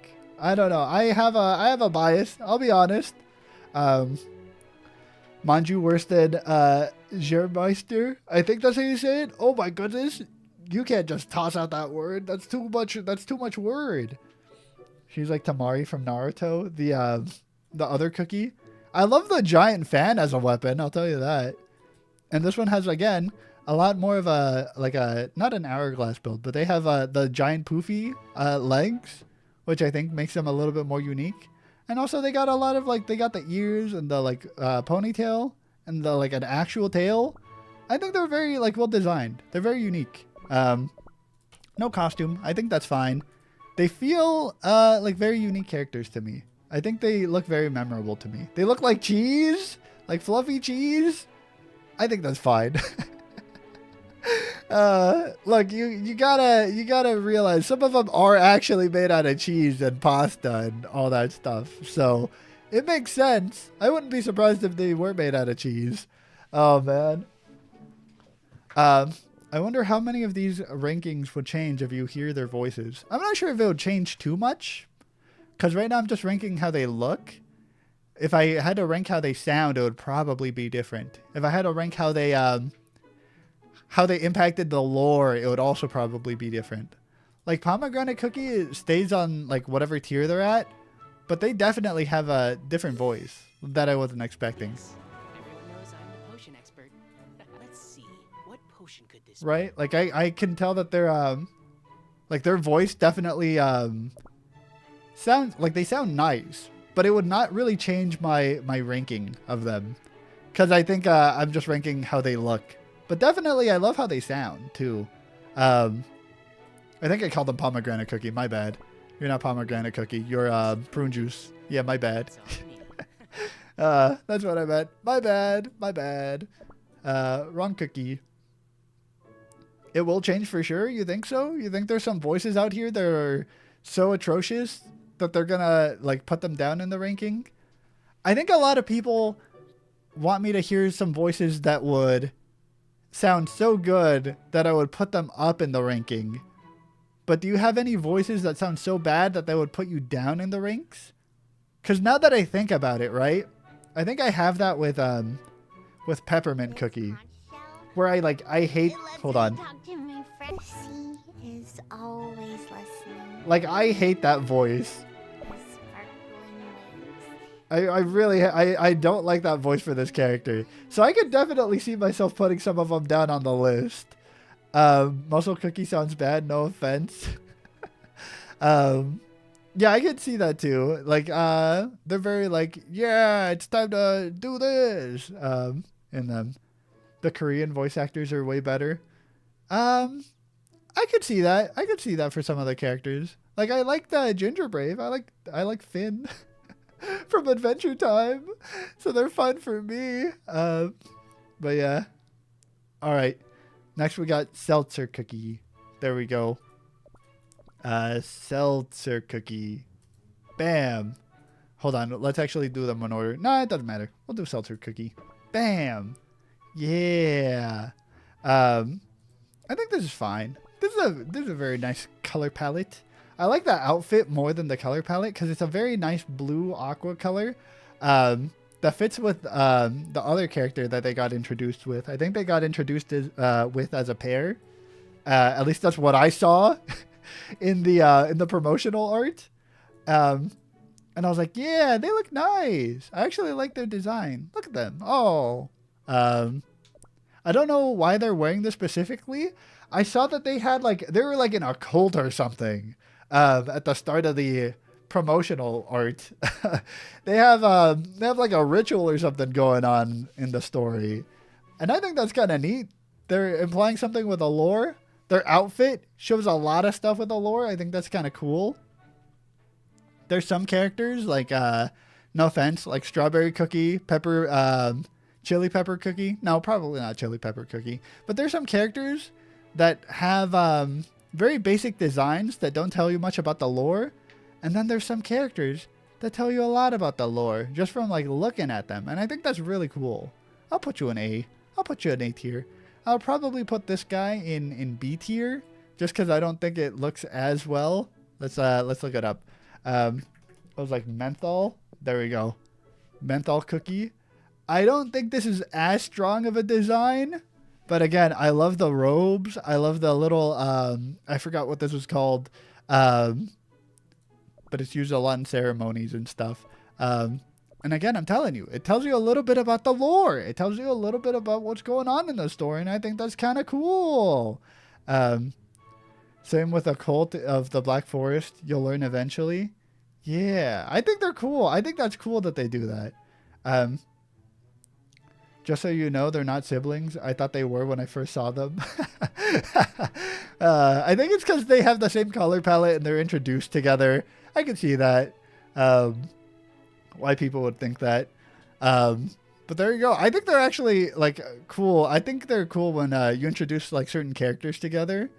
A: I don't know. I have a bias. I'll be honest. Manju worse than Germeister. I think that's how you say it. Oh my goodness. You can't just toss out that word. That's too much word. She's like Tamari from Naruto, the other cookie. I love the giant fan as a weapon, I'll tell you that. And this one has, again, a lot more of not an hourglass build, but they have the giant poofy legs, which I think makes them a little bit more unique. And also they got a lot of they got the ears and the ponytail and the an actual tail. I think they're very well designed. They're very unique. No costume. I think that's fine. They feel very unique characters to me. I think they look very memorable to me. They look like cheese, like fluffy cheese. I think that's fine. Look, you gotta realize some of them are actually made out of cheese and pasta and all that stuff. So it makes sense. I wouldn't be surprised if they were made out of cheese. Oh man. I wonder how many of these rankings would change if you hear their voices. I'm not sure if it would change too much, because right now I'm just ranking how they look. If I had to rank how they sound, it would probably be different. If I had to rank how they impacted the lore, it would also probably be different. Like Pomegranate Cookie stays on whatever tier they're at, but they definitely have a different voice that I wasn't expecting.
B: Everyone knows I'm the potion expert. Let's see, what potion could this be?
A: Right? I can tell that their voice definitely sounds they sound nice, but it would not really change my ranking of them, because I think I'm just ranking how they look. But definitely I love how they sound too. I think I called them Pomegranate Cookie. My bad. You're not Pomegranate Cookie. You're Prune Juice. Yeah, my bad. That's what I meant. My bad. My bad. Wrong cookie. It will change for sure. You think so? You think there's some voices out here that are so atrocious that they're gonna put them down in the ranking? I think a lot of people want me to hear some voices that would sound so good that I would put them up in the ranking. But do you have any voices that sound so bad that they would put you down in the ranks? Because now that I think about it, right? I think I have that with Peppermint Cookie, where I hate. Hold on.
C: Is always listening.
A: I hate that voice.
C: Sparkling
A: I really I don't like that voice for this character. So I could definitely see myself putting some of them down on the list. Muscle Cookie sounds bad, no offense. Yeah, I could see that too. They're very yeah, it's time to do this. And the Korean voice actors are way better. I could see that. I could see that for some other characters. I like the Ginger Brave. I like Finn from Adventure Time. So they're fun for me. But yeah. All right. Next we got Seltzer Cookie. There we go. Seltzer cookie. Bam. Hold on. Let's actually do them in order. No, it doesn't matter. We'll do seltzer cookie. Bam. Yeah. I think this is fine. This is a very nice color palette. I like that outfit more than the color palette because it's a very nice blue aqua color. That fits with the other character that they got introduced with. I think they got introduced as a pair. At least that's what I saw in the promotional art. And I was like, yeah, they look nice. I actually like their design. Look at them. Oh. I don't know why they're wearing this specifically. I saw that they were like in a cult or something at the start of the promotional art. They have like a ritual or something going on in the story, and I think that's kind of neat. They're implying something with a lore. Their outfit shows a lot of stuff with the lore. I think that's kind of cool. There's some characters like no offense, like strawberry cookie, chili pepper cookie. No, probably not chili pepper cookie, but there's some characters that have very basic designs that don't tell you much about the lore. And then there's some characters that tell you a lot about the lore just from like looking at them. And I think that's really cool. I'll put you in A. I'll put you in A tier. I'll probably put this guy in B tier just because I don't think it looks as well. Let's look it up. It was like menthol. There we go. Menthol cookie. I don't think this is as strong of a design. But again, I love the robes. I love the little, I forgot what this was called. But it's used a lot in ceremonies and stuff. And again, I'm telling you, it tells you a little bit about the lore. It tells you a little bit about what's going on in the story. And I think that's kind of cool. Same with a cult of the Black Forest. You'll learn eventually. Yeah, I think they're cool. I think that's cool that they do that. Just so you know, they're not siblings. I thought they were when I first saw them. I think it's because they have the same color palette and they're introduced together. I can see that. Why people would think that. But there you go. I think they're actually like cool. I think they're cool when you introduce like certain characters together.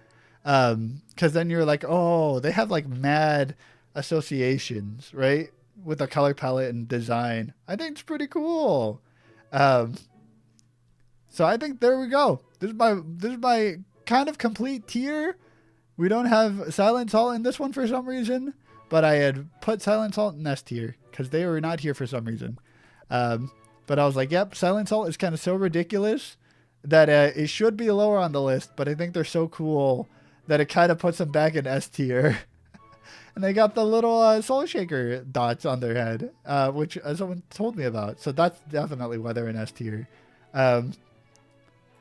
A: Because then you're like, oh, they have like mad associations, right? With the color palette and design. I think it's pretty cool. So I think there we go. This is my kind of complete tier. We don't have Silent Salt in this one for some reason, but I had put Silent Salt in S tier because they were not here for some reason. But I was like, yep, Silent Salt is kind of so ridiculous that it should be lower on the list, but I think they're so cool that it kind of puts them back in S tier. And they got the little Soul Shaker dots on their head, which someone told me about. So that's definitely why they're in S tier.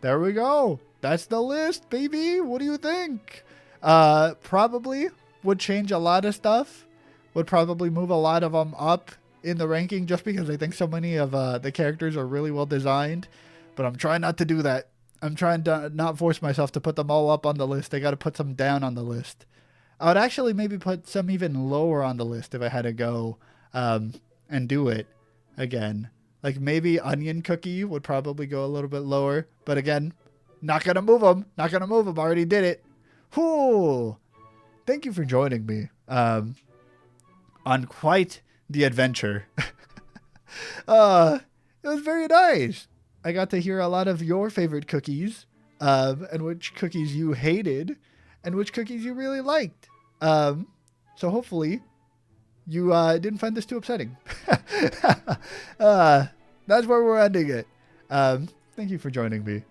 A: There we go. That's the list, baby. What do you think? Probably would change a lot of stuff. Would probably move a lot of them up in the ranking just because I think so many of the characters are really well designed. But I'm trying not to do that. I'm trying to not force myself to put them all up on the list. I got to put some down on the list. I would actually maybe put some even lower on the list if I had to go and do it again. Like maybe Onion Cookie would probably go a little bit lower. But again, not going to move them. Not going to move them. I already did it. Whew. Thank you for joining me on quite the adventure. It was very nice. I got to hear a lot of your favorite cookies and which cookies you hated and which cookies you really liked. So hopefully you didn't find this too upsetting. That's where we're ending it. Thank you for joining me.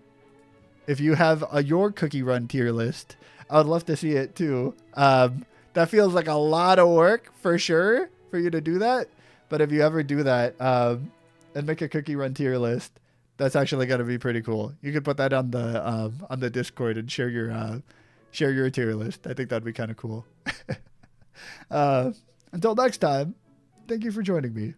A: If you have your cookie run tier list, I would love to see it too. That feels like a lot of work for sure for you to do that. But if you ever do that and make a cookie run tier list, that's actually going to be pretty cool. You could put that on the Discord and share your tier list. I think that'd be kind of cool. Until next time, thank you for joining me.